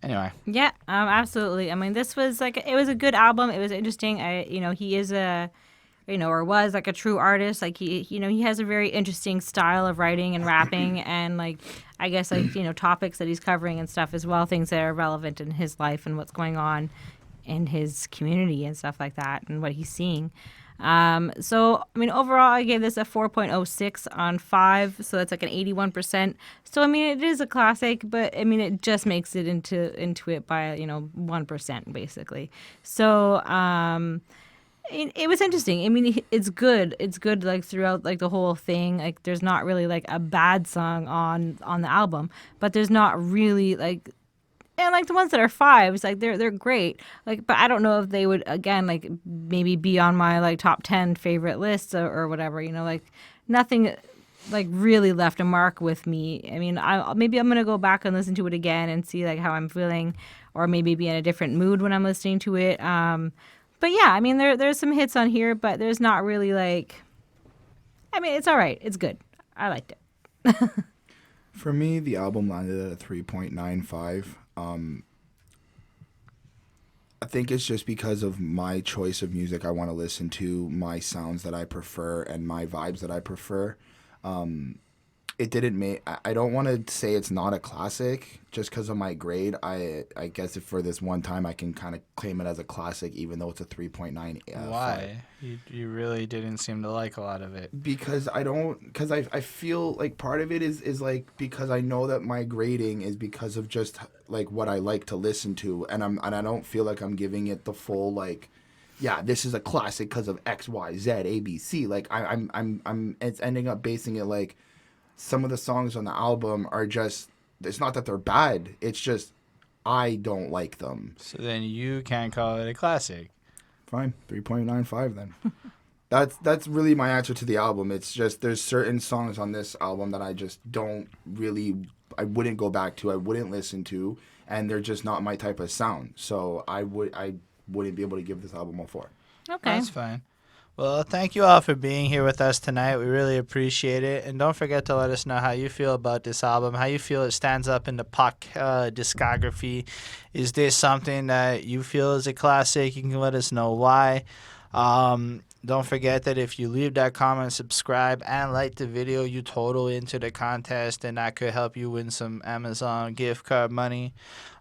Anyway. Yeah, absolutely. I mean, this was it was a good album. It was interesting. He is or was like a true artist. Like he has a very interesting style of writing and rapping, and like I guess topics that he's covering and stuff as well, things that are relevant in his life and what's going on in his community and stuff like that, and what he's seeing. So I mean, overall, I gave this a 4.06 on 5, so that's like an 81%. So I mean, it is a classic, but I mean, it just makes it into it by 1% basically. So it was interesting. I mean, it's good. It's good like throughout like the whole thing. Like there's not really like a bad song on the album, but there's not really like. And like the ones that are 5s, like they're great. Like, but I don't know if they would again like maybe be on my like top 10 favorite lists or whatever. Like nothing like really left a mark with me. I mean, maybe I'm gonna go back and listen to it again and see like how I'm feeling, or maybe be in a different mood when I'm listening to it. But yeah, I mean there's some hits on here, but there's not really like. I mean, it's all right. It's good. I liked it. For me, the album landed at a 3.95. I think it's just because of my choice of music I want to listen to, my sounds that I prefer, and my vibes that I prefer. It didn't make. I don't want to say it's not a classic just because of my grade. I guess if for this one time I can kind of claim it as a classic, even though it's a 3.9. Why? You really didn't seem to like a lot of it. Because I feel like part of it is like because I know that my grading is because of just like what I like to listen to, and I don't feel like I'm giving it the full like, yeah, this is a classic because of X, Y, Z, A, B, C. Like I'm it's ending up basing it like some of the songs on the album are just, it's not that they're bad, it's just I don't like them. So then you can't call it a classic. Fine, 3.95 then. That's really my answer to the album. It's just there's certain songs on this album that I just don't really, I wouldn't go back to, I wouldn't listen to, and they're just not my type of sound. So I wouldn't be able to give this album a 4. Okay. That's fine. Well, thank you all for being here with us tonight. We really appreciate it. And don't forget to let us know how you feel about this album, how you feel it stands up in the Pac discography. Is this something that you feel is a classic? You can let us know why. Don't forget that if you leave that comment, subscribe, and like the video, you total into the contest, and that could help you win some Amazon gift card money.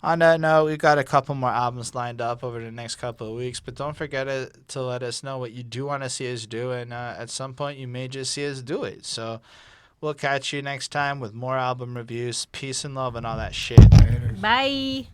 On that note, we've got a couple more albums lined up over the next couple of weeks, but don't forget to let us know what you do want to see us do, and at some point you may just see us do it. So we'll catch you next time with more album reviews. Peace and love and all that shit. Bye.